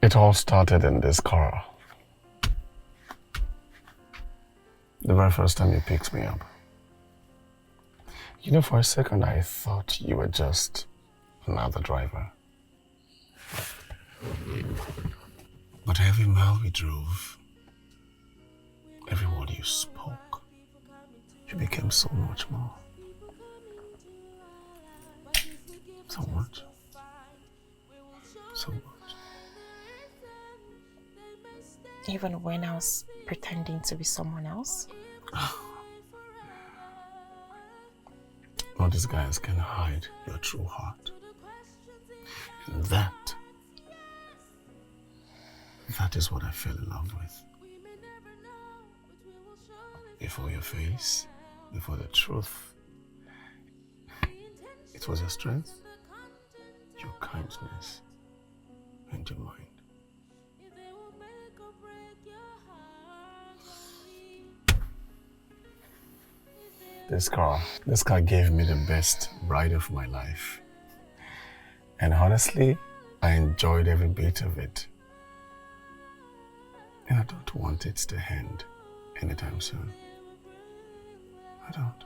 It all started in this car. The very first time you picked me up. You know, for a second I thought you were just another driver. But every mile we drove, every word you spoke, you became so much more. So much. So much. Even when I was pretending to be someone else? All these guys can hide your true heart. And that is what I fell in love with. Before your face, before the truth. It was your strength, your kindness, and your mind. This car gave me the best ride of my life. And honestly, I enjoyed every bit of it. And I don't want it to end anytime soon. I don't.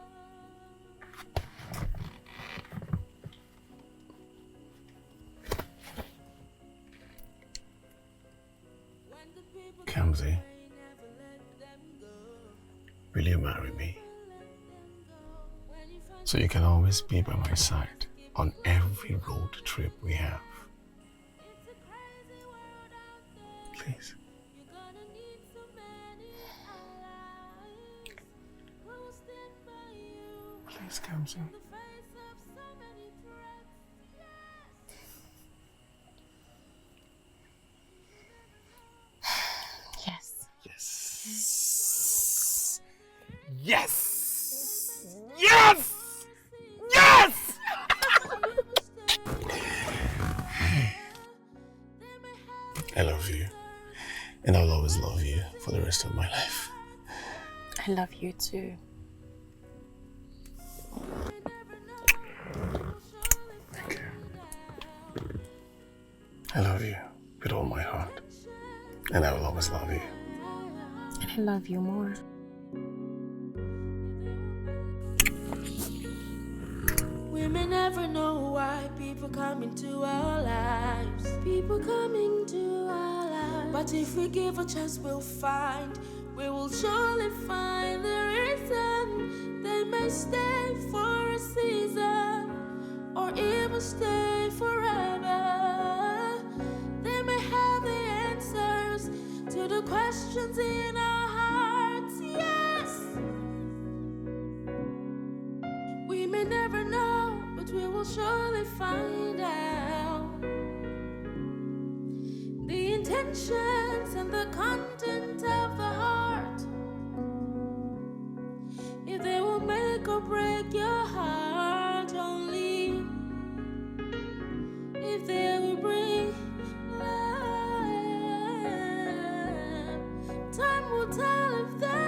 Kamsi, will you marry me? So you can always be by my side on every road trip we have. Please. Please, Kamsi. Yes. Yes! Yes! Yes! Yes! I love you. And I'll always love you for the rest of my life. I love you too. Thank you. I love you with all my heart. And I will always love you. And I love you more. We may never know why people come into our lives. People come into our lives. But if we give a chance, we'll find. We will surely find the reason. They may stay for a season or even stay forever. They may have the answers to the questions in our hearts. Yes. We may never know, but we will surely find out the intentions and the content of the heart. If they will make or break your heart, only if they will bring love. Time will tell if they